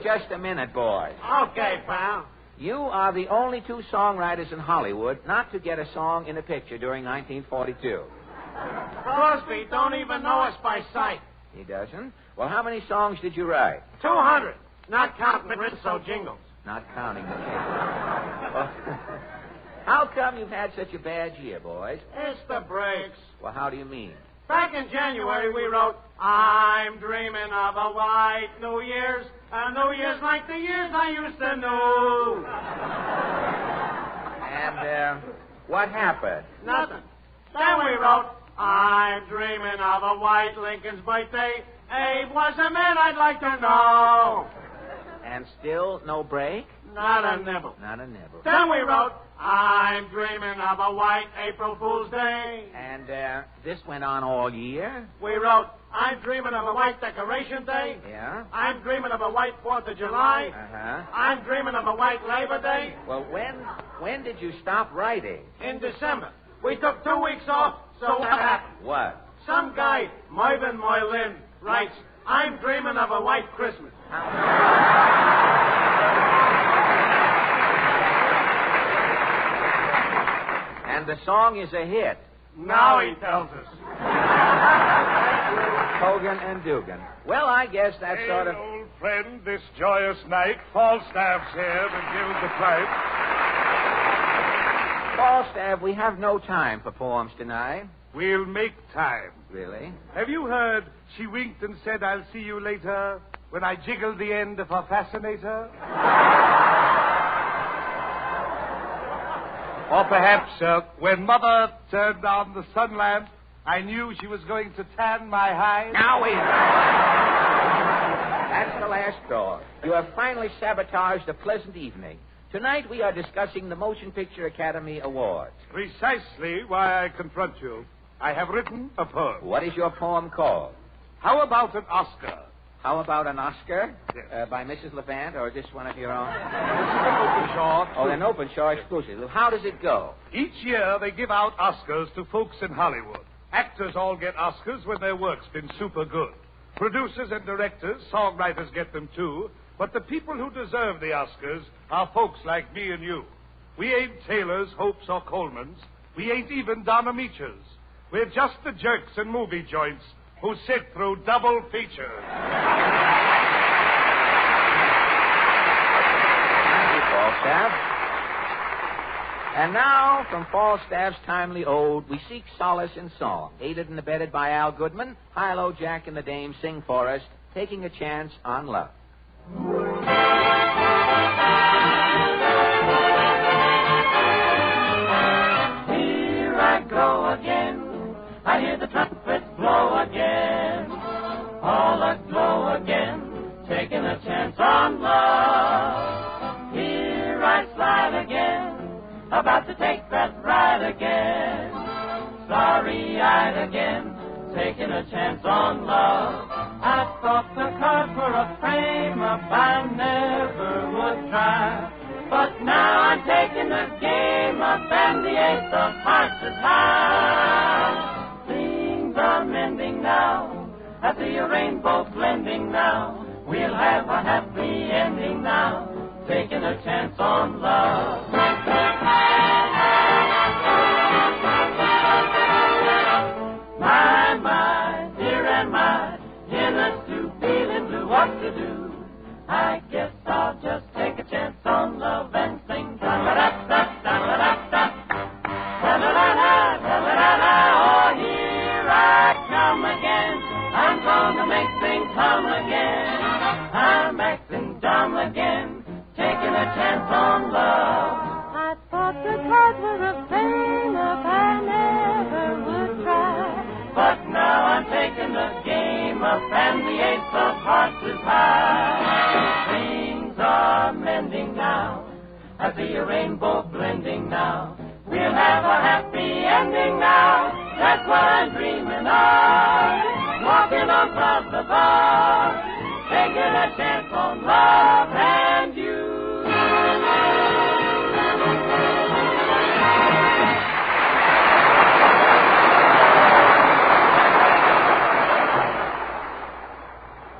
just a minute, boys. Okay, pal. You are the only two songwriters in Hollywood not to get a song in a picture during 1942. Crosby don't even know us by sight. He doesn't? Well, how many songs did you write? 200. Not counting the Rinso jingles. Not counting the jingles. Well, how come you've had such a bad year, boys? It's the breaks. Well, how do you mean? Back in January, we wrote, I'm dreaming of a white New Year's, a New Year's like the years I used to know. And, what happened? Nothing. Then we wrote, I'm dreaming of a white Lincoln's birthday. Abe was a man I'd like to know. And still no break? Not a nibble. Not a nibble. Then we wrote, I'm dreaming of a white April Fool's Day. And this went on all year? We wrote, I'm dreaming of a white Decoration Day. Yeah? I'm dreaming of a white 4th of July. Uh-huh. I'm dreaming of a white Labor Day. Well, when did you stop writing? In December. We took 2 weeks off, so what happened? What? Some guy, Mervyn Moylin, writes, I'm dreaming of a white Christmas. And the song is a hit. Now he tells us. Hogan and Dugan. Well, I guess that's sort of... old friend, this joyous night, Falstaff's here to give the pipe. Falstaff, we have no time for poems tonight. We'll make time. Really? Have you heard she winked and said, I'll see you later, when I jiggled the end of her fascinator? Or perhaps, when Mother turned on the sun lamp, I knew she was going to tan my hide. Now, wait a minute. That's the last straw. You have finally sabotaged a pleasant evening. Tonight we are discussing the Motion Picture Academy Awards. Precisely why I confront you. I have written a poem. What is your poem called? How about an Oscar? How about an Oscar? Yes. By Mrs. Levant, or just one of your own? This is an Openshaw. Oh, an Openshaw exclusive. How does it go? Each year they give out Oscars to folks in Hollywood. Actors all get Oscars when their work's been super good. Producers and directors, songwriters get them too. But the people who deserve the Oscars are folks like me and you. We ain't Taylors, Hopes, or Colemans. We ain't even Donna Meachers. We're just the jerks and movie joints who sit through double features. Thank you, Falstaff. And now, from Falstaff's timely ode, we seek solace in song. Aided and abetted by Al Goodman, Hilo, Jack, and the Dame sing for us, Taking a Chance on Love. Here I go again. I hear the trumpets blow again. All aglow again. Taking a chance on love. Here I slide again. About to take that ride again. Starry-eyed again. Taking a chance on love. I thought the cards were a frame-up I never would try. But now I'm taking the game up and the ace of hearts is high. Things are mending now. I see a rainbow blending now. We'll have a happy ending now. Taking a chance on love. My, dear am I, in a stew, feeling blue, what to do? I guess I'll just take a chance on love and sing da-la-da-da-da-da-da-da. Da-la-da-da, da-la-da-da, oh, here I come again. I'm gonna make things hum again. I'm acting dumb again, taking a chance on love. I thought the cards were a thing up I never would try. But now I'm taking the game up and the ace of hearts is high. Things are mending now. I see a rainbow blending now. We'll have a happy ending now. That's what I'm dreaming of. Walking across the bar, taking a chance on love and you.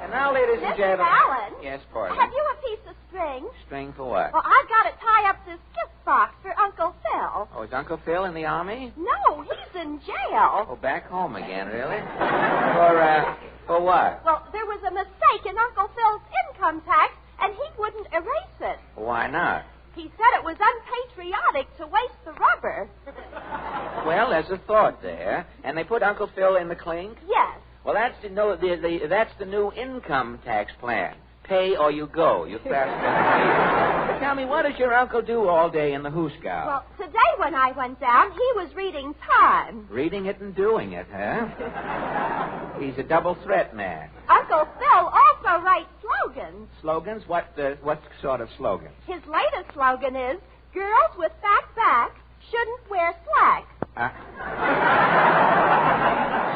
Now, ladies and gentlemen. Allen? Yes, pardon. Have you a piece of string? String for what? Well, I've got to tie up this gift box for Uncle Phil. Oh, is Uncle Phil in the Army? No, he's in jail. Oh, back home again, really? For what? Well, there was a mistake in Uncle Phil's income tax, and he wouldn't erase it. Why not? He said it was unpatriotic to waste the rubber. Well, there's a thought there. And they put Uncle Phil in the clink? Yes. Well, that's the new income tax plan. Pay or you go. You But tell me, what does your uncle do all day in the hoosgow? Well, today when I went down, he was reading Time. Reading it and doing it, huh? He's a double threat man. Uncle Phil also writes slogans. Slogans? What sort of slogans? His latest slogan is, girls with fat backs shouldn't wear slacks.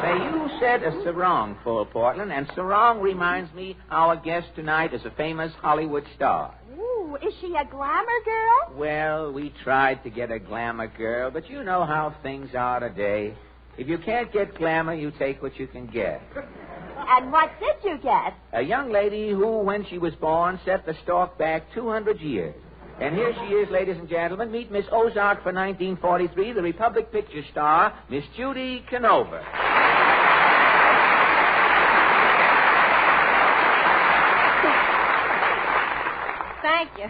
Say, you said a sarong, full Portland, and sarong reminds me our guest tonight is a famous Hollywood star. Ooh, is she a glamour girl? Well, we tried to get a glamour girl, but you know how things are today. If you can't get glamour, you take what you can get. And what did you get? A young lady who, when she was born, set the stork back 200 years. And here she is, ladies and gentlemen. Meet Miss Ozark for 1943, the Republic picture star, Miss Judy Canova. Thank you.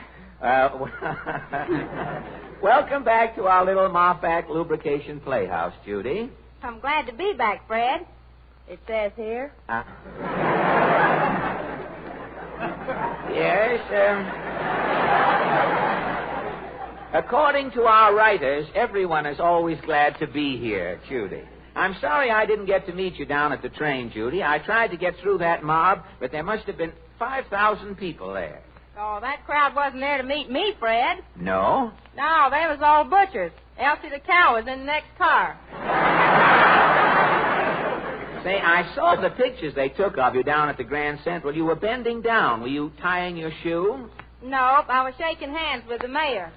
Welcome back to our little Marfac lubrication playhouse, Judy. I'm glad to be back, Fred. It says here. Yes, according to our writers, everyone is always glad to be here, Judy. I'm sorry I didn't get to meet you down at the train, Judy. I tried to get through that mob, but there must have been 5,000 people there. Oh, that crowd wasn't there to meet me, Fred. No? No, they was all butchers. Elsie the cow was in the next car. Say, I saw the pictures they took of you down at the Grand Central. You were bending down. Were you tying your shoe? Nope, I was shaking hands with the mayor.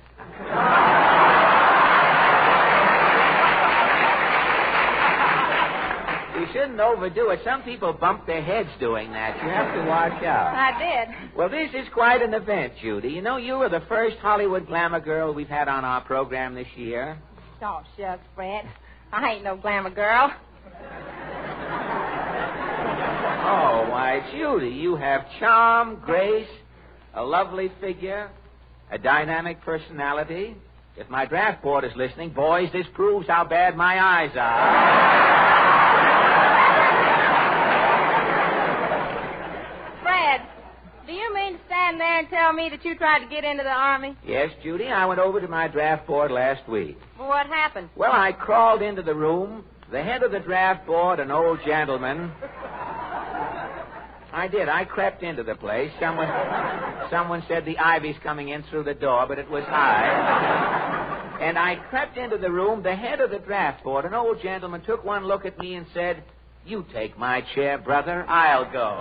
You shouldn't overdo it. Some people bump their heads doing that. You have to watch out. I did. Well, this is quite an event, Judy. You know, you were the first Hollywood glamour girl we've had on our program this year. Oh, shucks, Fred. I ain't no glamour girl. Oh, why, Judy, you have charm, grace, a lovely figure, a dynamic personality, If my draft board is listening, boys, this proves how bad my eyes are. Fred, do you mean to stand there and tell me that you tried to get into the Army? Yes, Judy, I went over to my draft board last week. Well, what happened? Well, I crawled into the room. The head of the draft board, an old gentleman. I did. I crept into the place. Someone said the ivy's coming in through the door, but it was I. And I crept into the room. The head of the draft board, an old gentleman, took one look at me and said, "You take my chair, brother. I'll go."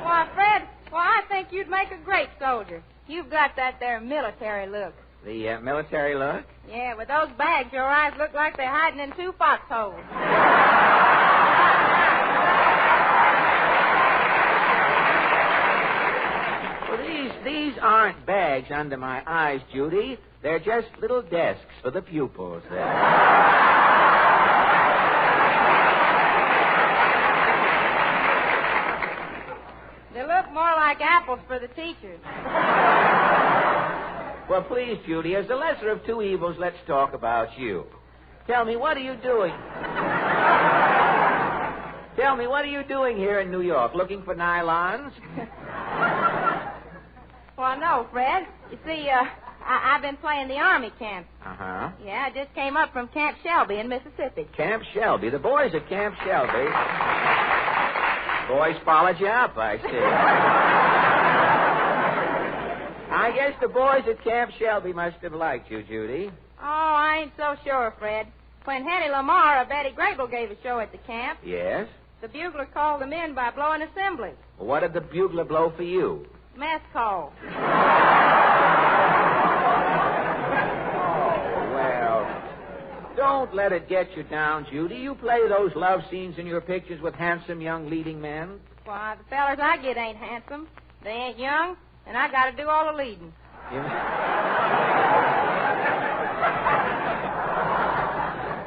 Why, Fred, I think you'd make a great soldier. You've got that there military look. The military look? Yeah, with those bags, your eyes look like they're hiding in 2 foxholes. Well, these aren't bags under my eyes, Judy. They're just little desks for the pupils there. They look more like apples for the teachers. Well, please, Judy, as the lesser of two evils, let's talk about you. Tell me, what are you doing? Tell me, what are you doing here in New York? Looking for nylons? Well, no, Fred. You see, I've been playing the Army camp. Uh-huh. Yeah, I just came up from Camp Shelby in Mississippi. Camp Shelby. The boys at Camp Shelby. Boys followed you up, I see. I guess the boys at Camp Shelby must have liked you, Judy. Oh, I ain't so sure, Fred. When Henny Lamar or Betty Grable gave a show at the camp, Yes? the bugler called them in by blowing assembly. Well, what did the bugler blow for you? Mess call. Well, don't let it get you down, Judy. You play those love scenes in your pictures with handsome young leading men. Why, the fellers I get ain't handsome. They ain't young, and I got to do all the leading.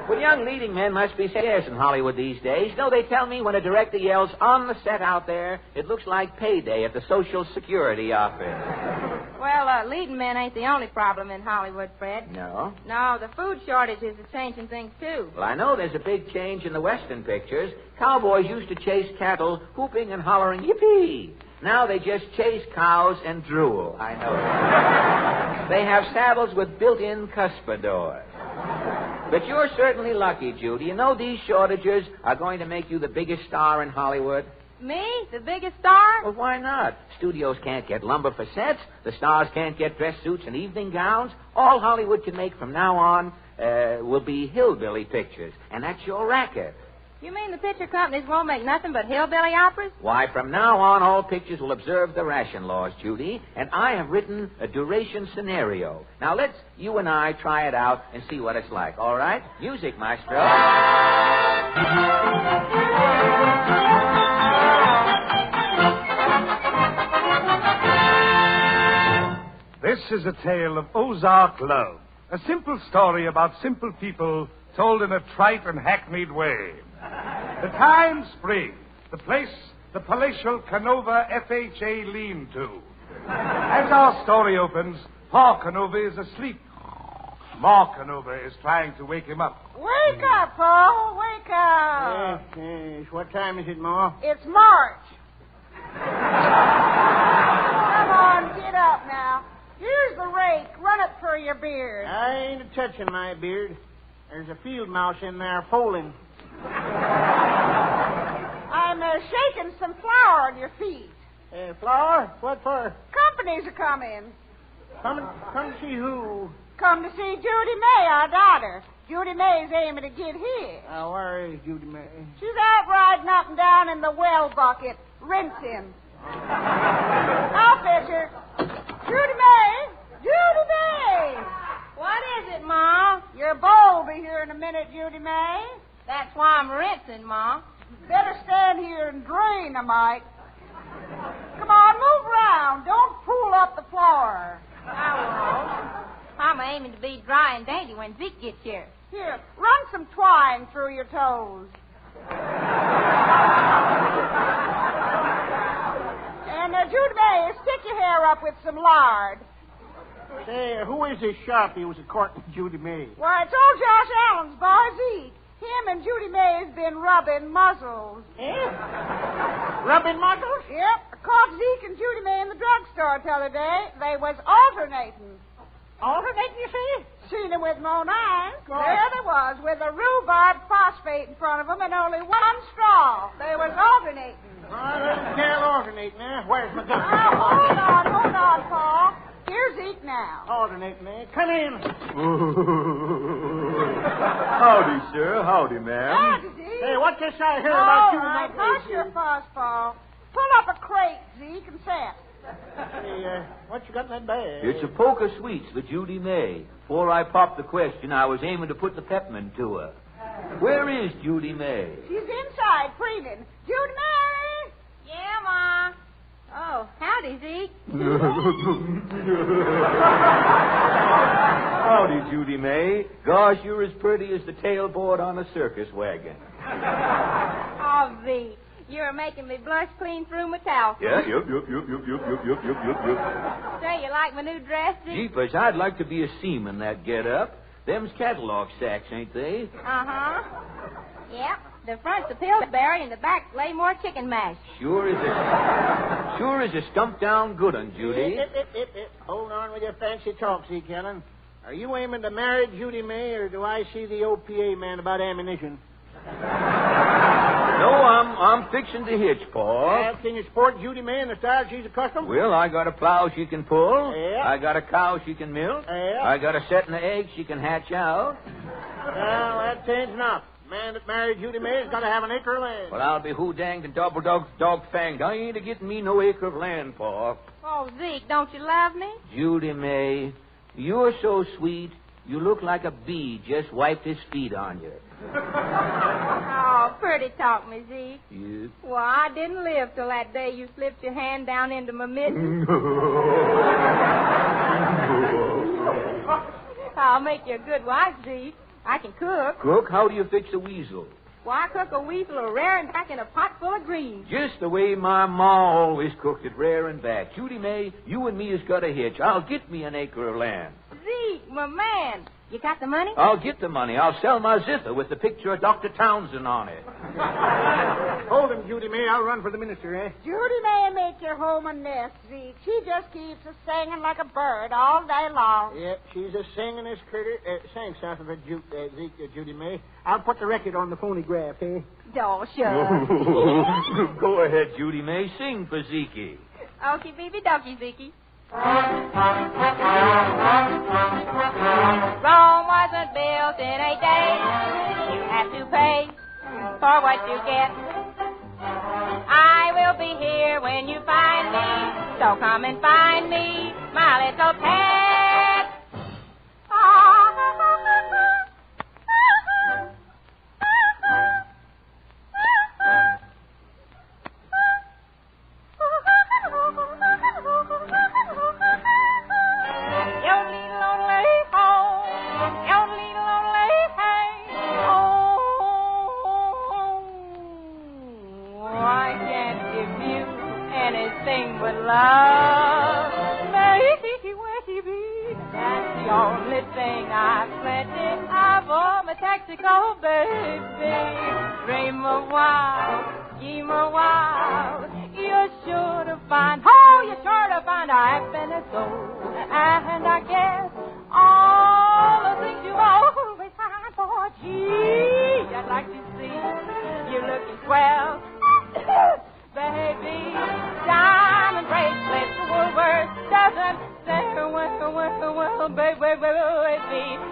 Well, young leading men must be scarce in Hollywood these days. No, they tell me when a director yells, "On the set out there," it looks like payday at the Social Security office. Well, leading men ain't the only problem in Hollywood, Fred. No? No, the food shortages are changing things, too. Well, I know there's a big change in the Western pictures. Cowboys used to chase cattle, whooping and hollering, "Yippee!" Now they just chase cows and drool. I know. They have saddles with built-in cuspidors. But you're certainly lucky, Judy. You know these shortages are going to make you the biggest star in Hollywood. Me? The biggest star? Well, why not? Studios can't get lumber for sets. The stars can't get dress suits and evening gowns. All Hollywood can make from now on will be hillbilly pictures. And that's your racket. You mean the picture companies won't make nothing but hillbilly operas? Why, from now on, all pictures will observe the ration laws, Judy. And I have written a duration scenario. Now, let's, you and I, try it out and see what it's like. All right? Music, maestro. This is a tale of Ozark love. A simple story about simple people told in a trite and hackneyed way. The time, spring. The place, the palatial Canova FHA lean-to. As our story opens, Pa Canova is asleep. Ma Canova is trying to wake him up. Wake up, Paul. Wake up. Yes. What time is it, Ma? It's March. Come on, get up now. Here's the rake. Run it for your beard. I ain't a-touching my beard. There's a field mouse in there folding. I'm shaking some flour on your feet. Flour? What for? Companies are coming. Come to see who? Come to see Judy May, our daughter. Judy May's aiming to get here. Where is Judy May? She's out riding up and down in the well bucket, rinsing. I'll fetch her. Judy May! Judy May! What is it, Ma? Your bowl will be here in a minute, Judy May. That's why I'm rinsing, Ma. Better stand here and drain a mite. Come on, move around. Don't pull up the floor. I won't. I'm aiming to be dry and dainty when Zeke gets here. Here, run some twine through your toes. And, Judy May, stick your hair up with with some lard. Say, who is this sharpie who was courting Judy May? Why, it's old Josh Allen's boy, Zeke. Him and Judy May has been rubbing muzzles. Eh? Rubbing muzzles? Yep. I caught Zeke and Judy May in the drugstore t'other day. They was alternating. Alternating, you see? Seen them with my own eyes. There they was, with a rhubarb phosphate in front of them and only one straw. They was alternating. Little girl alternating, eh? Where's my gun? Hold on, Paul. Here's Zeke now. Alternating, eh? Come in. Howdy, sir. Howdy, ma'am. Howdy, Zeke. Hey, what's this I hear about you tonight? Hush your fuss, Paul. Pull up a crate, Zeke, and set. Hey, what you got in that bag? It's a poke of sweets for Judy May. Before I popped the question, I was aiming to put the peppermint to her. Where is Judy May? She's inside, preening. Judy May! Yeah, Ma. Oh, howdy, Zeke. Howdy, Judy May. Gosh, you're as pretty as the tailboard on a circus wagon. Oh, Zeke, you're making me blush clean through my towel. Yeah, yup. Say, you like my new dress, Zeke? Jeepers, I'd like to be a seaman that get-up. Them's catalog sacks, ain't they? Uh-huh. Yep. The front's a Pillsbury and the back's Laymore chicken mash. Sure is a stump down good un, Judy. Hold on with your fancy talk, Zeke Ellen. Are you aiming to marry Judy May, or do I see the OPA man about ammunition? No, I'm fixing to hitch, Paul. Well, can you sport Judy May in the style she's accustomed? Well, I got a plow she can pull. Yeah. I got a cow she can milk. Yeah. I got a setting of eggs she can hatch out. Well, that ain't enough. Man that married Judy May has got to have an acre of land. Well, I'll be who-danged and dog-fanged. I ain't a-getting me no acre of land, Paul. Oh, Zeke, don't you love me? Judy May, you're so sweet, you look like a bee just wiped his feet on you. Oh, pretty talk, me, Zeke. Yes. Well, I didn't live till that day you slipped your hand down into my mitten. I'll make you a good wife, Zeke. I can cook. Cook? How do you fix a weasel? Why, I cook a weasel a rare and back in a pot full of greens. Just the way my ma always cooked it, rare and back. Judy May, you and me has got a hitch. I'll get me an acre of land. Zeke, my man. You got the money? I'll get the money. I'll sell my zither with the picture of Dr. Townsend on it. Hold him, Judy May. I'll run for the minister, eh? Judy May make your home a nest, Zeke. She just keeps us singing like a bird all day long. Yep, she's a singing this critter. Thanks, Alphabet Zeke, Judy May. I'll put the record on the phonograph, eh? Oh, sure. Go ahead, Judy May. Sing for Zeke. Okie beeby dokie, Zeke. Rome wasn't built in a day. You have to pay for what you get. I will be here when you find me, so come and find me, my little pet. Love, baby, that's the only thing I've plenty of. Oh, my Texaco, baby. Dream a while, scheme a while. You're sure to find, a happiness, soul. And I guess all the things you always had for. Gee, I'd like to see you looking swell. Baby, diamond bracelets, Woolworth doesn't say, well, baby,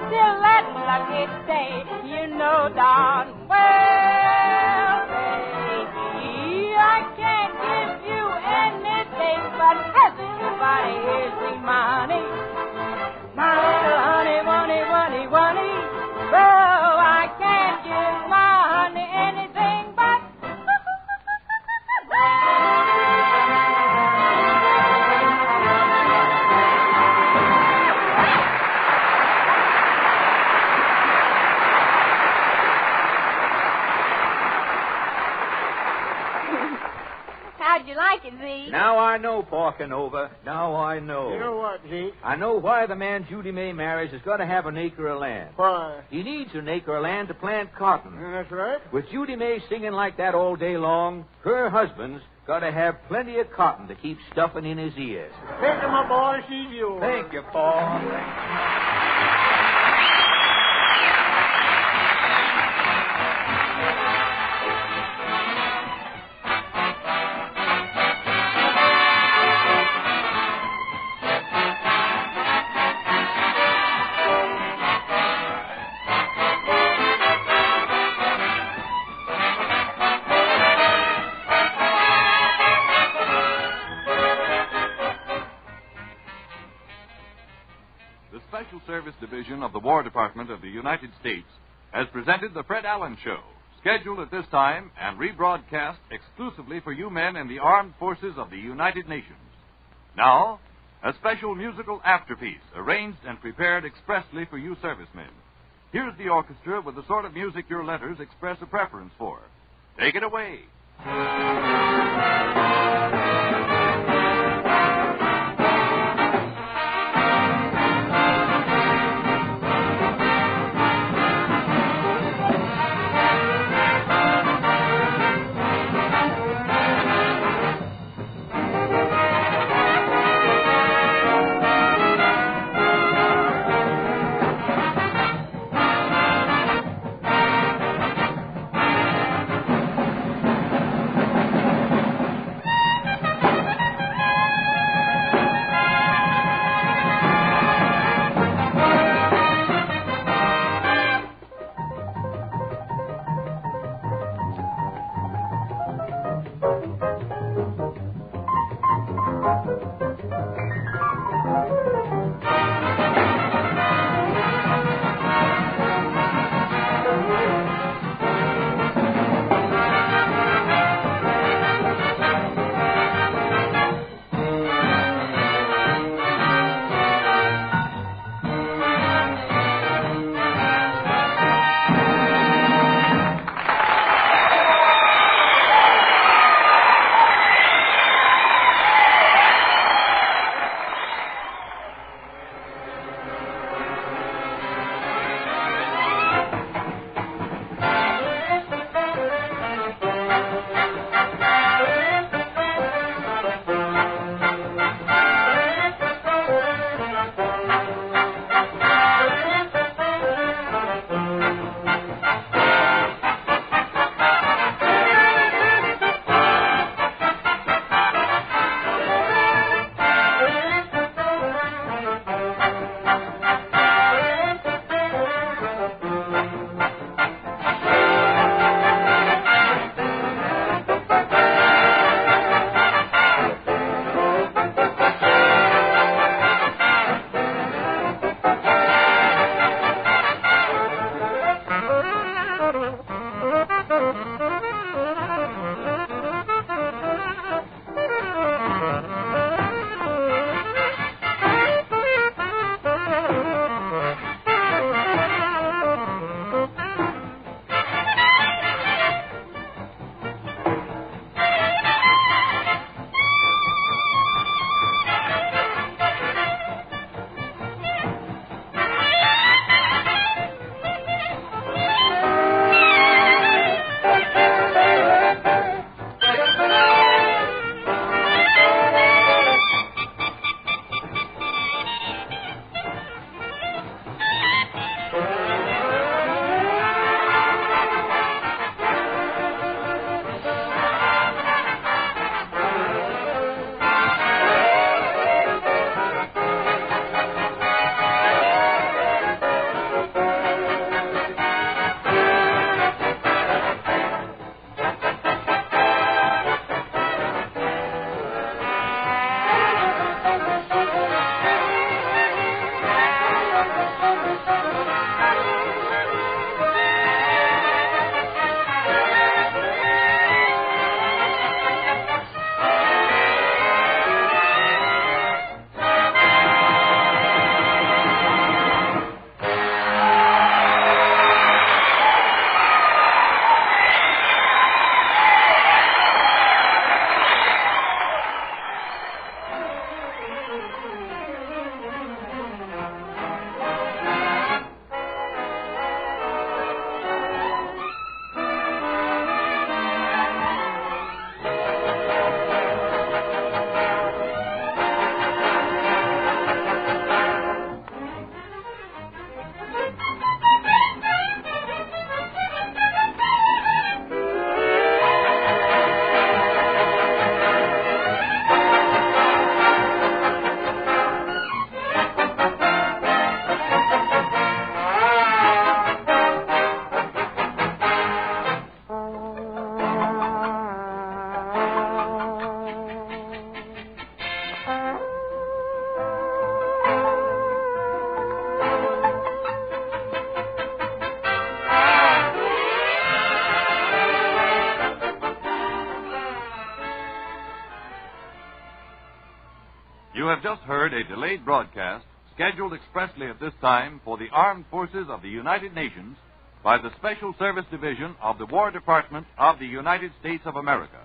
till that lucky day, you know darn well, baby, I can't give you anything but everybody here's me money, my little honey, money, well, I can't give my honey anything but you like it, Zeke. Now I know, Pa Canova. Now I know. You know what, Zeke? I know why the man Judy May marries has got to have an acre of land. Why? He needs an acre of land to plant cotton. That's right. With Judy May singing like that all day long, her husband's got to have plenty of cotton to keep stuffing in his ears. Take her, my boy. She's yours. Thank you, Pa. Special Service Division of the War Department of the United States has presented the Fred Allen Show, scheduled at this time and rebroadcast exclusively for you men in the armed forces of the United Nations. Now, a special musical afterpiece arranged and prepared expressly for you servicemen. Here's the orchestra with the sort of music your letters express a preference for. Take it away. You have just heard a delayed broadcast scheduled expressly at this time for the Armed Forces of the United Nations by the Special Service Division of the War Department of the United States of America.